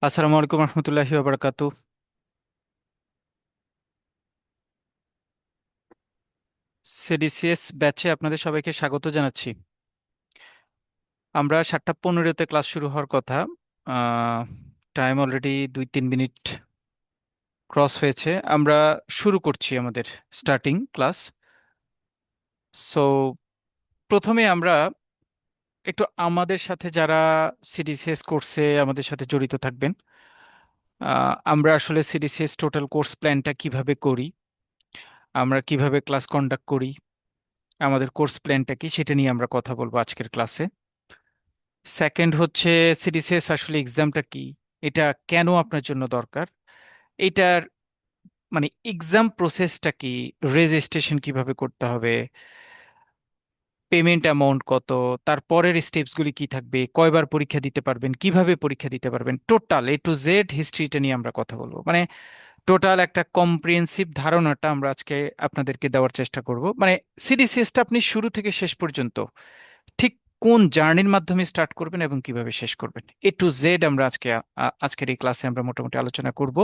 আসসালামু আলাইকুম রহমতুল্লাহি ওয়া বারাকাতু। সিডিসিএস ব্যাচে আপনাদের সবাইকে স্বাগত জানাচ্ছি। আমরা 7:15-তে ক্লাস শুরু হওয়ার কথা। টাইম অলরেডি 2-3 মিনিট ক্রস হয়েছে। আমরা শুরু করছি আমাদের স্টার্টিং ক্লাস। সো প্রথমে আমরা একটু আমাদের সাথে যারা সিডিসিএস কোর্সে আমাদের সাথে জড়িত থাকবেন, আমরা আসলে সিডিসিএস টোটাল কোর্স প্ল্যানটা কিভাবে করি, আমরা কিভাবে ক্লাস কন্ডাক্ট করি, আমাদের কোর্স প্ল্যানটা কি, সেটা নিয়ে আমরা কথা বলবো আজকের ক্লাসে। সেকেন্ড হচ্ছে সিডিসিএস আসলে এক্সামটা কি, এটা কেন আপনার জন্য দরকার, এটার মানে এক্সাম প্রসেসটা কি, রেজিস্ট্রেশন কিভাবে করতে হবে, পেমেন্ট অ্যামাউন্ট কত, তারপরের স্টেপসগুলি কি থাকবে, কয়বার পরীক্ষা দিতে পারবেন, কিভাবে পরীক্ষা দিতে পারবেন, টোটাল A to Z হিস্ট্রিটা নিয়ে আমরা কথা বলবো। মানে টোটাল একটা কম্প্রিহেন্সিভ ধারণাটা আমরা আজকে আপনাদেরকে দেওয়ার চেষ্টা করব। মানে সিডিসিএসটা আপনি শুরু থেকে শেষ পর্যন্ত ঠিক কোন জার্নির মাধ্যমে স্টার্ট করবেন এবং কিভাবে শেষ করবেন, A to Z আমরা আজকের এই ক্লাসে আমরা মোটামুটি আলোচনা করব।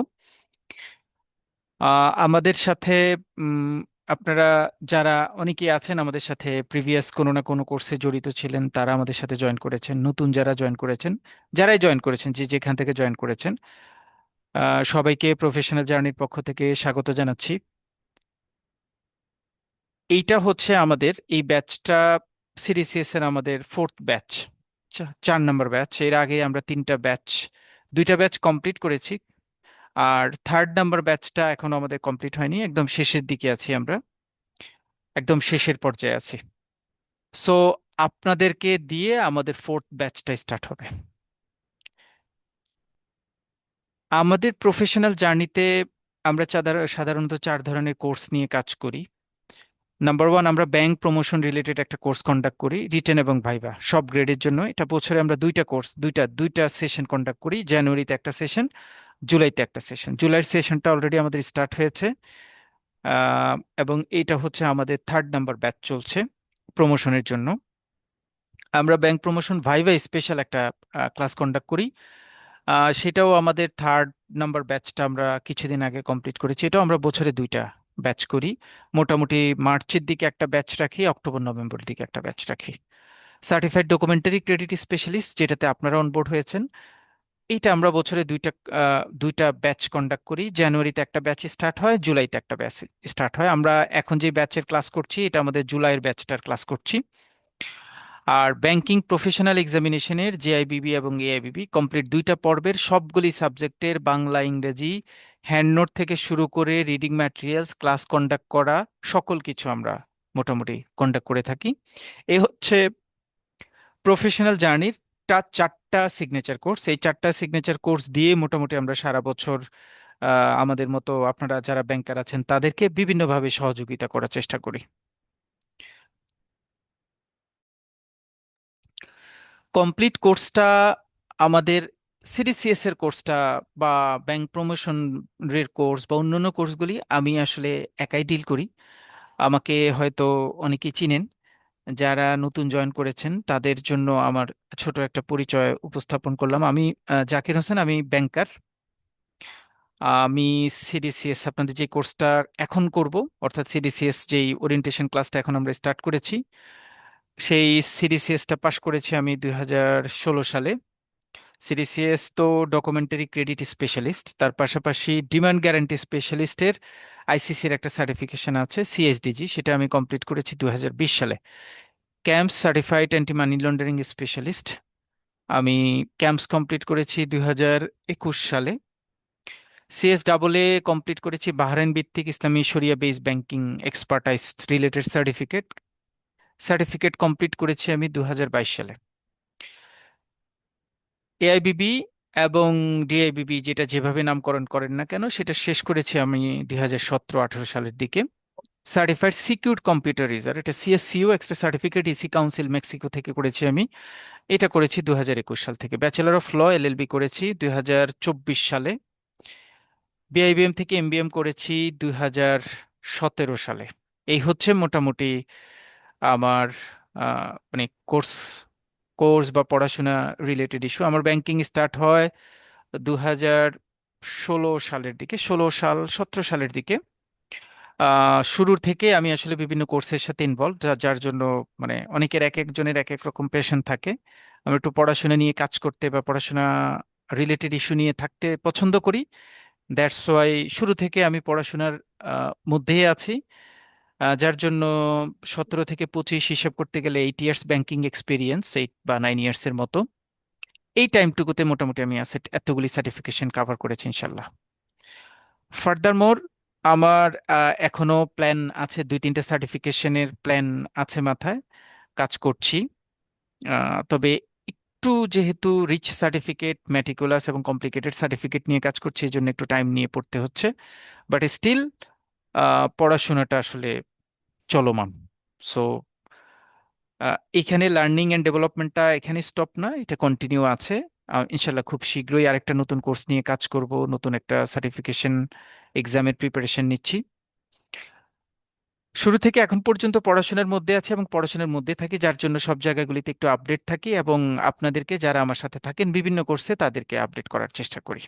আমাদের সাথে উম, আপনারা যারা অনেকেই আছেন আমাদের সাথে প্রিভিয়াস কোনো না কোনো কোর্সে জড়িত ছিলেন, তারা আমাদের সাথে জয়েন করেছেন, নতুন যারা জয়েন করেছেন, যারাই জয়েন করেছেন, যে যেখান থেকে জয়েন করেছেন, সবাইকে প্রফেশনাল জার্নির পক্ষ থেকে স্বাগত জানাচ্ছি। এইটা হচ্ছে আমাদের এই ব্যাচটা, সিডিসিএস এর আমাদের ফোর্থ ব্যাচ, 4 নম্বর ব্যাচ। এর আগে আমরা দুইটা ব্যাচ কমপ্লিট করেছি, আর থার্ড নাম্বার ব্যাচটা এখনো আমাদের কমপ্লিট হয়নি, একদম শেষের দিকে আছি আমরা, একদম শেষের পর্যায়ে আছি। সো আপনাদেরকে দিয়ে আমাদের ফোর্থ ব্যাচটা স্টার্ট হবে। আমাদের প্রফেশনাল জার্নিতে আমরা সাধারণত 4 ধরনের কোর্স নিয়ে কাজ করি। নাম্বার ওয়ান, আমরা ব্যাংক প্রমোশন রিলেটেড একটা কোর্স কন্ডাক্ট করি, রিটেন এবং ভাইভা সব গ্রেডের জন্য। এটা বছরে আমরা দুইটা কোর্স, দুইটা সেশন কন্ডাক্ট করি, জানুয়ারিতে একটা সেশন, জুলাইতে একটা সেশন। জুলাইয়ের সেশনটা অলরেডি আমাদের স্টার্ট হয়েছে, আহ, এবং এইটা হচ্ছে আমাদের থার্ড নাম্বার ব্যাচ চলছে প্রমোশনের জন্য। আমরা ব্যাংক প্রমোশন ভাইভা স্পেশাল একটা ক্লাস কন্ডাক্ট করি, সেটাও আমাদের থার্ড নাম্বার ব্যাচটা আমরা কিছুদিন আগে কমপ্লিট করেছি। এটাও আমরা বছরে দুইটা ব্যাচ করি, মোটামুটি মার্চের দিকে একটা ব্যাচ রাখি, অক্টোবর নভেম্বর দিকে একটা ব্যাচ রাখি। সার্টিফাইড ডকুমেন্টারি ক্রেডিট স্পেশালিস্ট, যেটাতে আপনারা অনবোর্ড হয়েছেন, এইটা আমরা বছরে দুইটা ব্যাচ কন্ডাক্ট করি। জানুয়ারিতে একটা ব্যাচ স্টার্ট হয়, জুলাইতে একটা ব্যাচ স্টার্ট হয়। আমরা এখন যে ব্যাচের ক্লাস করছি এটা আমাদের জুলাইয়ের ব্যাচটার ক্লাস করছি। আর ব্যাংকিং প্রফেশনাল এক্সামিনেশনের জেআইবিবি এবং এআইবিবি কমপ্লিট দুইটা পর্বের সবগুলি সাবজেক্টের বাংলা ইংরেজি হ্যান্ড নোট থেকে শুরু করে রিডিং ম্যাটেরিয়ালস, ক্লাস কন্ডাক্ট করা, সকল কিছু আমরা মোটামুটি কন্ডাক্ট করে থাকি। এই হচ্ছে প্রফেশনাল জার্নির 4টা সিগনেচার কোর্স। এই 4টা সিগনেচার কোর্স দিয়ে মোটামুটি আমরা সারা বছর আমাদের মতো আপনারা যারা ব্যাংকার আছেন তাদেরকে বিভিন্নভাবে সহযোগিতা করার চেষ্টা করি। কমপ্লিট কোর্সটা আমাদের সিডিসিএস এর কোর্সটা বা ব্যাংক প্রমোশনের কোর্স বা অন্যান্য কোর্সগুলি আমি আসলে একাই ডিল করি। আমাকে হয়তো অনেকেই চিনেন, যারা নতুন জয়েন করেছেন তাদের জন্য আমার ছোট একটা পরিচয় উপস্থাপন করলাম। আমি জাকির হোসেন, আমি ব্যাংকার। আমি সিডিসিএস আপনাদের যে কোর্সটা এখন করব, অর্থাৎ সিডিসিএস যেই ওরিয়েন্টেশন ক্লাসটা এখন আমরা স্টার্ট করেছি, সেই সিডিসিএসটা পাশ করেছি আমি 2016 সালে। সিডিসিএস তো ডকুমেন্টারি ক্রেডিট স্পেশালিস্ট, তার পাশাপাশি ডিমান্ড গ্যারান্টি স্পেশালিস্টের আইসিসির একটা সার্টিফিকেশন আছে সিএসডিজি, সেটা আমি কমপ্লিট করেছি 2020 সালে। Camps certified anti money laundering specialist, আমি ক্যাম্পস কমপ্লিট করেছি 2021 সালে। সিএস ডাবল এ কমপ্লিট করেছি বাহরাইন ভিত্তিক ইসলামী শরিয়া base banking expertise related certificate, certificate complete করেছি আমি 2022 সালে। এআইবিবি এবং ডিআইবিবি যেটা যেভাবে নামকরণ করেন না কেন, সেটা শেষ করেছি আমি 2017-18 সালের দিকে। সার্টিফাইড সিকিউরড কম্পিউটার ইউজার, এটা সিএসসিও একটা সার্টিফিকেট, ইসি কাউন্সিল মেক্সিকো থেকে করেছি আমি, এটা করেছি 2021 সাল থেকে। ব্যাচেলর অফ ল এলএলবি করেছি 2024 সালে। বিআইবিএম থেকে এমবিএম করেছি 2017 সালে। এই হচ্ছে মোটামুটি আমার মানে কোর্স কোর্স বা পড়াশোনা রিলেটেড ইস্যু। আমার ব্যাংকিং স্টার্ট হয় 2016 সালের দিকে, 16 সাল 17 সালের দিকে শুরুর থেকে আমি আসলে বিভিন্ন কোর্সের সাথে ইনভলভ, যার জন্য মানে অনেকের এক একজনের এক এক রকম প্যাশন থাকে। আমি একটু পড়াশোনা নিয়ে কাজ করতে বা পড়াশোনা রিলেটেড ইস্যু নিয়ে থাকতে পছন্দ করি। দ্যাটস ওয়াই শুরু থেকে আমি পড়াশোনার মধ্যেই আছি। যার জন্য 17 থেকে 25 হিসাব করতে গেলে 8 ইয়ার্স ব্যাংকিং এক্সপিরিয়েন্স, 8 বা 9 ইয়ার্স এর মতো। এই টাইমটুকুতে মোটামুটি আমি এতগুলি সার্টিফিকেশন কভার করেছি ইনশাল্লাহ। ফার্দারমোর আমার এখনো প্ল্যান আছে, 2-3টে সার্টিফিকেশনের প্ল্যান আছে মাথায়, কাজ করছি। তবে একটু যেহেতু রিচ সার্টিফিকেট, ম্যাটিকুলাস এবং কমপ্লিকেটেড সার্টিফিকেট নিয়ে কাজ করছি, এই জন্য একটু টাইম নিয়ে পড়তে হচ্ছে। বাট স্টিল পড়াশোনাটা আসলে চলমান। সো এখানে লার্নিং অ্যান্ড ডেভেলপমেন্টটা এখানে স্টপ না, এটা কন্টিনিউ আছে। ইনশাল্লাহ খুব শীঘ্রই আরেকটা নতুন কোর্স নিয়ে কাজ করব, নতুন একটা সার্টিফিকেশন এক্সামের প্রিপারেশন নিচ্ছি। শুরু থেকে এখন পর্যন্ত পড়াশোনার মধ্যে আছে এবং পড়াশোনার মধ্যে থাকি, যার জন্য সব জায়গাগুলিতে একটু আপডেট থাকি এবং আপনাদেরকে যারা আমার সাথে থাকেন বিভিন্ন কোর্সে তাদেরকে আপডেট করার চেষ্টা করি।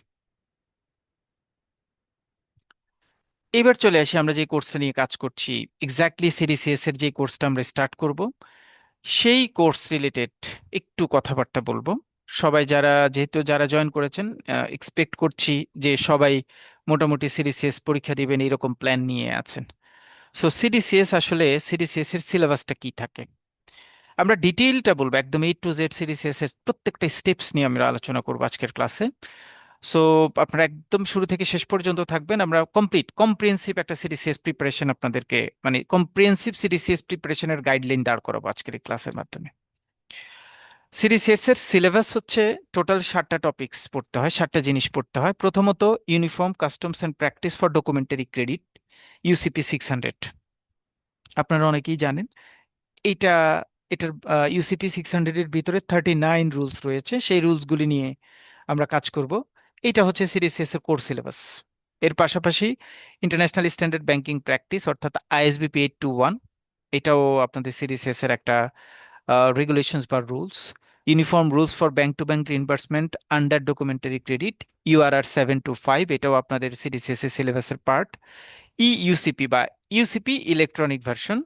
এবার চলে আসি আমরা যে কোর্সটা নিয়ে কাজ করছি, এক্স্যাক্টলি সিডিসিএস এর যে কোর্সটা আমরা স্টার্ট করব সেই কোর্স রিলেটেড একটু কথাবার্তা বলবো। সবাই যারা, যেহেতু যারা জয়েন করেছেন, এক্সপেক্ট করছি যে সবাই মোটামুটি সিডিসিএস পরীক্ষা দিবেন এরকম প্ল্যান নিয়ে আছেন। সো সিডিসিএস, আসলে সিডিসিএস এর সিলেবাসটা কি থাকে আমরা ডিটেইলটা বলবো, একদম A to Z সিডিসিএস এর প্রত্যেকটা স্টেপস নিয়ে আমরা আলোচনা করবো আজকের ক্লাসে। সো আপনারা একদম শুরু থেকে শেষ পর্যন্ত থাকবেন, আমরা কম্প্রিহেন্সিভ একটা সিডিসিএস প্রিপারেশন আপনাদেরকে, মানে কম্প্রিহেন্সিভ সিডিসিএস প্রিপারেশনের গাইডলাইন দাঁড় করাবো আজকের এই ক্লাসের মাধ্যমে। সিডিসিএস এর সিলেবাস হচ্ছে টোটাল 7টা টপিকস পড়তে হয়, 7টা জিনিস পড়তে হয়। প্রথমত uniform customs and practice for documentary credit, UCP 600। আপনারা অনেকেই জানেন এইটা, এটার UCP 600-এর ভিতরে 39 রুলস রয়েছে, সেই রুলসগুলি নিয়ে আমরা কাজ করব। এটা হচ্ছে সিডিসিএস এর কোর সিলেবাস। এর পাশাপাশি ইন্টারন্যাশনাল স্ট্যান্ডার্ড ব্যাংকিং প্র্যাকটিস অর্থাৎ ISBP 821, এটাও আপনাদের সিডিসিএস এর একটা রেগুলেশনস বা rules. Uniform rules for bank to bank reimbursement under documentary credit, URR 725, এটাও আপনাদের সিডিসিএস এর সিলেবাসের পার্ট। ইউসিপি বা ইউসিপি ইলেকট্রনিক ভার্সন,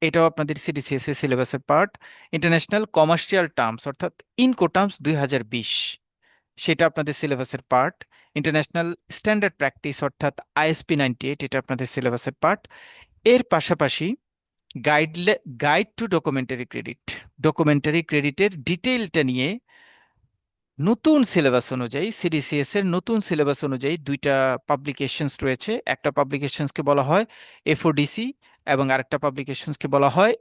এটাও আপনাদের সিডিসিএস এর সিলেবাসের পার্ট। ইন্টারন্যাশনাল কমার্শিয়াল টার্মস অর্থাৎ ইনকো টার্মস 2020, সেটা আপনাদের সিলেবাসের পার্ট। ইন্টারন্যাশনাল স্ট্যান্ডার্ড প্র্যাকটিস অর্থাৎ ISP 98, এটা আপনাদের সিলেবাসের পার্ট। এর পাশাপাশি guide to documentary credit, documentary ক্রেডিটের ডিটেইলটা নিয়ে নতুন সিলেবাস অনুযায়ী, সিডিসিএস এর নতুন সিলেবাস অনুযায়ী 2টা পাবলিকেশনস রয়েছে। একটা পাবলিকেশনসকে বলা হয় FODC এবং আরেকটা পাবলিকেশনসকে বলা হয়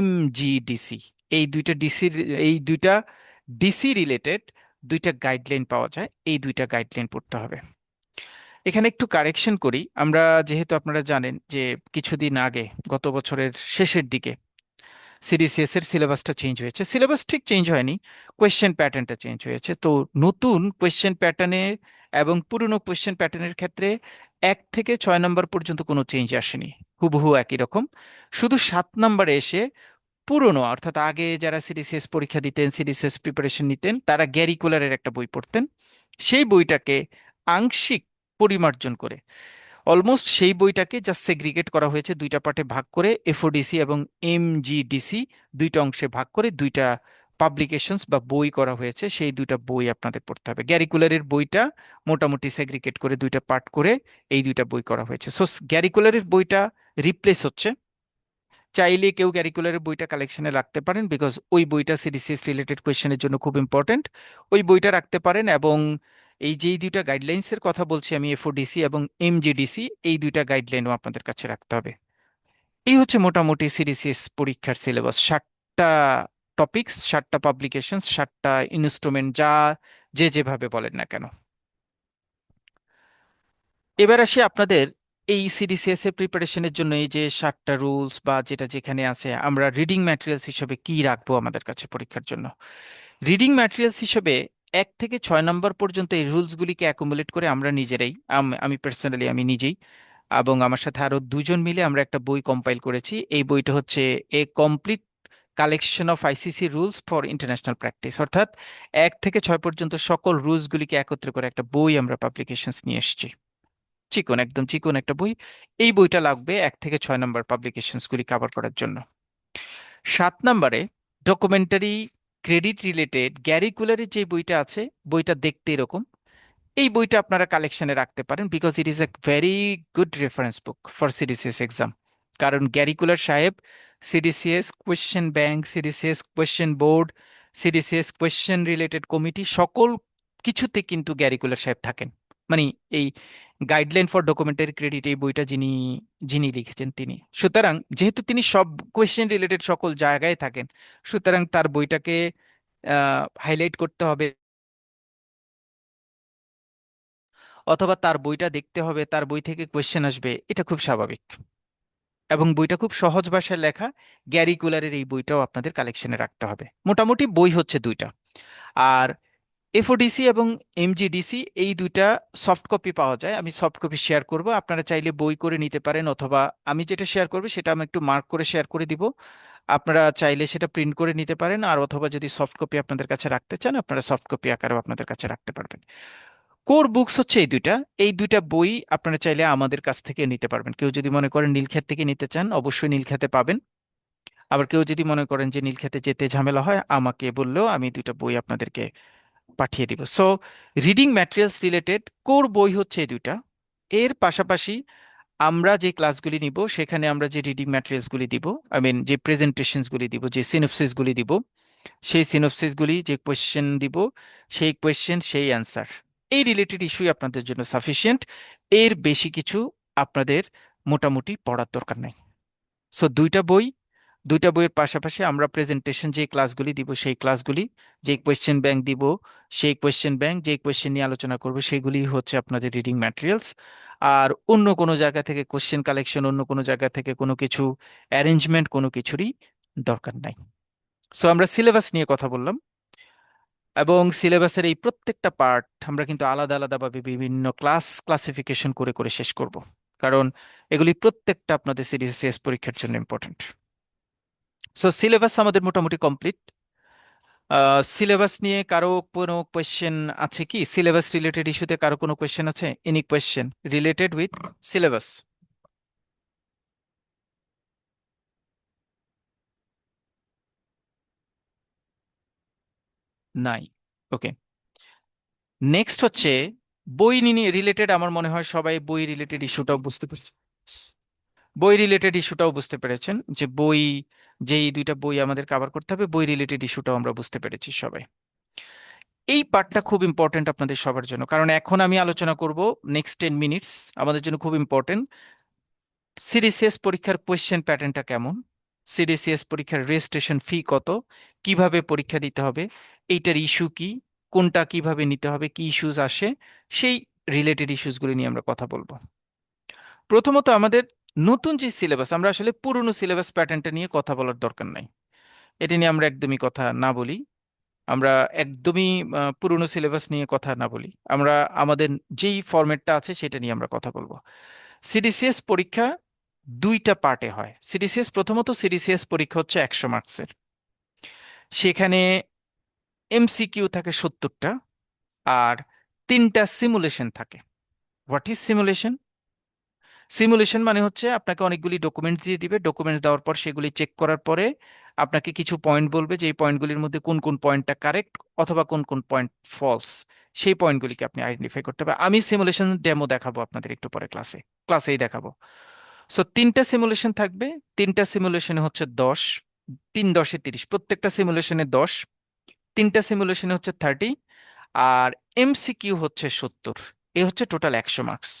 MGDC। এই দুইটা ডিসির, এই দুইটা ডিসি রিলেটেড 2টা গাইডলাইন পাওয়া যায়, এই 2টা গাইডলাইন পড়তে হবে। এখানে একটু কারেকশন করি আমরা, যেহেতু আপনারা জানেন যে কিছুদিন আগে, গত বছরের শেষের দিকে সিডিসিএস এর সিলেবাসটা চেঞ্জ হয়েছে। সিলেবাস ঠিক চেঞ্জ হয়নি, কোয়েশ্চেন প্যাটার্নটা চেঞ্জ হয়েছে। তো নতুন কোয়েশ্চেন প্যাটার্নে এবং পুরনো কোয়েশ্চেন প্যাটার্নের ক্ষেত্রে 1 থেকে 6 নম্বর পর্যন্ত কোনো চেঞ্জ আসেনি, হুবহু একই রকম। শুধু 7 নম্বরে এসে পুরনো, অর্থাৎ আগে যারা সিডিসিএস পরীক্ষা দিতেন, সিডিসিএস প্রিপারেশন নিতেন, তারা গ্যারি কুলারের একটা বই পড়তেন। সেই বইটাকে আংশিক পরিমার্জন করে, অলমোস্ট সেই বইটাকে জাস্ট সেগ্রিগেট করা হয়েছে, 2টা পার্টে ভাগ করে, FODC এবং MGDC 2টা অংশে ভাগ করে 2টা পাবলিকেশনস বা বই করা হয়েছে। সেই 2টা বই আপনাদের পড়তে হবে। গ্যারিকুলারের বইটা মোটামুটি সেগ্রিগেট করে 2টা পার্ট করে এই 2টা বই করা হয়েছে। সো গ্যারিকুলারের বইটা রিপ্লেস হচ্ছে। চাইলে কেউ ক্যারিকুলারের বইটা কালেকশনে রাখতে পারেন, বিকজ ওই বইটা সিডিসিএস রিলেটেড কোয়েশ্চেনের জন্য খুব ইম্পর্টেন্ট। ওই বইটা রাখতে পারেন এবং এই যেই 2টা গাইডলাইন্সের কথা বলছি আমি, FODC এবং MGDC, এই 2টা গাইডলাইনও আপনাদের কাছে রাখতে হবে। এই হচ্ছে মোটামুটি সিডিসিএস পরীক্ষার সিলেবাস। 7টা টপিকস, 7টা পাবলিকেশন, 7টা ইনস্ট্রুমেন্ট, যা যে যেভাবে বলেন না কেন। এবার আসি আপনাদের এই সিডিসিএস এর প্রিপারেশনের জন্য এই যে 7টা রুলস বা যেটা যেখানে আছে, আমরা রিডিং ম্যাটেরিয়ালস হিসেবে কি রাখবো আমাদের কাছে পরীক্ষার জন্য। রিডিং ম্যাটেরিয়ালস হিসেবে 1 থেকে 6 নম্বর পর্যন্ত এই রুলসগুলিকে অ্যাকুমুলেট করে আমরা নিজেরাই, আমি পার্সোনালি, আমি নিজেই এবং আমার সাথে আরো 2জন মিলে আমরা একটা বই কম্পাইল করেছি। এই বইটা হচ্ছে a complete collection of ICC rules for international practice, অর্থাৎ 1 থেকে 6 পর্যন্ত সকল রুলসগুলিকে একত্রে করে একটা বই আমরা পাবলিকেশনস নিয়ে এসেছি। চিকন, একদম চিকন একটা বই। এই বইটা লাগবে 1 থেকে 6 নম্বর পাবলিকেশনস গুলি কভার করার জন্য। 7 নম্বরে ডকুমেন্টারি ক্রেডিট রিলেটেড গ্যারি কুলারের যে বইটা আছে, বইটা দেখতে এরকম। এই বইটা আপনারা কালেকশনে রাখতে পারেন, because it is a very good reference book for CDCS exam. কারণ গ্যারি কুলার সাহেব CDCS question bank, CDCS question board, CDCS question related committee, সকল কিছুতে কিন্তু গ্যারি কুলার সাহেব থাকেন। মানে এই গাইডলাইন ফর ডকুমেন্টারি ক্রেডিট এই বইটা যিনি যিনি লিখেছেন তিনি, সুতরাং যেহেতু তিনি সব কোয়েশ্চেন রিলেটেড সকল জায়গায় থাকেন, সুতরাং তার বইটাকে হাইলাইট করতে হবে, অথবা তার বইটা দেখতে হবে, তার বই থেকে কোয়েশ্চেন আসবে, এটা খুব স্বাভাবিক। এবং বইটা খুব সহজ ভাষায় লেখা। গ্যারি কুলারের এই বইটাও আপনাদের কালেকশনে রাখতে হবে। মোটামুটি বই হচ্ছে দুইটা। আর এফওডিসি এবং এমজিডিসি এই দুইটা সফট কপি পাওয়া যায়, আমি সফট কপি শেয়ার করব, আপনারা চাইলে বই করে নিতে পারেন, অথবা আমি যেটা শেয়ার করব সেটা আমি একটু মার্ক করে শেয়ার করে দিব। আপনারা চাইলে সেটা প্রিন্ট করে নিতে পারেন, আর অথবা যদি সফট কপি আপনাদের কাছে রাখতে চান, আপনারা সফট কপি আকারেও আপনাদের কাছে রাখতে পারবেন। কোর বুকস হচ্ছে এই দুইটা বই আপনারা চাইলে আমাদের কাছ থেকে নিতে পারবেন। কেউ যদি মনে করেন নীলক্ষেত থেকে নিতে চান, অবশ্যই নীলক্ষেতে পাবেন। আবার কেউ যদি মনে করেন যে নীলক্ষেতে যেতে ঝামেলা হয়, আমাকে বললেও আমি দুইটা বই আপনাদেরকে পাঠিয়ে দিব। So reading materials related core বই হচ্ছে এই দুইটা। এর পাশাপাশি আমরা যে ক্লাসগুলি নিব সেখানে আমরা যে রিডিং ম্যাটেরিয়ালসগুলি দিব, আই মিন যে প্রেজেন্টেশনসগুলি দিব, যে সিনপসিসগুলি দিব, সেই সিনপসিসগুলি, যে কোয়েশ্চেন দিব, সেই কোয়েশ্চেন সেই অ্যান্সার, এই রিলেটেড ইস্যুই আপনাদের জন্য সাফিসিয়েন্ট। এর বেশি কিছু আপনাদের মোটামুটি পড়ার দরকার নাই। সো দুইটা বইয়ের পাশাপাশি আমরা প্রেজেন্টেশন যে ক্লাসগুলি দিব সেই ক্লাসগুলি, যে কোয়েশ্চেন ব্যাংক দিব সেই কোয়েশ্চেন ব্যাংক, যে কোয়েশ্চেন নিয়ে আলোচনা করবো সেগুলি হচ্ছে আপনাদের রিডিং ম্যাটেরিয়ালস। আর অন্য কোনো জায়গা থেকে কোশ্চেন কালেকশন, অন্য কোনো জায়গা থেকে কোনো কিছু অ্যারেঞ্জমেন্ট, কোনো কিছুরই দরকার নাই। সো আমরা সিলেবাস নিয়ে কথা বললাম, এবং সিলেবাসের এই প্রত্যেকটা পার্ট আমরা কিন্তু আলাদা আলাদাভাবে বিভিন্ন ক্লাসিফিকেশন করে করে শেষ করব, কারণ এগুলি প্রত্যেকটা আপনাদের সিডিসিএস পরীক্ষার জন্য ইম্পর্টেন্ট। সো সিলেবাস আমাদের মোটামুটি কমপ্লিট। সিলেবাস নিয়ে কারো কোনো কোয়েশ্চেন আছে কি? সিলেবাস রিলেটেড ইস্যুতে কারো কোনো কোয়েশ্চেন আছে? Any question related with syllabus? নাই। ওকে, নেক্সট হচ্ছে বই নিয়ে রিলেটেড। আমার মনে হয় সবাই বই রিলেটেড ইস্যুটাও বুঝতে পেরেছে, বই রিলেটেড ইস্যুটাও বুঝতে পেরেছেন যে বই, যেই দুইটা বই আমাদের কভার করতে হবে, বই রিলেটেড ইস্যুটাও আমরা বুঝতে পেরেছি সবাই। এই পার্টটা খুব ইম্পর্টেন্ট আপনাদের সবার জন্য, কারণ এখন আমি আলোচনা করব নেক্সট 10 মিনিটস আমাদের জন্য খুব ইম্পর্টেন্ট। সিডিসিএস পরীক্ষার কোয়েশ্চেন প্যাটার্নটা কেমন, সিডিসিএস পরীক্ষার রেজিস্ট্রেশন ফি কত, কিভাবে পরীক্ষা দিতে হবে, এইটার ইস্যু কি, কোনটা কিভাবে নিতে হবে, কি ইস্যুস আসে, সেই রিলেটেড ইস্যুসগুলো নিয়ে আমরা কথা বলবো। প্রথমত আমাদের নতুন যে সিলেবাস, আমরা আসলে পুরনো সিলেবাস প্যাটার্নটা নিয়ে কথা বলার দরকার নাই, এটা নিয়ে আমরা একদমই কথা না বলি। আমরা একদমই পুরনো সিলেবাস নিয়ে কথা না বলি, আমরা আমাদের যেই ফরম্যাটটা আছে সেটা নিয়ে আমরা কথা বলবো। সিডিসিএস পরীক্ষা দুইটা পার্টে হয়। সিডিসিএস, প্রথমত সিডিসিএস পরীক্ষা হচ্ছে 100 মার্কসের, সেখানে এমসিকিউ থাকে 70টা, আর 3টা সিমুলেশন থাকে। What is simulation? সিমুলেশন মানে হচ্ছে আপনাকে অনেকগুলি ডকুমেন্টস দিয়ে দিবে, ডকুমেন্টস দেওয়ার পর সেগুলি চেক করার পরে আপনাকে কিছু পয়েন্ট বলবে যে এই পয়েন্টগুলির মধ্যে কোন কোন পয়েন্টটা কারেক্ট অথবা কোন কোন পয়েন্ট ফলস, সেই পয়েন্টগুলিকে আপনি আইডেন্টিফাই করতে হবে। আমি সিমুলেশন ডেমো দেখাবো আপনাদের একটু পরে ক্লাসেই দেখাবো। সো 3টা সিমুলেশন থাকবে, 3টা সিমুলেশনে হচ্ছে 10, 3 10 30, প্রত্যেকটা সিমুলেশনে 10, 3টা সিমুলেশনে হচ্ছে 30, আর এমসিকিউ হচ্ছে 70। এ হচ্ছে টোটাল 100 মার্কস।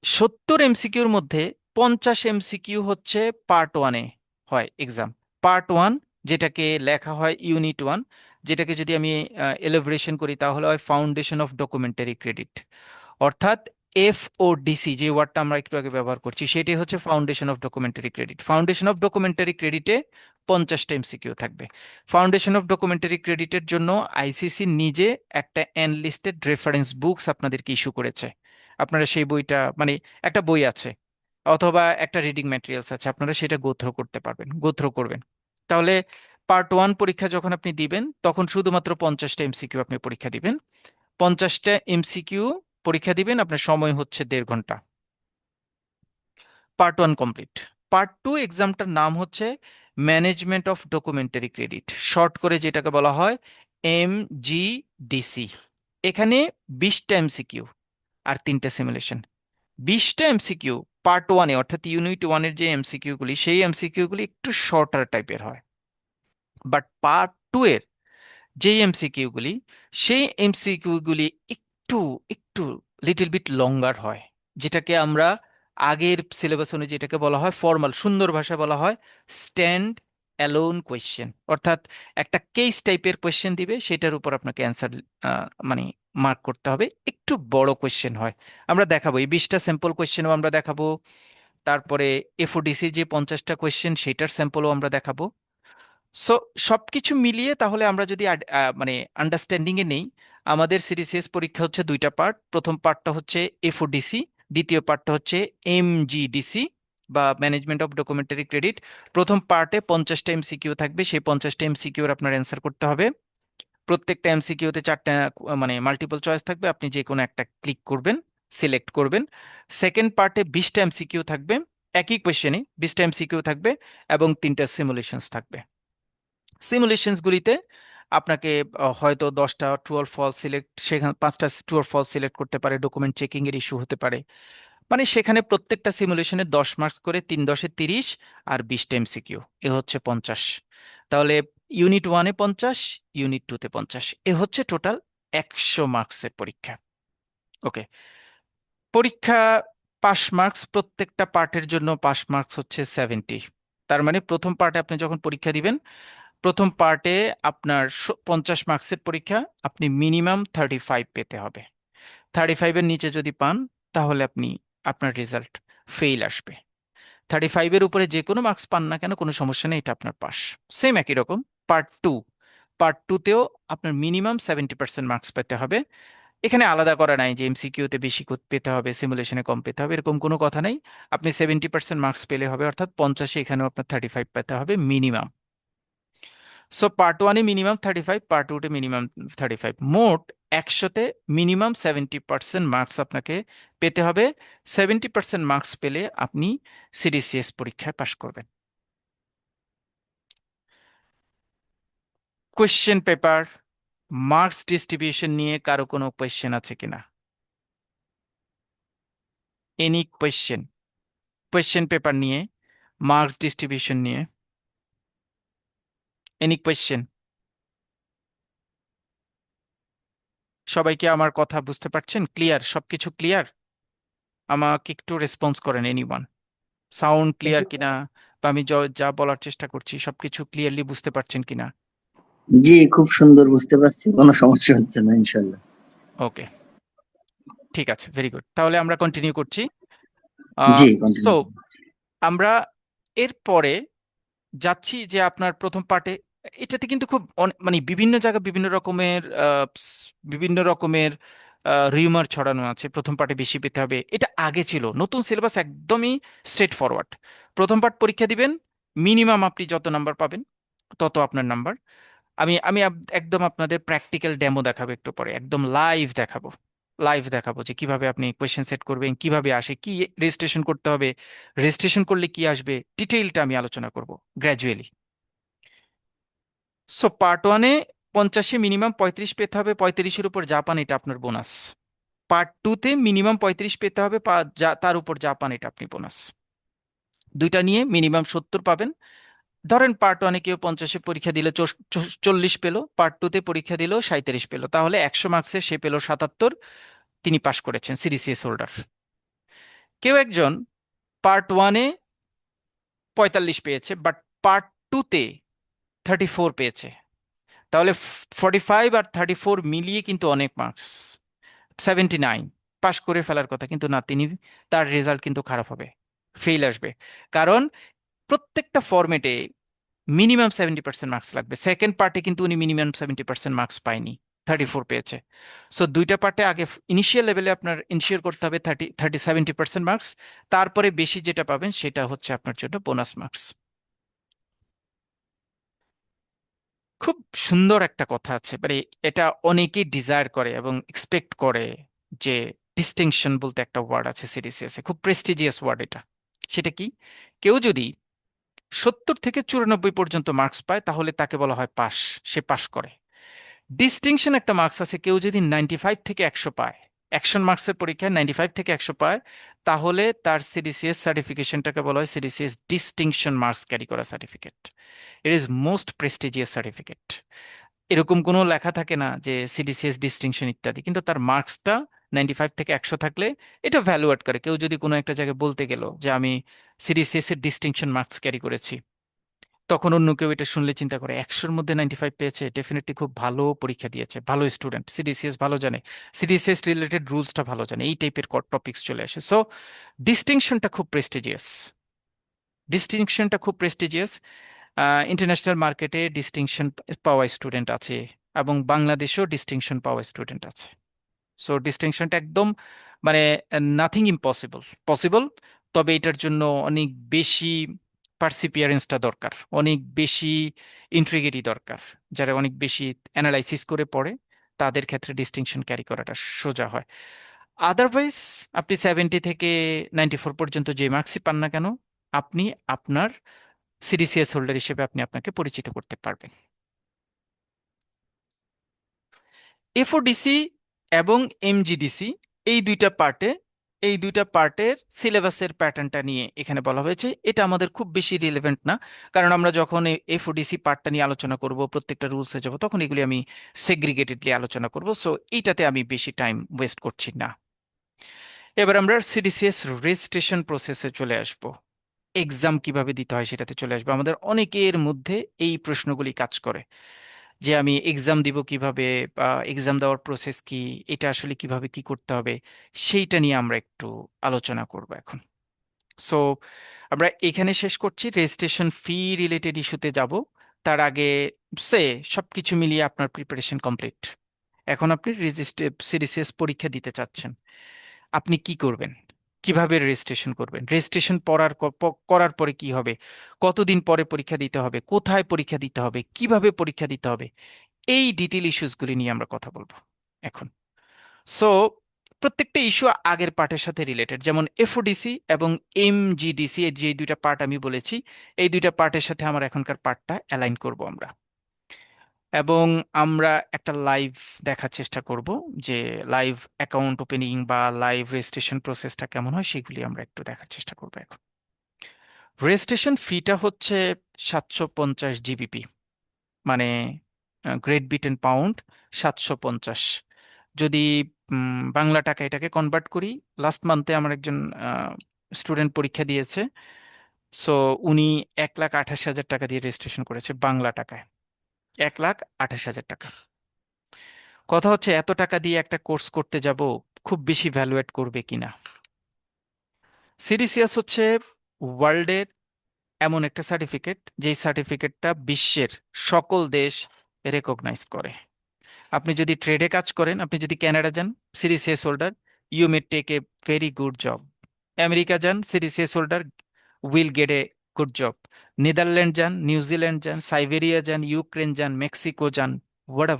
70 এমসিকিউর মধ্যে 50 এমসিকিউ হচ্ছে পার্ট 1-এ হয় এক্সাম। পার্ট 1, যেটাকে লেখা হয় ইউনিট 1, যেটাকে যদি আমি এলাবোরেশন করি তাহলে হয় ফাউন্ডেশন অফ ডকুমেন্টারি ক্রেডিট, অর্থাৎ FODC যে ওয়ার্ডটা আমরা একটু আগে ব্যবহার করছি সেটাই হচ্ছে foundation of documentary credit. Foundation of documentary ক্রেডিটে 50টা এমসিকিউ থাকবে। ফাউন্ডেশন অফ ডকুমেন্টারি ক্রেডিটের জন্য আইসিসি নিজে একটা এনলিস্টেড রেফারেন্স বুকস আপনাদেরকে ইস্যু করেছে। আপনারা সেই বইটা, মানে একটা বই আছে, অথবা একটা রিডিং ম্যাটেরিয়ালস আছে, আপনারা সেটা গোথ্রো করবেন। তাহলে পার্ট 1 পরীক্ষা যখন আপনি দিবেন তখন শুধুমাত্র 50টা এমসিকিউ আপনি পরীক্ষা দিবেন। 50টা এমসিকিউ পরীক্ষা দিবেন, আপনার সময় হচ্ছে 1.5 ঘন্টা। Part 1 complete. পার্ট 2 এক্সামটার নাম হচ্ছে management of documentary credit, short করে যেটাকে বলা হয় MGDC। এখানে 20টা এমসিকিউ আর 3টা সিমুলেশন। 20টা এমসিকিউ পার্ট 1-এ, অর্থাৎ ইউনিট 1-এর যে এমসিকিউ গুলি, সেই এমসিকিউ গুলি একটু শর্টার টাইপের হয়। বাট পার্ট 2-এর যে এমসিকিউ গুলি, সেই এমসিকিউ গুলি একটু একটু লিটল বিট লঙ্গার হয়, যেটাকে আমরা আগের সিলেবাস অনুযায়ী যেটাকে বলা হয় ফর্মাল, সুন্দর ভাষায় বলা হয় স্ট্যান্ড অ্যালোন কোয়েশ্চেন। অর্থাৎ একটা কেস টাইপের কোয়েশ্চেন দিবে, সেটার উপর আপনাকে অ্যান্সার মানে মার্ক করতে হবে, একটু বড় কোয়েশ্চেন হয়। আমরা দেখাবো এই 20টা স্যাম্পল কোয়েশ্চেনও আমরা দেখাবো। তারপরে এফওডিসি যে 50টা কোয়েশ্চেন সেটার স্যাম্পলও আমরা দেখাবো। সো সবকিছু মিলিয়ে তাহলে আমরা যদি মানে আন্ডারস্ট্যান্ডিং এ নেই, আমাদের সিডিসিএস পরীক্ষা হচ্ছে 2টা পার্ট। প্রথম পার্টটা হচ্ছে এফওডিসি, দ্বিতীয় পার্টটা হচ্ছে MGDC বা ম্যানেজমেন্ট অফ ডকুমেন্টারি ক্রেডিট। প্রথম পার্টে 50টা এমসিকিউ থাকবে, সেই 50টা এমসিকিউর আপনার অ্যান্সার করতে হবে। প্রত্যেকটা এমসিকিউতে 4টা মানে মাল্টিপল চয়েস থাকবে, আপনি যে কোনো একটা ক্লিক করবেন, সিলেক্ট করবেন। সেকেন্ড পার্টে 20টা এমসিকিউ থাকবে, একই কোয়েশ্চেনে 20টা এমসিকিউ থাকবে এবং 3টা সিমুলেশনস থাকবে। সিমুলেশনসগুলিতে আপনাকে হয়তো 10টা ট্রু অর ফলস সিলেক্ট, সেখানে 5টা ট্রু অর ফলস সিলেক্ট করতে পারে, ডকুমেন্ট চেকিং এর ইস্যু হতে পারে। মানে সেখানে প্রত্যেকটা সিমুলেশনে 10 মার্কস করে, 3×10 = 30, আর 20টা এমসিকিউ, এ হচ্ছে 50। তাহলে ইউনিট 1-এ 50, ইউনিট 2-তে 50, এ হচ্ছে টোটাল 100 মার্কসের পরীক্ষা। ওকে, পরীক্ষা পাস মার্কস, প্রত্যেকটা পার্টের জন্য পাস মার্কস হচ্ছে 70। তার মানে প্রথম পার্টে আপনি যখন পরীক্ষা দিবেন, প্রথম পার্টে আপনার 50 মার্কসের পরীক্ষা, আপনি মিনিমাম 35 পেতে হবে। 35-এর নিচে যদি পান তাহলে আপনার রেজাল্ট ফেল আসবে। 35-এর উপরে যে কোনো মার্কস পান না কেন, কোনো সমস্যা নেই, এটা আপনার পাস। সেম একই রকম পার্ট 2, পার্ট 2-তেও আপনার মিনিমাম 70% মার্কস পেতে হবে। এখানে আলাদা করা নাই যে এমসিকিউতে বেশি পেতে হবে, সিমুলেশনে কম পেতে হবে, এরকম কোনো কথা নেই। আপনি 70% মার্কস পেলে হবে, অর্থাৎ 50-এ এখানেও আপনার 35 পেতে হবে মিনিমাম। সো পার্ট 1-এ মিনিমাম 35, পার্ট 2-তে মিনিমাম 35, মোট 100-তে মিনিমাম 70% মার্কস আপনাকে পেতে হবে। 70% মার্কস পেলে আপনি সিডিসিএস পরীক্ষায় পাশ করবেন। কোয়েশ্চেন পেপার, মার্কস ডিস্ট্রিবিউশন নিয়ে কারো কোনো কোয়েশ্চেন আছে কিনা? Any question? কোয়েশ্চেন পেপার নিয়ে, মার্কস ডিস্ট্রিবিউশন নিয়ে এনি কোয়েশ্চেন? সবাই কি আমার কথা বুঝতে পারছেন? ক্লিয়ার? সবকিছু ক্লিয়ার? আমাকে একটু রেসপন্স করেন এনিওয়ান। সাউন্ড ক্লিয়ার কিনা, বা আমি যা বলার চেষ্টা করছি সবকিছু ক্লিয়ারলি বুঝতে পারছেন কিনা? জি, খুব সুন্দর বুঝতে পারছি, কোনো সমস্যা হচ্ছে না ইনশাল্লাহ। ওকে, ঠিক আছে, ভেরি গুড। তাহলে আমরা কন্টিনিউ করছি। জি, সো কন্টিনিউ। আমরা এরপরে যাচ্ছি যে আপনার প্রথম পার্টে, এটাতে কিন্তু খুব মানে বিভিন্ন জায়গায় বিভিন্ন রকমের রিউমার ছড়ানো আছে প্রথম পার্টে বেশি পেতে হবে। এটা আগে ছিল, নতুন সিলেবাস একদমই স্ট্রেট ফরওয়ার্ড। প্রথম পার্ট পরীক্ষা দিবেন, মিনিমাম আপনি যত নাম্বার পাবেন তত আপনার নাম্বার। আমি আমি একদম আপনাদের প্র্যাকটিক্যাল ডেমো দেখাবো একটু পরে, একদম লাইভ দেখাবো যে কিভাবে আপনি কোয়েশ্চেন সেট করবেন, কিভাবে আসে, কি রেজিস্ট্রেশন করতে হবে, রেজিস্ট্রেশন করলে কি আসবে, ডিটেইলটা আমি আলোচনা করব গ্র্যাজুয়ালি। সো পার্ট 1-এ 50-এ মিনিমাম 35 পেতে হবে, 35-এর উপর যা পান এটা আপনার বোনাস। পার্ট 2-তে মিনিমাম 35 পেতে হবে, তার উপর যা পান এটা আপনি বোনাস। দুইটা নিয়ে মিনিমাম 70 পাবেন। ধরেন পার্ট 1-এ কেউ 50-এ পরীক্ষা দিলে 40 পেলো, পার্ট 2-তে পরীক্ষা দিলেও 37 পেলো, তাহলে 100 মার্কসে সে পেলো 77, তিনি পাশ করেছেন, সিডিসিএস হোল্ডার। কেউ একজন পার্ট 1-এ 45 পেয়েছে, বাট পার্ট 2-তে 34 পেয়েছে, তাহলে 45 আর 34 মিলিয়ে কিন্তু অনেক মার্কস, 79, পাশ করে ফেলার কথা, কিন্তু না, তার রেজাল্ট কিন্তু খারাপ হবে, ফেল আসবে। কারণ প্রত্যেকটা ফরম্যাটে মিনিমাম 70% মার্কস লাগবে। সেকেন্ড পার্টে কিন্তু উনি মিনিমাম 70% মার্কস পায়নি। 34 পেয়েছে। সো দুইটা পার্টে আগে ইনিশিয়াল লেভেলে আপনার ইনশিওর করতে হবে 70% মার্কস, তারপরে বেশি যেটা পাবেন সেটা হচ্ছে আপনার জন্য বোনাস মার্কস। খুব সুন্দর একটা কথা আছে, মানে এটা অনেকেই ডিজায়ার করে এবং এক্সপেক্ট করে যে ডিস্টিংশন বলতে একটা ওয়ার্ড আছে সিডিসিএস এ, খুব প্রেস্টিজিয়াস ওয়ার্ড এটা। সেটা কি? কেউ যদি 70 থেকে 94 পর্যন্ত মার্কস পায় তাহলে তাকে বলা হয় পাস, সে পাস করে। ডিস্টিংশন একটা মার্কস আছে, কেউ যদি 95 থেকে 100 পায়, 100 মার্কসের পরীক্ষায় 95 থেকে 100 পায়, তাহলে তার সিডিসিএস সার্টিফিকেশনটাকে বলা হয় সিডিসিএস ডিস্টিংশন মার্কস ক্যারি করা certificate. It is most prestigious certificate. এরকম কোনো লেখা থাকে না যে সিডিসিএস ডিস্টিংশন ইত্যাদি, কিন্তু তার মার্কসটা 95 থেকে 100 থাকলে এটা ভ্যালু অ্যাড করে। কেউ যদি কোনো একটা জায়গায় বলতে গেল যে আমি সিডিসিএস এর ডিস্টিংশন মার্কস ক্যারি করেছি, তখন অন্য কেউ এটা শুনলে চিন্তা করে 100-র মধ্যে 95 পেয়েছে, ডেফিনেটলি খুব ভালো পরীক্ষা দিয়েছে, ভালো স্টুডেন্ট, সিডিসিএস ভালো জানে, সিডিসিএস রিলেটেড রুলসটা ভালো জানে, এই টাইপের টপিকস চলে আসে। সো ডিস্টিংশনটা খুব প্রেস্টিজিয়াস, ডিস্টিংশনটা খুব প্রেস্টিজিয়াস। ইন্টারন্যাশনাল মার্কেটে ডিস্টিংশন পাওয়া স্টুডেন্ট আছে এবং বাংলাদেশেও ডিস্টিংশন পাওয়া স্টুডেন্ট আছে। সো ডিস্টিংশনটা একদম মানে নাথিং ইম্পসিবল, পসিবল। তবে এটার জন্য অনেক বেশি পার্সিপিয়ারেন্সটা দরকার, অনেক বেশি ইন্ট্রিগেটি দরকার। যারা অনেক বেশি অ্যানালাইসিস করে পড়ে তাদের ক্ষেত্রে ডিস্টিংশন ক্যারি করাটা সোজা হয়। আদারওয়াইজ আপনি 70 থেকে 94 পর্যন্ত যে মার্কসই পান না কেন, আপনি আপনার সিডিসিএস হোল্ডার হিসেবে আপনি আপনাকে পরিচিত করতে পারবেন। এফওডিসি এবং এমজিডিসি, এই দুইটা পার্টে, এই দুইটা পার্টের সিলেবাসের প্যাটার্নটা নিয়ে এখানে বলা হয়েছে। এটা আমাদের খুব বেশি রিলেভেন্ট না, কারণ আমরা যখন এফওডিসি পার্টটা নিয়ে আলোচনা করব, প্রত্যেকটা রুলসে যাব, তখন এগুলি আমি সেগ্রিগেটেডলি আলোচনা করব। সো এইটাতে আমি বেশি টাইম ওয়েস্ট করছি না। এবার আমরা সিডিসিএস রেজিস্ট্রেশন প্রসেসে চলে আসব, এক্সাম কিভাবে দিতে হয় সেটাতে চলে আসবো। আমাদের অনেকের মধ্যে এই প্রশ্নগুলি কাজ করে যে আমি এক্সাম দিব কিভাবে, বা এক্সাম দেওয়ার প্রসেস কি, এটা আসলে কিভাবে কি করতে হবে, সেইটা নিয়ে আমরা একটু আলোচনা করব এখন। সো আমরা এখানে শেষ করছি, রেজিস্ট্রেশন ফি রিলেটেড ইস্যুতে যাব। তার আগে সে সবকিছু মিলিয়ে আপনার প্রিপারেশন কমপ্লিট, এখন আপনি সিডিসিএস পরীক্ষা দিতে চাচ্ছেন, আপনি কি করবেন, কিভাবে রেজিস্ট্রেশন করবেন, রেজিস্ট্রেশন করার পরে কি হবে, কতদিন পরে পরীক্ষা দিতে হবে, কোথায় পরীক্ষা দিতে হবে, কিভাবে পরীক্ষা দিতে হবে, এই ডিটেল ইস্যুসগুলি নিয়ে আমরা কথা বলবো এখন। সো প্রত্যেকটা ইস্যু আগের পার্টের সাথে রিলেটেড, যেমন এফওডিসি এবং এমজিডিসি, এই যে দুইটা পার্ট আমি বলেছি, এই দুইটা পার্টের সাথে আমার এখনকার পার্টটা অ্যালাইন করব আমরা। এবং আমরা একটা লাইভ দেখার চেষ্টা করব যে লাইভ অ্যাকাউন্ট ওপেনিং বা লাইভ রেজিস্ট্রেশন প্রসেসটা কেমন হয়, সেগুলি আমরা একটু দেখার চেষ্টা করব এখন। রেজিস্ট্রেশন ফিটা হচ্ছে 750 জিবিপি, মানে গ্রেট ব্রিটেন পাউন্ড 750। যদি বাংলা টাকা এটাকে কনভার্ট করি, লাস্ট মান্থে আমার একজন স্টুডেন্ট পরীক্ষা দিয়েছে, সো উনি 1,28,000 টাকা দিয়ে রেজিস্ট্রেশন করেছে বাংলা টাকায়, 1,28,000 টাকা। কথা হচ্ছে এত টাকা দিয়ে একটা কোর্স করতে যাব, খুব বেশি ভ্যালুয়েট করবে কিনা। সিডিসিএস হচ্ছে ওয়ার্ল্ডের এমন একটা সার্টিফিকেট, যেই সার্টিফিকেটটা বিশ্বের সকল দেশ রেকগনাইজ করে। আপনি যদি ট্রেডে কাজ করেন, আপনি যদি কানাডা যান, CDCS holder, you may take a very good job. America যান, CDCS holder will get a good job. Netherland যান, নিউজিল্যান্ড যান, সাইবেরিয়া যান, ইউক্রেন যান, মেক্সিকো যান, what,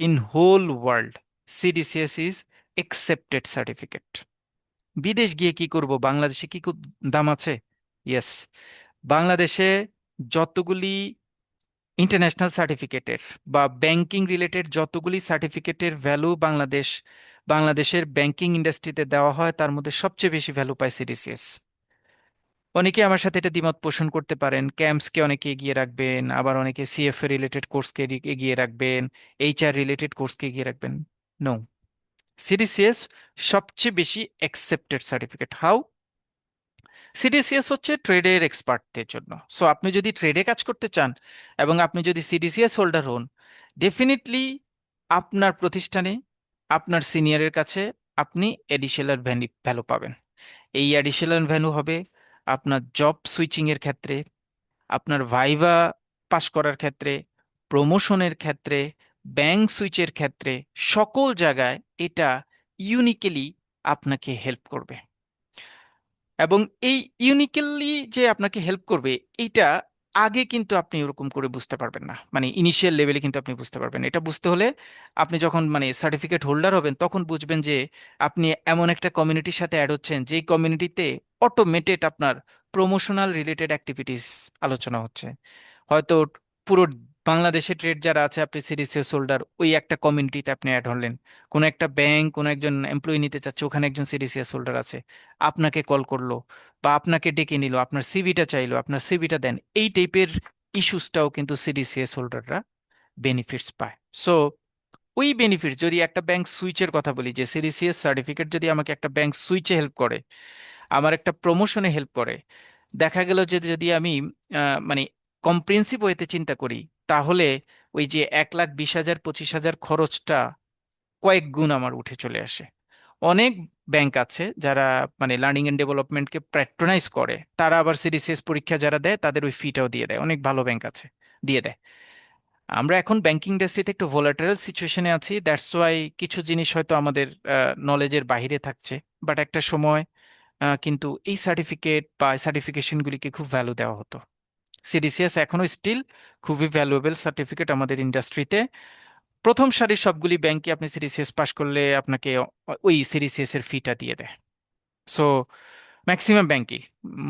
in whole world CDCS is accepted certificate। বিদেশ গিয়ে কি করব, বাংলাদেশে কি দাম আছে? ইয়েস, বাংলাদেশে যতগুলি ইন্টারন্যাশনাল সার্টিফিকেটের বা ব্যাংকিং রিলেটেড যতগুলি সার্টিফিকেটের ভ্যালু বাংলাদেশের ব্যাংকিং ইন্ডাস্ট্রিতে দেওয়া হয়, তার মধ্যে সবচেয়ে বেশি ভ্যালু পায় সিডিসিএস। অনেকে আমার সাথে এটা দ্বিমত পোষণ করতে পারেন, ক্যাম্পসকে অনেকে এগিয়ে রাখবেন, আবার অনেকে সিএফএ রিলেটেড কোর্সকে এগিয়ে রাখবেন, এইচআর রিলেটেড কোর্সকে এগিয়ে রাখবেন। নো, সিডিসিএস সবচেয়ে বেশি অ্যাকসেপ্টেড সার্টিফিকেট। হাউ? সিডিসিএস হচ্ছে ট্রেডের এক্সপার্টদের জন্য। সো আপনি যদি ট্রেডে কাজ করতে চান এবং আপনি যদি সিডিসিএস হোল্ডার হন, ডেফিনেটলি আপনার প্রতিষ্ঠানে আপনার সিনিয়রের কাছে আপনি এডিশনাল ভ্যালু পাবেন। এই অ্যাডিশনাল ভ্যালু হবে আপনার জব সুইচিং এর ক্ষেত্রে, আপনার ভাইভা পাস করার ক্ষেত্রে, প্রমোশনের ক্ষেত্রে, ব্যাংক সুইচের ক্ষেত্রে সকল জায়গায় এটা ইউনিকলি আপনাকে হেল্প করবে। এবং এই ইউনিকলি যে আপনাকে হেল্প করবে, এইটা আগে কিন্তু আপনি ওরকম করে বুঝতে পারবেন না, মানে ইনিশিয়াল লেভেলে কিন্তু আপনি বুঝতে পারবেন না। এটা বুঝতে হলে আপনি যখন মানে সার্টিফিকেট হোল্ডার হবেন তখন বুঝবেন যে আপনি এমন একটা কমিউনিটির সাথে অ্যাড হচ্ছেন যেই কমিউনিটিতে অটোমেটেড আপনার প্রমোশনাল রিলেটেড অ্যাক্টিভিটিস আলোচনা হচ্ছে। হয়তো পুরো বাংলাদেশে ট্রেড যারা আছে, আপনি সিডিসিএস হোল্ডার, ওই একটা কমিউনিটিতে আপনি অ্যাড হলেন। কোনো একটা ব্যাংক কোনো একজন এমপ্লয়ি নিতে চাচ্ছে, ওখানে একজন সিডিসিএস হোল্ডার আছে, আপনাকে কল করলো বা আপনাকে ডেকে নিল, আপনার সিভিটা চাইলো, আপনার সিভিটা দেন। এই টাইপের ইস্যুসটাও কিন্তু সিডিসিএস হোল্ডাররা বেনিফিটস পায়। সো ওই বেনিফিট, যদি একটা ব্যাংক সুইচের কথা বলি, যে সিডিসিএস সার্টিফিকেট যদি আমাকে একটা ব্যাংক সুইচে হেল্প করে, আমার একটা প্রমোশনে হেল্প করে, দেখা গেল যে যদি আমি মানে কম্প্রিহেন্সিভ ওয়েতে চিন্তা করি, তাহলে ওই যে 1,20,000 25,000 খরচটা কয়েক গুণ আমার উঠে চলে আসে। অনেক ব্যাংক আছে যারা মানে লার্নিং এন্ড ডেভেলপমেন্টকে প্যাট্রোনাইজ করে, তারা আবার সিডিসিএস পরীক্ষা যারা দেয় তাদের ওই ফিটাও দিয়ে দেয়, অনেক ভালো ব্যাংক আছে, দিয়ে দেয়। আমরা এখন ব্যাংকিং ইন্ডাস্ট্রিতে একটু ভোলাটাইল সিচুয়েশনে আছি, দ্যাটস ওয়াই কিছু জিনিস হয়তো আমাদের নলেজের বাইরে থাকছে। বাট একটা সময় কিন্তু এই সার্টিফিকেট বা সার্টিফিকেশনগুলিকে খুব ভ্যালু দেওয়া হতো। সিডিসিএস এখনো স্টিল খুবই ভ্যালুয়েবল সার্টিফিকেট আমাদের ইন্ডাস্ট্রিতে। প্রথম সারির সবগুলি ব্যাংকে আপনি সিডিসিএস পাশ করলে আপনাকে ওই সিডিসিএস এর ফিটা দিয়ে দেয়। সো ম্যাক্সিমাম ব্যাংকই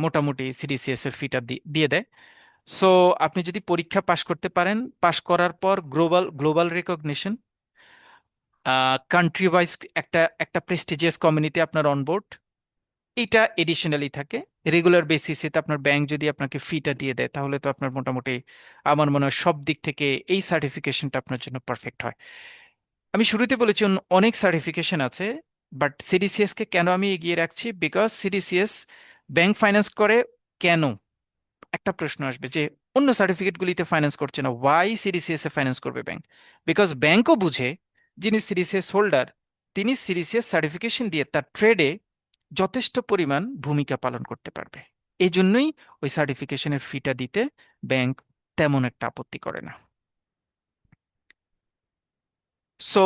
মোটামুটি সিডিসিএস এর ফিটা দিয়ে দেয়। সো আপনি যদি পরীক্ষা পাশ করতে পারেন, পাশ করার পর global global recognition, country wise একটা একটা প্রেস্টিজিয়াস কমিউনিটি আপনার অনবোর্ড, এটা এডিশনালি থাকে। রেগুলার বেসিসে আপনার ব্যাংক যদি আপনাকে ফিটা দিয়ে দেয়, তাহলে তো আপনার মোটামুটি আমার মনে হয় সব দিক থেকে এই সার্টিফিকেশনটা আপনার জন্য পারফেক্ট হয়। আমি শুরুতে বলেছি অনেক সার্টিফিকেশন আছে, বাট সিডিসিএস কে কেন আমি এগিয়ে রাখছি, বিকজ সিডিসিএস ব্যাংক ফাইন্যান্স করে। কেন, একটা প্রশ্ন আসবে যে অন্য সার্টিফিকেটগুলিতে ফাইন্যান্স করছে না, ওয়াই সিডিসিএস এ ফাইন্যান্স করবে ব্যাংক? বিকজ ব্যাংকও বুঝে যিনি সিডিসিএস হোল্ডার, তিনি সিডিসিএস সার্টিফিকেশন দিয়ে তার ট্রেডে যথেষ্ট পরিমাণ ভূমিকা পালন করতে পারবে। এই জন্যই ওই সার্টিফিকেশনের ফিটা দিতে ব্যাংক তেমন একটা আপত্তি করে না। সো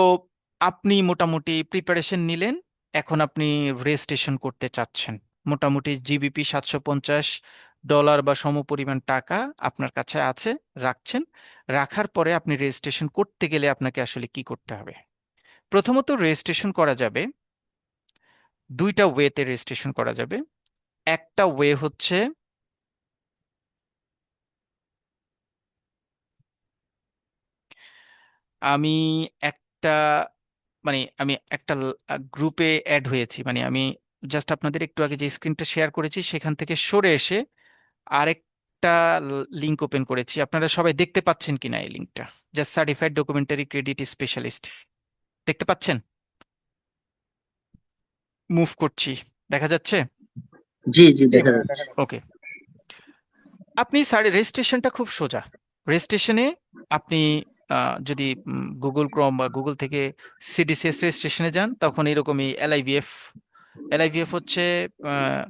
আপনি মোটামুটি প্রিপারেশন নিলেন, এখন আপনি রেজিস্ট্রেশন করতে চাচ্ছেন। মোটামুটি জিবিপি $750 বা সমপরিমাণ টাকা আপনার কাছে আছে, রাখছেন। রাখার পরে আপনি রেজিস্ট্রেশন করতে গেলে আপনাকে আসলে কি করতে হবে? প্রথমত রেজিস্ট্রেশন করা যাবে দুইটা ওয়েতে রেজিস্ট্রেশন করা যাবে। একটা ওয়ে হচ্ছে আমি একটা আমি একটা গ্রুপে অ্যাড হয়েছি, মানে আমি জাস্ট আপনাদের একটু আগে যে স্ক্রিনটা শেয়ার করেছি সেখান থেকে সরে এসে আরেকটা লিংক ওপেন করেছি। আপনারা সবাই দেখতে পাচ্ছেন কিনা এই লিংকটা? Just certified documentary credit specialist, দেখতে পাচ্ছেন? মুভ করছি, দেখা যাচ্ছে? জি জি, দেখা যাচ্ছে। ওকে। আপনি রেজিস্ট্রেশনটা খুব সোজা। রেজিস্ট্রেশনে আপনি যদি গুগল ক্রোম বা গুগল থেকে সিডিসিএস রেজিস্ট্রেশনে যান, তখন এরকমই এলআইভিএফ। এলআইভিএফ হচ্ছে আহ,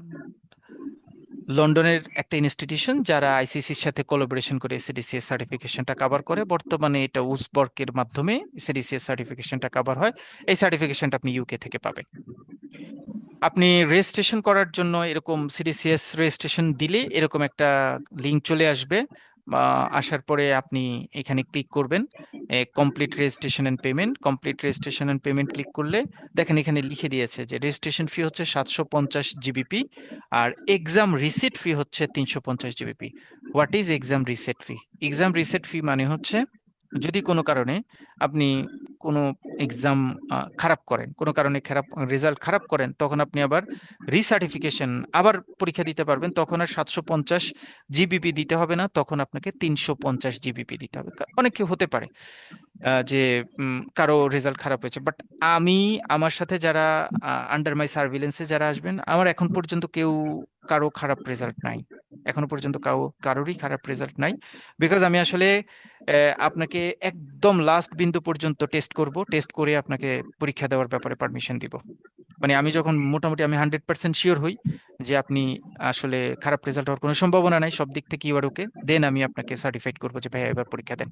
লন্ডনের একটা ইনস্টিটিউশন যারা আইসিসির সাথে কোলাবোরেশন করে সিডিসিএস সার্টিফিকেশনটা কভার করে। বর্তমানে এটা উসবর্কের মাধ্যমে সিডিসিএস সার্টিফিকেশনটা কভার হয়। এই সার্টিফিকেশনটা আপনি ইউকে থেকে পাবেন। আপনি রেজিস্ট্রেশন করার জন্য এরকম সিডিসিএস রেজিস্ট্রেশন দিলে এরকম একটা লিংক চলে আসবে। আসার পরে আপনি এখানে ক্লিক করবেন, complete registration and payment. Complete registration and payment click করলে দেখেন এখানে লিখে দিয়েছে যে রেজিস্ট্রেশন ফি হচ্ছে 750 জিবিপি, আর এক্সাম রিসিট ফি হচ্ছে 350 GBP. What is exam reset fee? Exam reset fee মানে হচ্ছে যদি কোনো কারণে আপনি কোনো এক্সাম খারাপ করেন, কোনো কারণে খারাপ রেজাল্ট খারাপ করেন, তখন আপনি আবার রিসার্টিফিকেশন আবার পরীক্ষা দিতে পারবেন। তখন আর 750 জিবিপি দিতে হবে না, তখন আপনাকে 350 জিবিপি দিতে হবে। অনেক হতে পারে যে কারো রেজাল্ট খারাপ হয়েছে, বাট আমি আমার সাথে যারা আন্ডার মাই সার্ভিলেন্সে যারা আসবেন, আমার এখন পর্যন্ত কারো খারাপ রেজাল্ট নাই। এখনো পর্যন্ত কারোরই খারাপ রেজাল্ট নাই। বিকজ আমি আসলে আপনাকে একদম লাস্ট বিন্দু পর্যন্ত টেস্ট করব, টেস্ট করে আপনাকে পরীক্ষা দেওয়ার ব্যাপারে পারমিশন দিব। মানে আমি যখন মোটামুটি আমি 100% শিওর হই যে আপনি আসলে খারাপ রেজাল্ট হওয়ার কোনো সম্ভাবনা নাই, সব দিক থেকে ইউ আর ওকে, দেন আমি আপনাকে সার্টিফাইড করবো যে ভাইয়া এবার পরীক্ষা দেন।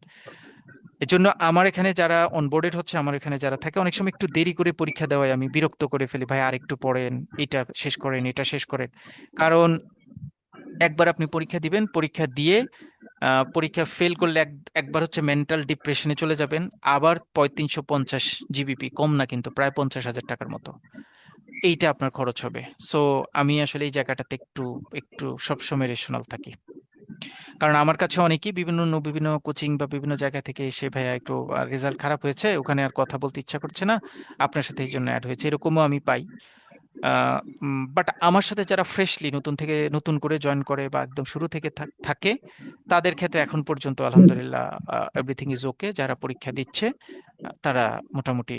এজন্য আমার এখানে যারা অনবোর্ডেড হচ্ছে, আমার এখানে যারা থাকে, অনেক সময় একটু দেরি করে পরীক্ষা দেওয়ায় আমি বিরক্ত করে ফেলি, ভাই আর একটু পড়েন, এটা শেষ করেন, এটা শেষ করেন। কারণ একবার আপনি পরীক্ষা দিবেন, পরীক্ষা দিয়ে পরীক্ষা ফেল করলে একবার হচ্ছে মেন্টাল ডিপ্রেশনে চলে যাবেন। আবার ৩৫50 জিবিপি, কম না কিন্তু, প্রায় 50,000 টাকার মতো এইটা আপনার খরচ হবে। সো আমি আসলে এই জায়গাটাতে একটু একটু সবসময় রেশনাল থাকি। কারণ আমার কাছে অনেকেই বিভিন্ন কোচিং বা বিভিন্ন জায়গা থেকে এসে, ভাইয়া একটু রেজাল্ট খারাপ হয়েছে, ওখানে আর কথা বলতে ইচ্ছা করছে না, আপনার সাথে এই জন্য অ্যাড হয়েছে, এরকমও আমি পাই। বাট আমার সাথে যারা ফ্রেশলি নতুন থেকে নতুন করে জয়েন করে বা একদম শুরু থেকে থাকে, তাদের ক্ষেত্রে এখন পর্যন্ত আলহামদুলিল্লাহ এভরিথিং ইজ ওকে। যারা পরীক্ষা দিচ্ছে তারা মোটামুটি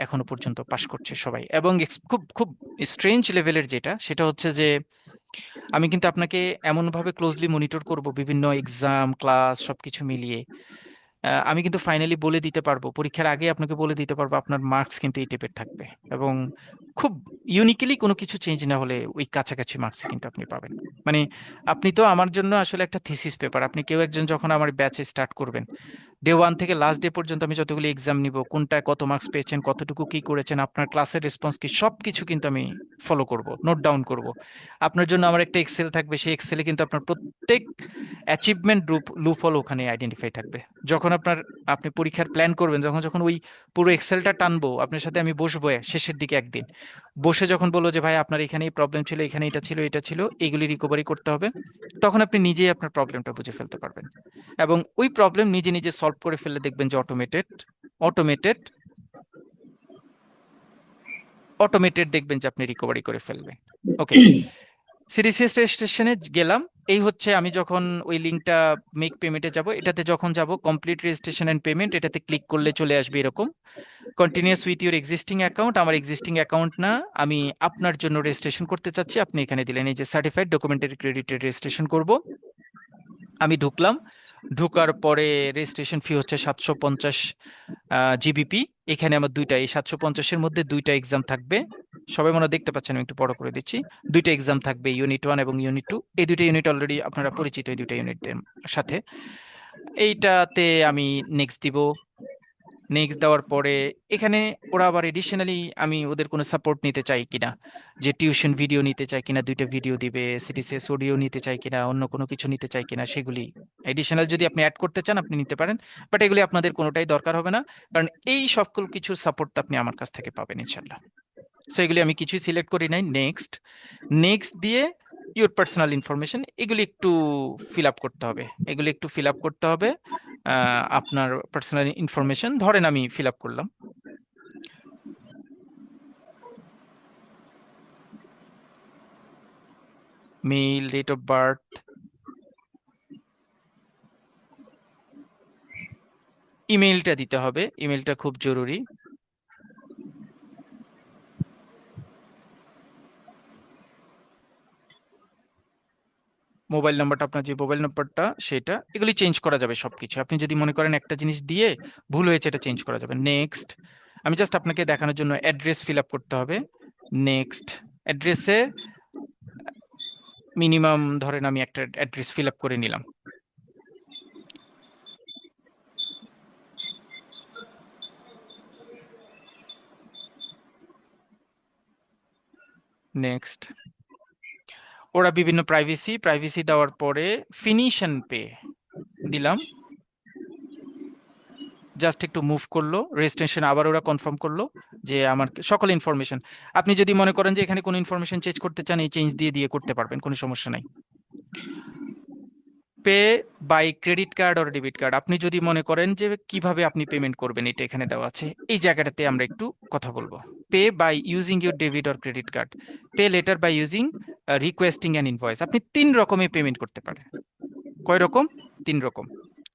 এখনো পর্যন্ত পাশ করছে সবাই। এবং খুব খুব স্ট্রেঞ্জ লেভেলের যেটা, সেটা হচ্ছে যে আমি কিন্তু আপনাকে এমনভাবে ক্লোজলি মনিটর করব বিভিন্ন এক্সাম ক্লাস সবকিছু মিলিয়ে। আমি কিন্তু ফাইনালি বলে দিতে পারবো, পরীক্ষার আগে আপনাকে বলে দিতে পারবো আপনার মার্কস কিন্তু এই টাইপের থাকবে। এবং খুব ইউনিকলি কোনো কিছু চেঞ্জ না হলে ওই কাছাকাছি মার্কস কিন্তু আপনি পাবেন। মানে আপনি তো আমার জন্য আসলে একটা থিসিস পেপার। আপনি কেউ একজন যখন আমার ব্যাচে স্টার্ট করবেন, ডে ওয়ান থেকে লাস্ট ডে পর্যন্ত আমি যতগুলো এক্সাম নিব, কোনটায় কত মার্কস পেয়েছেন, কতটুকু কি করেছেন, আপনার ক্লাসের রেসপন্স কি, সবকিছু কিন্তু আমি ফলো করব, নোট ডাউন করব। আপনার জন্য আমার একটা এক্সেল থাকবে, সেই এক্সেলে কিন্তু আপনার প্রত্যেক অ্যাচিভমেন্ট লুপ হল ওখানে আইডেন্টিফাই থাকবে। যখন আপনি পরীক্ষার প্ল্যান করবেন, যখন যখন ওই পুরো এক্সেলটা টানবো, আপনার সাথে আমি বসবো শেষের দিকে একদিন, বসে যখন বলবো যে ভাই আপনার এখানে এই প্রবলেম ছিল, এখানে এটা ছিল, এটা ছিল, এগুলি রিকভারি করতে হবে, তখন আপনি নিজেই আপনার প্রবলেমটা বুঝে ফেলতে পারবেন। এবং ওই প্রবলেম নিজে নিজে সলভ করে ফেললে দেখবেন যে অটোমেটেড অটোমেটেড অটোমেটেড দেখবেন যে আপনি রিকভারি করে ফেলবেন। ওকে, সিডিসিএস রেজিস্ট্রেশনে গেলাম। এই হচ্ছে আমি যখন ওই লিঙ্কটা মেক পেমেন্টে যাব, এটাতে যখন যাব কমপ্লিট রেজিস্ট্রেশন এন্ড পেমেন্ট, এটাতে ক্লিক করলে চলে আসবে এরকম continuous with your existing account. আমার এক্সিস্টিং অ্যাকাউন্ট না, আমি আপনার জন্য রেজিস্ট্রেশন করতে চাচ্ছি। আপনি এখানে দিলেন এই যে সার্টিফাইড ডকুমেন্টারি ক্রেডিটেড রেজিস্ট্রেশন করব। আমি ঢুকলাম, ঢোকার পরে রেজিস্ট্রেশন ফি হচ্ছে 750 জিবিপি। এখানে আমার দুইটা, এই 750-এর মধ্যে দুইটা এক্সাম থাকবে। সবাই মনে হয় দেখতে পাচ্ছেন, আমি একটু বড় করে দিচ্ছি। দুইটা এক্সাম থাকবে, ইউনিট 1 এবং ইউনিট 2। এই দুইটা ইউনিট অলরেডি আপনারা পরিচিত, এই দুইটা ইউনিটদের সাথে। এইটাতে আমি নেক্সট দিব। নেক্সট দেওয়ার পরে এখানে ওরা আবার এডিশনালি আমি ওদের কোনো সাপোর্ট নিতে চাই কিনা, যে টিউশন ভিডিও নিতে চাই কিনা, দুইটা ভিডিও দিবে, সিডিসিএস অডিও নিতে চাই কিনা, অন্য কোনো কিছু নিতে চাই কিনা, সেগুলি এডিশনাল যদি আপনি অ্যাড করতে চান আপনি নিতে পারেন। বাট এগুলি আপনাদের কোনোটাই দরকার হবে না, কারণ এই সকল কিছুর সাপোর্ট আপনি আমার কাছ থেকে পাবেন ইনশাল্লাহ। সো এগুলি আমি কিছুই সিলেক্ট করি নাই। নেক্সট, নেক্সট দিয়ে ইউর পার্সোনাল ইনফরমেশন, এগুলি একটু ফিল আপ করতে হবে, এগুলি একটু ফিল আপ করতে হবে। আপনার পার্সোনাল ইনফরমেশন ধরেন আমি ফিল আপ করলাম, মেইল, ডেট অফ বার্থ, ইমেইলটা দিতে হবে, ইমেইলটা খুব জরুরি। মোবাইল নাম্বারটা, আপনার যে মোবাইল নাম্বারটা সেটা, এগুলি চেঞ্জ করা যাবে সবকিছু। আপনি যদি মনে করেন একটা জিনিস দিয়ে ভুল হয়েছে, এটা চেঞ্জ করা যাবে। নেক্সট, আমি জাস্ট আপনাকে দেখানোর জন্য অ্যাড্রেস ফিল আপ করতে হবে। নেক্সট, অ্যাড্রেসে মিনিমাম ধরেন আমি একটা অ্যাড্রেস ফিল আপ করে নিলাম। নেক্সট, ওরা বিভিন্ন প্রাইভেসি প্রাইভেসি দেওয়ার পরে ফিনিশ অ্যান্ড পে দিলাম। জাস্ট একটু মুভ করলো, রেজিস্ট্রেশন আবার ওরা কনফার্ম করলো যে আমার সকল ইনফরমেশন। আপনি যদি মনে করেন যে এখানে কোনো ইনফরমেশন চেঞ্জ করতে চান, এই চেঞ্জ দিয়ে দিয়ে করতে পারবেন, কোনো সমস্যা নাই। Pay by credit card or debit card, আপনি যদি মনে করেন যে কিভাবে আপনি পেমেন্ট করবেন, এটা এখানে দেওয়া আছে। এই জায়গাটাতে আমরা একটু কথা বলবো। Pay by using your debit or credit card, pay later by using requesting an invoice. আপনি তিন রকমের পেমেন্ট করতে পারেন। কয় রকম? তিন রকম।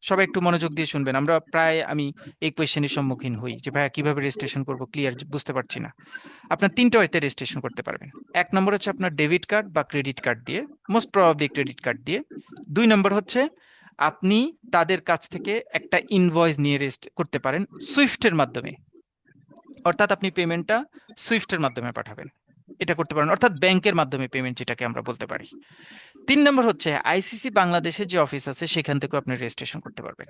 সবাই একটু মনোযোগ দিয়ে শুনবেন, আমরা প্রায় আমি এই কোয়েশ্চেনের সম্মুখীন হই যে ভাইয়া কিভাবে রেজিস্ট্রেশন করবো, ক্লিয়ার বুঝতে পারছি না। আপনার তিনটা ওয়েতে রেজিস্ট্রেশন করতে পারবেন। এক নম্বর হচ্ছে আপনার ডেবিট কার্ড বা ক্রেডিট কার্ড দিয়ে, মোস্ট প্রবাবলি ক্রেডিট কার্ড দিয়ে। দুই নম্বর হচ্ছে আপনি তাদের কাছ থেকে একটা ইনভয়েস নিয়ে রেজিস্ট করতে পারেন সুইফটের মাধ্যমে, অর্থাৎ আপনি পেমেন্টটা সুইফটের মাধ্যমে পাঠাবেন, এটা করতে পারেন, অর্থাৎ ব্যাংকের মাধ্যমে পেমেন্ট, যেটাকে আমরা বলতে পারি। তিন নম্বর হচ্ছে আইসিসি বাংলাদেশের যে অফিস আছে সেখান থেকেও আপনি রেজিস্ট্রেশন করতে পারবেন।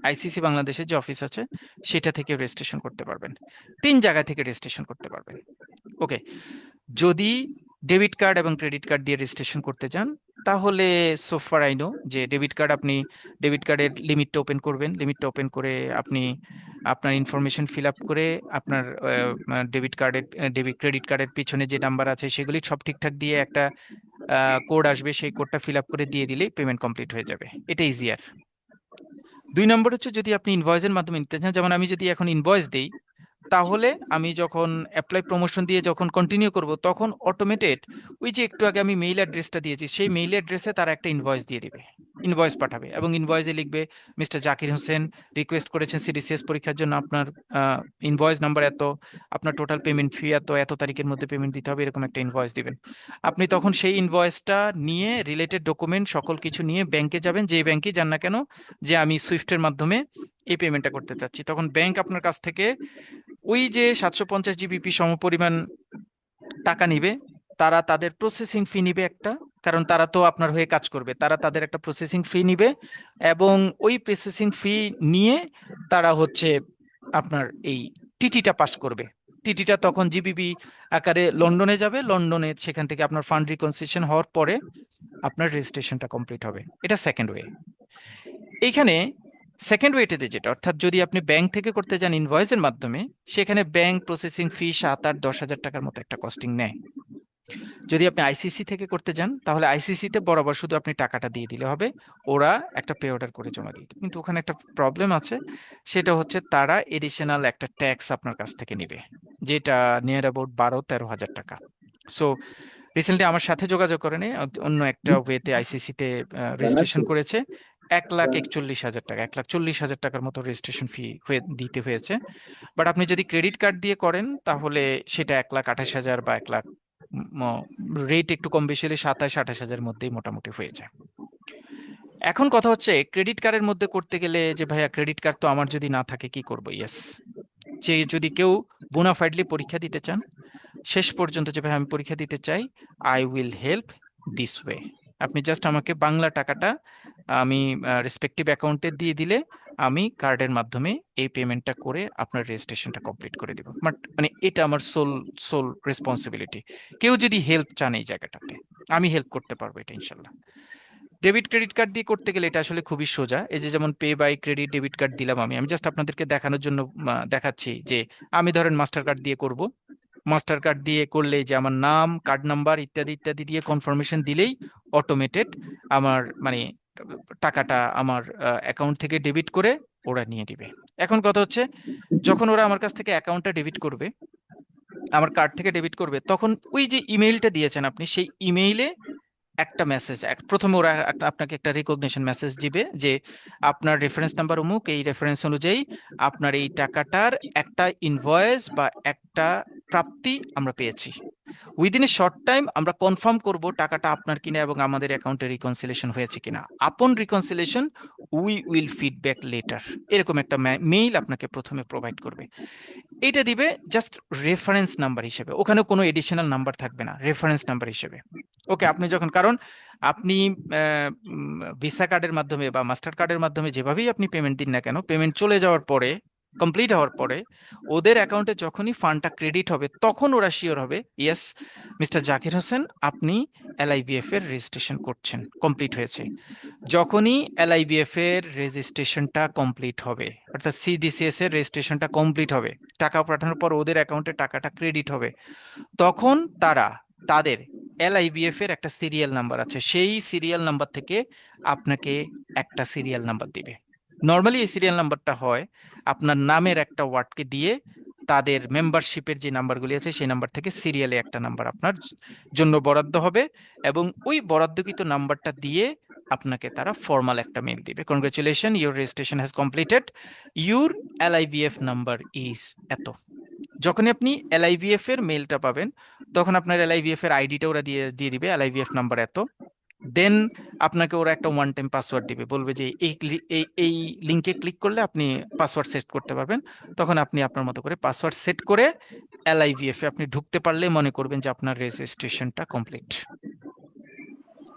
আইসিসি বাংলাদেশের যে অফিস আছে সেটা থেকে রেজিস্ট্রেশন করতে পারবেন, 3 জায়গা থেকে রেজিস্ট্রেশন করতে পারবেন। ওকে, যদি ডেবিট কার্ড এবং ক্রেডিট কার্ড দিয়ে রেজিস্ট্রেশন করতে চান, তাহলে সোফার আই নো যে ডেবিট কার্ড, আপনি ডেবিট কার্ডের লিমিটটা ওপেন করবেন, লিমিটটা ওপেন করে আপনি আপনার ইনফরমেশন ফিল আপ করে আপনার ডেবিট কার্ডের ক্রেডিট কার্ডের পিছনে যে নাম্বার আছে সেগুলি সব ঠিকঠাক দিয়ে একটা কোড আসবে, সেই কোডটা ফিল আপ করে দিয়ে দিলেই পেমেন্ট কমপ্লিট হয়ে যাবে। এটা ইজিয়ার। 2 নম্বর হচ্ছে, যদি আপনি ইনভয়েসের মাধ্যমে নিতে চান, যেমন আমি যদি এখন ইনভয়েস দিই, তাহলে আমি যখন অ্যাপ্লাই প্রমোশন দিয়ে যখন কন্টিনিউ করব, তখন অটোমেটেড ওই যে একটু আগে আমি মেইল অ্যাড্রেসটা দিয়েছি, সেই মেইল অ্যাড্রেসে তারা একটা ইনভয়েস দিয়ে দিবে, ইনভয়েস পাঠাবে, এবং ইনভয়েসে লিখবে মিস্টার জাকির হোসেন রিকোয়েস্ট করেছেন সিডিসিএস পরীক্ষার জন্য, আপনার ইনভয়েস নাম্বার এত, আপনার টোটাল পেমেন্ট ফি এত, এত তারিখের মধ্যে পেমেন্ট দিতে হবে, এরকম একটা ইনভয়েস দিবেন। আপনি তখন সেই ইনভয়েসটা নিয়ে রিলেটেড ডকুমেন্ট সকল কিছু নিয়ে ব্যাংকে যাবেন, যে ব্যাংকে যান না কেন, যে আমি সুইফটের মাধ্যমে এই পেমেন্টটা করতে চাচ্ছি, তখন ব্যাংক আপনার কাছ থেকে ওই যে 750 জিবিপি সমপরিমাণ টাকা নিবে। তারা তাদের প্রসেসিং ফি নিবে একটা, কারণ তারা তো আপনার হয়ে কাজ করবে, তারা তাদের একটা প্রসেসিং ফি নিবে, এবং ওই প্রসেসিং ফি নিয়ে তারা হচ্ছে আপনার এই টিটিটা পাস করবে। টিটিটা তখন জিবিপি আকারে লন্ডনে যাবে, লন্ডনে সেখান থেকে আপনার ফান্ড রিকনসিলিয়েশন হওয়ার পরে আপনার রেজিস্ট্রেশনটা কমপ্লিট হবে। এটা সেকেন্ড ওয়ে। এইখানে সেকেন্ড ওয়েটেতে যেটা, অর্থাৎ যদি আপনি ব্যাংক থেকে করতে যান ইনভয়েসের মাধ্যমে, সেখানে ব্যাংক প্রসেসিং ফি 7, 8, 10 হাজার টাকার মতো একটা কস্টিং নেয়। যদি আপনি আইসিসি থেকে করতে যান, তাহলে আইসিসি তে বরাবর শুধু আপনি টাকাটা দিয়ে দিলে হবে, ওরা একটা পে অর্ডার করে জমা দিয়ে দেবে। কিন্তু ওখানে একটা প্রবলেম আছে, সেটা হচ্ছে তারা এডিশনাল একটা ট্যাক্স আপনার কাছ থেকে নেবে, যেটা নিয়ার অ্যাবাউট 12-13 হাজার টাকা। সো রিসেন্টলি আমার সাথে যোগাযোগ করে নিয়ে অন্য একটা ওয়েতে আইসিসি তে রেজিস্ট্রেশন করেছে, 1,41,000 টাকা, 1,40,000 টাকার মতো রেজিস্ট্রেশন ফি দিতে হয়েছে। বাট আপনি যদি ক্রেডিট কার্ড দিয়ে করেন, তাহলে সেটা 1,28,000 বা 1 লাখ, রেট একটু কম বেশি হলে 27-28 হাজারের মধ্যেই মোটামুটি হয়ে যায়। এখন কথা হচ্ছে, ক্রেডিট কার্ডের মধ্যে করতে গেলে যে ভাইয়া ক্রেডিট কার্ড তো আমার যদি না থাকে কি করবো? ইয়েস, যে যদি কেউ বোনাফাইডলি পরীক্ষা দিতে চান, শেষ পর্যন্ত যে ভাই আমি পরীক্ষা দিতে চাই, I will help this way. আপনি জাস্ট আমাকে বাংলা টাকাটা আমি রেসপেক্টিভ অ্যাকাউন্টে দিয়ে দিলে, আমি কার্ডের মাধ্যমে এই পেমেন্টটা করে আপনার রেজিস্ট্রেশনটা কমপ্লিট করে দিব। বাট মানে এটা আমার সোল সোল রেসপন্সিবিলিটি। কেউ যদি হেল্প চান এই জায়গাটাতে, আমি হেল্প করতে পারবো, এটা ইনশাল্লাহ। ডেবিট ক্রেডিট কার্ড দিয়ে করতে গেলে এটা আসলে খুবই সোজা। এই যে যেমন pay by credit debit card দিলাম, আমি আমি জাস্ট আপনাদেরকে দেখানোর জন্য দেখাচ্ছি যে আমি ধরেন মাস্টার কার্ড দিয়ে করব। মাস্টার কার্ড দিয়ে করলে যে আমার নাম, কার্ড নাম্বার ইত্যাদি ইত্যাদি দিয়ে কনফার্মেশন দিলেই অটোমেটেড আমার মানে টাকাটা আমার অ্যাকাউন্ট থেকে ডেবিট করে ওরা নিয়ে দিবে। এখন কথা হচ্ছে, যখন ওরা আমার কাছ থেকে অ্যাকাউন্টটা ডেবিট করবে, আমার কার্ড থেকে ডেবিট করবে, তখন ওই যে ইমেইলটা দিয়েছেন আপনি, সেই ইমেইলে একটা মেসেজ, প্রথমে ওরা আপনাকে একটা রিকগনিশন মেসেজ দিবে যে আপনার রেফারেন্স নাম্বার অমুক, এই রেফারেন্স অনুযায়ী আপনার এই টাকাটার একটা ইনভয়েস বা একটা প্রাপ্তি আমরা পেয়েছি। উইদিন এ শর্ট টাইম আমরা কনফার্ম করব টাকাটা আপনার কিনা এবং আমাদের অ্যাকাউন্টে রিকনসিলেশন হয়েছে কিনা। আপন reconciliation we will feedback letter, এরকম একটা মেইল আপনাকে প্রথমে প্রোভাইড করবে। এটা দিবে জাস্ট রেফারেন্স নাম্বার হিসেবে, ওখানে কোনো এডিশনাল নাম্বার থাকবে না, রেফারেন্স নাম্বার হিসেবে। ওকে, আপনি যখন, কারণ আপনি ভিসা কার্ডের মাধ্যমে বা মাস্টার কার্ডের মাধ্যমে যেভাবেই আপনি পেমেন্ট দিন না কেন, পেমেন্ট চলে যাওয়ার পরে, কমপ্লিট হওয়ার পরে, ওদের অ্যাকাউন্টে যখনই ফান্ডটা ক্রেডিট হবে, তখন ওরা শিওর হবে ইয়েস মিস্টার জাকির হোসেন আপনি এলআইবিএফ এর রেজিস্ট্রেশন করছেন, কমপ্লিট হয়েছে। যখনই এলআইবিএফ এর রেজিস্ট্রেশনটা কমপ্লিট হবে, অর্থাৎ সিডিসিএস এর রেজিস্ট্রেশনটা কমপ্লিট হবে, টাকা পাঠানোর পর ওদের অ্যাকাউন্টে টাকাটা ক্রেডিট হবে, তখন তারা তাদের এলআইবিএফ এর একটা সিরিয়াল নাম্বার আছে, সেই সিরিয়াল নাম্বার থেকে আপনাকে একটা সিরিয়াল নাম্বার দিবে। নর্মালি এই সিরিয়াল নাম্বারটা হয় আপনার নামের একটা ওয়ার্ডকে দিয়ে, তাদের মেম্বারশিপের যে নাম্বারগুলি আছে সেই নাম্বার থেকে সিরিয়ালে একটা নাম্বার আপনার জন্য বরাদ্দ হবে, এবং ওই বরাদ্দকৃত নাম্বারটা দিয়ে আপনাকে তারা ফর্মাল একটা মেল দিবে, congratulation your registration has completed, your LIBF number is এত। যখনই আপনি এলআইভিএফ এর মেলটা পাবেন, তখন আপনার এলআইভিএফ এর আইডিটা ওরা দিয়ে দিয়ে দিবে, এলআইভিএফ নাম্বার এত। দেন আপনাকে ওরা একটা ওয়ান টাইম পাসওয়ার্ড দিবে, বলবে যে এই লিংকে ক্লিক করলে আপনি পাসওয়ার্ড সেট করতে পারবেন। তখন আপনি আপনার মতো করে পাসওয়ার্ড সেট করে এলআইভিএফ এ আপনি ঢুকতে পারলে মনে করবেন যে আপনার রেজিস্ট্রেশনটা কমপ্লিট।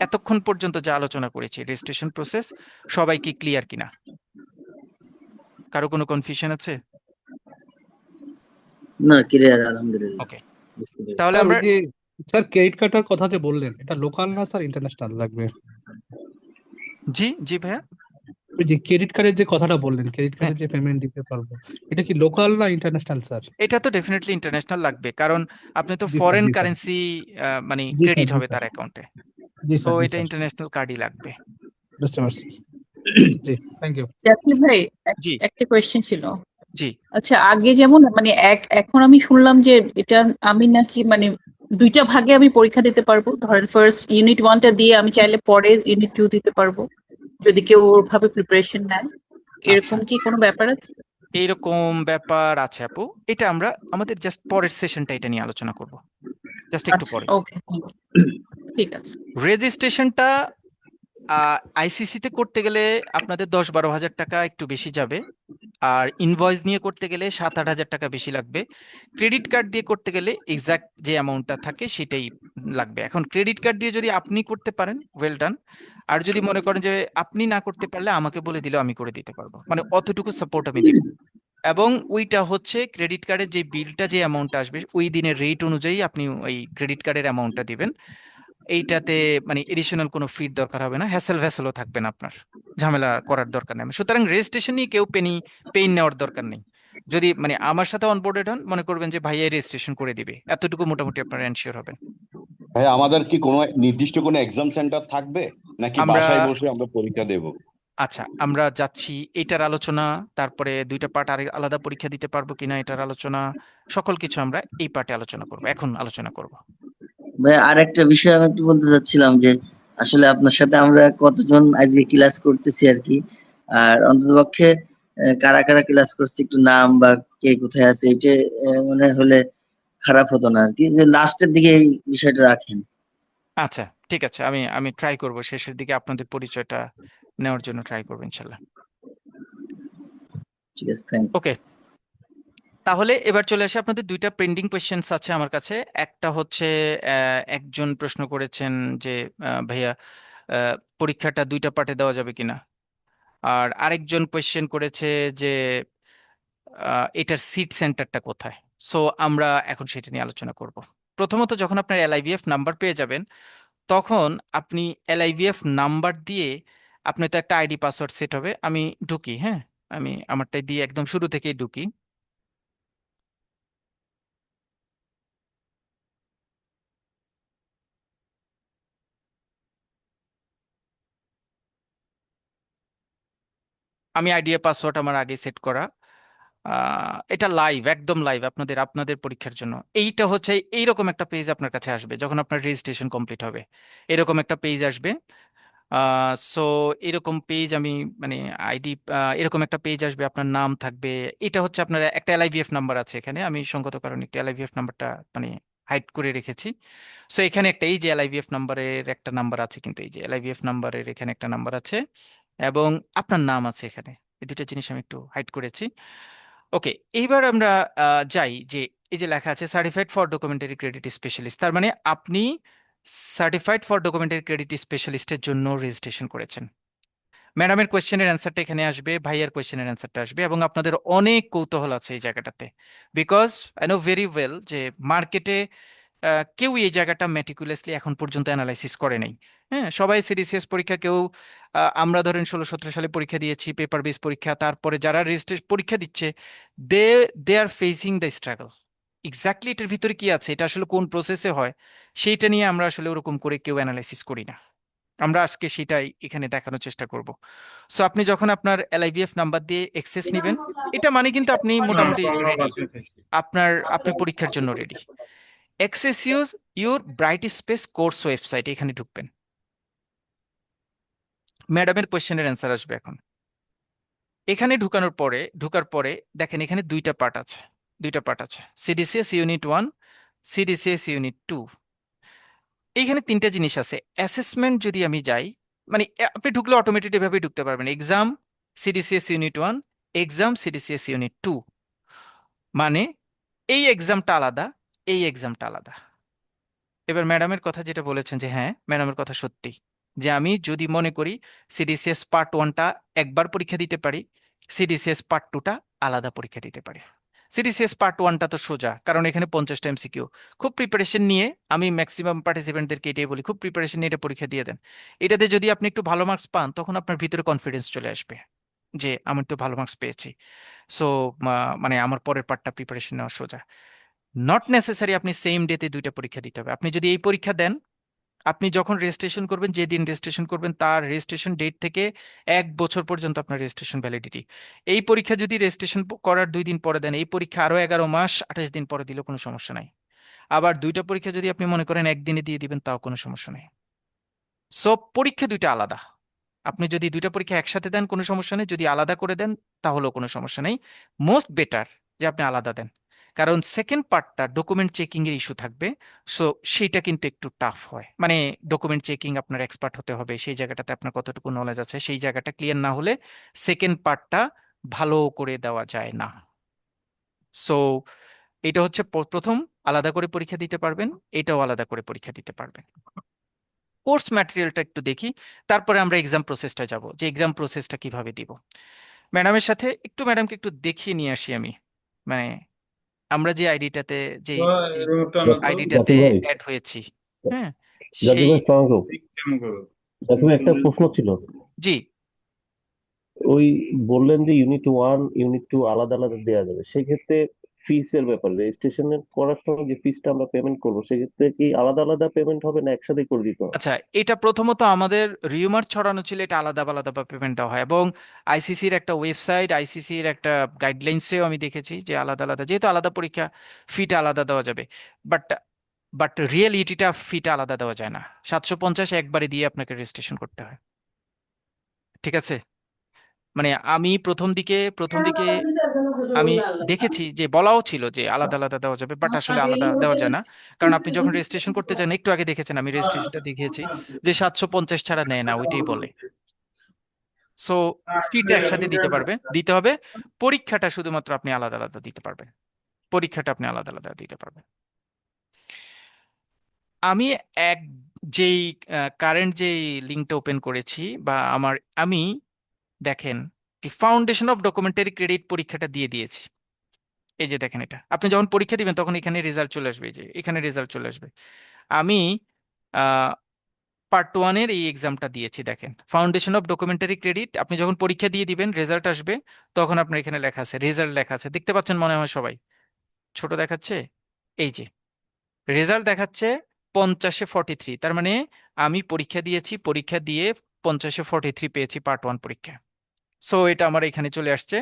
এতক্ষণ পর্যন্ত যা আলোচনা করেছি রেজিস্ট্রেশন প্রসেস, সবাই কি ক্লিয়ার কিনা? কারো কোনো কনফিউশন আছে? না, ক্লিয়ার, আলহামদুলিল্লাহ। ওকে, বুঝতে পেরেছি। তাহলে স্যার আমরা ওই যে স্যার ক্রেডিট কার্ডের কথা যে বললেন, এটা লোকাল না স্যার ইন্টারন্যাশনাল লাগবে? জি জি ভাইয়া। ওই যে ক্রেডিট কার্ডের যে কথাটা বললেন, ক্রেডিট হ্যাঁ, কার্ডে যে পেমেন্ট দিতে পারবো, এটা কি লোকাল না ইন্টারন্যাশনাল স্যার? এটা তো ডেফিনেটলি ইন্টারন্যাশনাল লাগবে, কারণ আপনি তো জি স্যার, ফরেন জি স্যার, কারেন্সি মানে জি স্যার, ক্রেডিট জি হবে স্যার, তার অ্যাকাউন্টে। জি সো স্যার, জি এটা স্যার, ইন্টারন্যাশনাল কার্ডই লাগবে। বুঝতে পারছি। জি, থ্যাংক ইউ। জাকির ভাই, জি একটা কোয়েশ্চেন ছিল। জি। আচ্ছা, আগে যেমন মানে এখন আমি শুনলাম যে এটা আমি নাকি মানে দুইটা ভাগে আমি পরীক্ষা দিতে পারবো। ধরেন ফার্স্ট ইউনিট 1টা দিয়ে আমি চাইলে পরে ইউনিট 2 দিতে পারবো, যদি কেউ ওভাবে প্রিপারেশন নেয়। আচ্ছা, এরকম কি কোনো ব্যাপার আছে? এইরকম ব্যাপার আছে আপু। এটা আমরা আমাদের জাস্ট পরের সেশনটা এটা নিয়ে আলোচনা করব, জাস্ট একটু আচ্ছা, পরে। ওকে, ঠিক আছে। রেজিস্ট্রেশনটা আইসিসিতে করতে গেলে আপনাদের 10-12 হাজার টাকা একটু বেশি যাবে, আর ইনভয়েস নিয়ে করতে গেলে 7-8 হাজার টাকা বেশি লাগবে। ক্রেডিট কার্ড দিয়ে করতে গেলে এক্সাক্ট যে অ্যামাউন্টটা থাকে সেটাই লাগবে। এখন ক্রেডিট কার্ড দিয়ে যদি আপনি করতে পারেন, ওয়েল ডান। আর যদি মনে করেন যে আপনি না করতে পারলে আমাকে বলে দিলেও আমি করে দিতে পারবো, মানে অতটুকু সাপোর্ট আমি দিব। এবং ওইটা হচ্ছে ক্রেডিট কার্ডের যে বিলটা যে অ্যামাউন্টটা আসবে ওই দিনের রেট অনুযায়ী আপনি ওই ক্রেডিট কার্ডের অ্যামাউন্টটা দিবেন। এইটাতে মানে এডিশনাল কোনো ফির দরকার হবে না, হ্যাসেল ভ্যাসেলও থাকবে না, আপনার ঝামেলা করার দরকার নেই। সুতরাং রেজিস্ট্রেশন নিয়ে কেউ পেইন নেওয়ার দরকার নেই। যদি মানে আমার সাথে অনবোর্ডেড হন, মনে করবেন যে ভাইয়া রেজিস্ট্রেশন করে দিবে, এতটুকু মোটামুটি আপনারা এনশিওর হবেন। ভাই আমাদের কি কোনো নির্দিষ্ট কোনো এক্সাম সেন্টার থাকবে, নাকি আমরা বাসায় বসে আমরা পরীক্ষা দেব? আচ্ছা, আমরা যাচ্ছি এটার আলোচনা, তারপরে দুইটা পার্ট আর আলাদা পরীক্ষা দিতে পারবো কিনা এটার আলোচনা, সকল কিছু আমরা এই পার্টে আলোচনা করব, এখন আলোচনা করব। ভাই, আর একটা বিষয় আমি একটু বলতে চাচ্ছিলাম যে আসলে আপনার সাথে আমরা কতজন আজকে ক্লাস করতেছি আর কি, আর অন্ততপক্ষে কারা কারা ক্লাস করছি একটু নাম বা কে কোথায় আছে এটা মনে হলে খারাপ হতো না আর কি, যে লাস্টের দিকে এই বিষয়টা রাখেন। আচ্ছা, ঠিক আছে, আমি আমি ট্রাই করব শেষের দিকে আপনাদের পরিচয়টা নেওয়ার জন্য ট্রাই করবো ইনশাল্লাহ। ঠিক আছে, থ্যাংক ওকে, তাহলে এবার চলে আসে, আপনাদের দুইটা পেন্ডিং কোয়েশ্চেন্স আছে আমার কাছে। একটা হচ্ছে একজন প্রশ্ন করেছেন যে ভাইয়া পরীক্ষাটা দুইটা পার্টে দেওয়া যাবে কিনা। আর আরেকজন কোয়েশ্চেন করেছে যে এটার সিট সেন্টারটা কোথায়। সো আমরা এখন সেটা নিয়ে আলোচনা করব। প্রথমত, যখন আপনার এলআইভিএফ নাম্বার পেয়ে যাবেন, তখন আপনি এলআইভিএফ নাম্বার দিয়ে আপনি তো একটা আইডি পাসওয়ার্ড সেট হবে। আমি ঢুকি, হ্যাঁ, আমি আমারটাই দিয়ে একদম শুরু থেকেই ঢুকি। আমি আইডিয়া পাসওয়ার্ড আমার আগে সেট করা। এটা লাইভ, একদম লাইভ আপনাদের আপনাদের পরীক্ষার জন্য। এইটা হচ্ছে এইরকম একটা পেজ আপনার কাছে আসবে যখন আপনার রেজিস্ট্রেশন কমপ্লিট হবে। এরকম একটা পেজ আসবে। সো এরকম পেজ আমি মানে আইডি, এরকম একটা পেজ আসবে, আপনার নাম থাকবে। এটা হচ্ছে আপনার একটা এলআইভিএফ নাম্বার আছে এখানে, আমি সঙ্গত কারণে একটা এলআইভিএফ নাম্বারটা মানে হাইড করে রেখেছি। সো এখানে একটা এই যে এলআইভিএফ নাম্বারের একটা নাম্বার আছে, কিন্তু এই যে এলআইভিএফ নাম্বারের এখানে একটা নাম্বার আছে, এবং আপনার নাম আছে এখানে। এই দুটো জিনিস আমি একটু হাইড করেছি। ওকে, এইবার আমরা যাই যে এই যে লেখা আছে certified for documentary credit specialist, তার মানে আপনি সার্টিফাইড ফর ডকুমেন্টারি ক্রেডিট স্পেশালিস্টের জন্য রেজিস্ট্রেশন করেছেন। ম্যাডামের কোয়েশ্চেনের অ্যান্সারটা এখানে আসবে, ভাইয়ার কোয়েশ্চেনের অ্যান্সারটা আসবে, এবং আপনাদের অনেক কৌতূহল আছে এই জায়গাটাতে। Because I know very well যে মার্কেটে কেউ এই জায়গাটা মেটিকুলাসলি এখন পর্যন্ত অ্যানালাইসিস করে নাই। হ্যাঁ, সবাই সিডিসিএস পরীক্ষা, কেউ আমরা ধরেন 16-17 সালে পরীক্ষা দিয়েছি, পেপার বেস পরীক্ষা, তারপরে যারা রেজিস্ট্রেশন পরীক্ষা দিচ্ছে, they they are facing the struggle. Exactly এটার ভিতরে কি আছে, এটা আসলে কোন প্রসেসে হয়, সেইটা নিয়ে আমরা আসলে ওরকম করে কেউ অ্যানালাইসিস করি না। আমরা আজকে সেটাই এখানে দেখানোর চেষ্টা করব। সো আপনি যখন আপনার এলআইভিএফ নাম্বার দিয়ে এক্সেস নেবেন, এটা মানে কিন্তু আপনি মোটামুটি রেডি, আপনি পরীক্ষার জন্য ready. Access your bright space course website, এখানে ঢুকবেন। ম্যাডামের কোয়েশ্চেনের অ্যান্সার আসবে এখন। এখানে ঢুকার পরে দেখেন এখানে দুইটা পার্ট আছে, সিডিসিএস ইউনিট 1, সিডিসিএস ইউনিট 2। এইখানে তিনটা জিনিস আছে। অ্যাসেসমেন্ট যদি আমি যাই, মানে আপনি ঢুকলে অটোমেটিক এভাবে ঢুকতে পারবেন, এক্সাম সিডিসিএস ইউনিট 1, এক্সাম সিডিসিএস ইউনিট 2। মানে এই এক্সামটা আলাদা, এই এক্সামটা আলাদা। এবার ম্যাডামের কথা যেটা বলেছেন, যে হ্যাঁ ম্যাডামের কথা সত্যি, যে আমি যদি মনে করি সিডিসিএস পার্ট 1টা একবার পরীক্ষা দিতে পারি, সিডিসিএস পার্ট 2টা আলাদা পরীক্ষা দিতে পারে। সিডিসিএস পার্ট 1টা তো সোজা, কারণ এখানে 50টা এমসিকিউ। খুব প্রিপারেশন নিয়ে, আমি ম্যাক্সিমাম পার্টিসিপেন্টদেরকে এটাই বলি, খুব প্রিপারেশন নিয়ে এটা পরীক্ষা দিয়ে দেন। এটাতে যদি আপনি একটু ভালো মার্কস পান, তখন আপনার ভিতরে কনফিডেন্স চলে আসবে যে আমি তো ভালো মার্কস পেয়েছি। সো মানে আমার পরের পার্টটা প্রিপারেশন নেওয়া সোজা। নট নেসেসারি আপনি সেম ডেতে দুইটা পরীক্ষা দিতে হবে। আপনি যদি এই পরীক্ষা দেন, আপনি যখন রেজিস্ট্রেশন করবেন, যেদিন রেজিস্ট্রেশন করবেন তার রেজিস্ট্রেশন ডেট থেকে 1 বছর পর্যন্ত আপনার রেজিস্ট্রেশন ভ্যালিডিটি। এই পরীক্ষা যদি রেজিস্ট্রেশন করার 2 দিন পরে দেন, এই পরীক্ষা আরো 11 মাস 28 দিন পরে দিলেও কোনো সমস্যা নাই। আবার দুইটা পরীক্ষা যদি আপনি মনে করেন একদিনে দিয়ে দিবেন, তাও কোনো সমস্যা নেই। সব পরীক্ষা দুইটা আলাদা। আপনি যদি দুইটা পরীক্ষা একসাথে দেন কোনো সমস্যা নেই, যদি আলাদা করে দেন তাহলেও কোনো সমস্যা নেই। মোস্ট বেটার যে আপনি আলাদা দেন, কারণ সেকেন্ড পার্টটা ডকুমেন্ট চেকিং এর ইস্যু থাকবে। সো সেইটা কিন্তু একটু টাফ হয়, মানে ডকুমেন্ট চেকিং আপনার এক্সপার্ট হতে হবে, সেই জায়গাটাতে আপনার কতটুকু নলেজ আছে সেই জায়গাটা ক্লিয়ার না হলে সেকেন্ড পার্টটা ভালো করে দেওয়া যায় না। সো এটা হচ্ছে প্রথম, আলাদা করে পরীক্ষা দিতে পারবেন, এটাও আলাদা করে পরীক্ষা দিতে পারবেন। কোর্স ম্যাটেরিয়ালটা একটু দেখি, তারপরে আমরা এক্সাম প্রসেসটা যাব, যে এক্সাম প্রসেসটা কিভাবে দিব। ম্যাডামের সাথে একটু, ম্যাডামকে একটু দেখিয়ে নিয়ে আসি আমি, মানে আমরা যে আইডিটাতে, যে আইডিটাতে জাকির ভাই, অ্যাড হয়েছি, হ্যাঁ জাকির সেই, ভাই সালাম আলাইকুম। জাকির ভাই, একটা প্রশ্ন ছিল। জি ওই বললেন যে ইউনিট 1 ইউনিট 2 আলাদা আলাদা দেওয়া যাবে, সেক্ষেত্রে ফিস এর ব্যাপারে রেজিস্ট্রেশন করার সময় যে ফিসটা আমরা পেমেন্ট করবো, সেক্ষেত্রে কি আলাদা আলাদা পেমেন্ট হবে না একসাথে করে দিতে হবে? আচ্ছা, এটা প্রথমত আমাদের রিউমার ছড়ানো ছিল এটা আলাদা আলাদা পেমেন্ট দেওয়া হয়, এবং আইসিসির একটা ওয়েবসাইট, আইসিসির একটা গাইডলাইন্সেও আমি দেখেছি যে আলাদা আলাদা, যেহেতু আলাদা পরীক্ষা ফিটা আলাদা দেওয়া যাবে। বাট বাট রিয়েলিটিটা ফিটা আলাদা দেওয়া যায় না। 750 একবারে দিয়ে আপনাকে রেজিস্ট্রেশন করতে হয়, ঠিক আছে? মানে আমি প্রথম দিকে আমি দেখেছি যে বলাও ছিল যে আলাদা আলাদা দেওয়া যাবে, বাট আসলে আলাদা দেওয়া যায় না। কারণ আপনি যখন রেজিস্ট্রেশন করতে চান, একটু আগে দেখেছেন আমি রেজিস্ট্রেশনটা দেখিয়েছি যে 750 ছাড়া নেয় না, ওইটাই বলে। সো ফিটা একসাথে দিতে হবে, পরীক্ষাটা শুধুমাত্র আপনি আলাদা আলাদা দিতে পারবেন, পরীক্ষাটা আপনি আলাদা আলাদা দিতে পারবেন। আমি এক যেই কারেন্ট যেই লিঙ্কটা ওপেন করেছি, বা আমি দেখেন ফাউন্ডেশন অফ ডকুমেন্টারি ক্রেডিট পরীক্ষাটা দিয়ে দিয়েছি। এই যে দেখেন, এটা আপনি যখন পরীক্ষা দিবেন তখন এখানে রেজাল্ট চলে আসবে, এই যে এখানে রেজাল্ট চলে আসবে। আমি পার্ট 1-এর এই এক্সামটা দিয়েছি, দেখেন ফাউন্ডেশন অফ ডকুমেন্টারি ক্রেডিট। আপনি যখন পরীক্ষা দিয়ে দিবেন, রেজাল্ট আসবে, তখন আপনার এখানে লেখা আছে, রেজাল্ট লেখা আছে, দেখতে পাচ্ছেন মনে হয় সবাই? ছোট দেখাচ্ছে, এই যে রেজাল্ট দেখাচ্ছে 50-এ 43। তার মানে আমি পরীক্ষা দিয়েছি, পরীক্ষা দিয়ে 50-এ 43 পেয়েছি পার্ট 1 পরীক্ষা। সো এটা আমার এখানে চলে আসছে।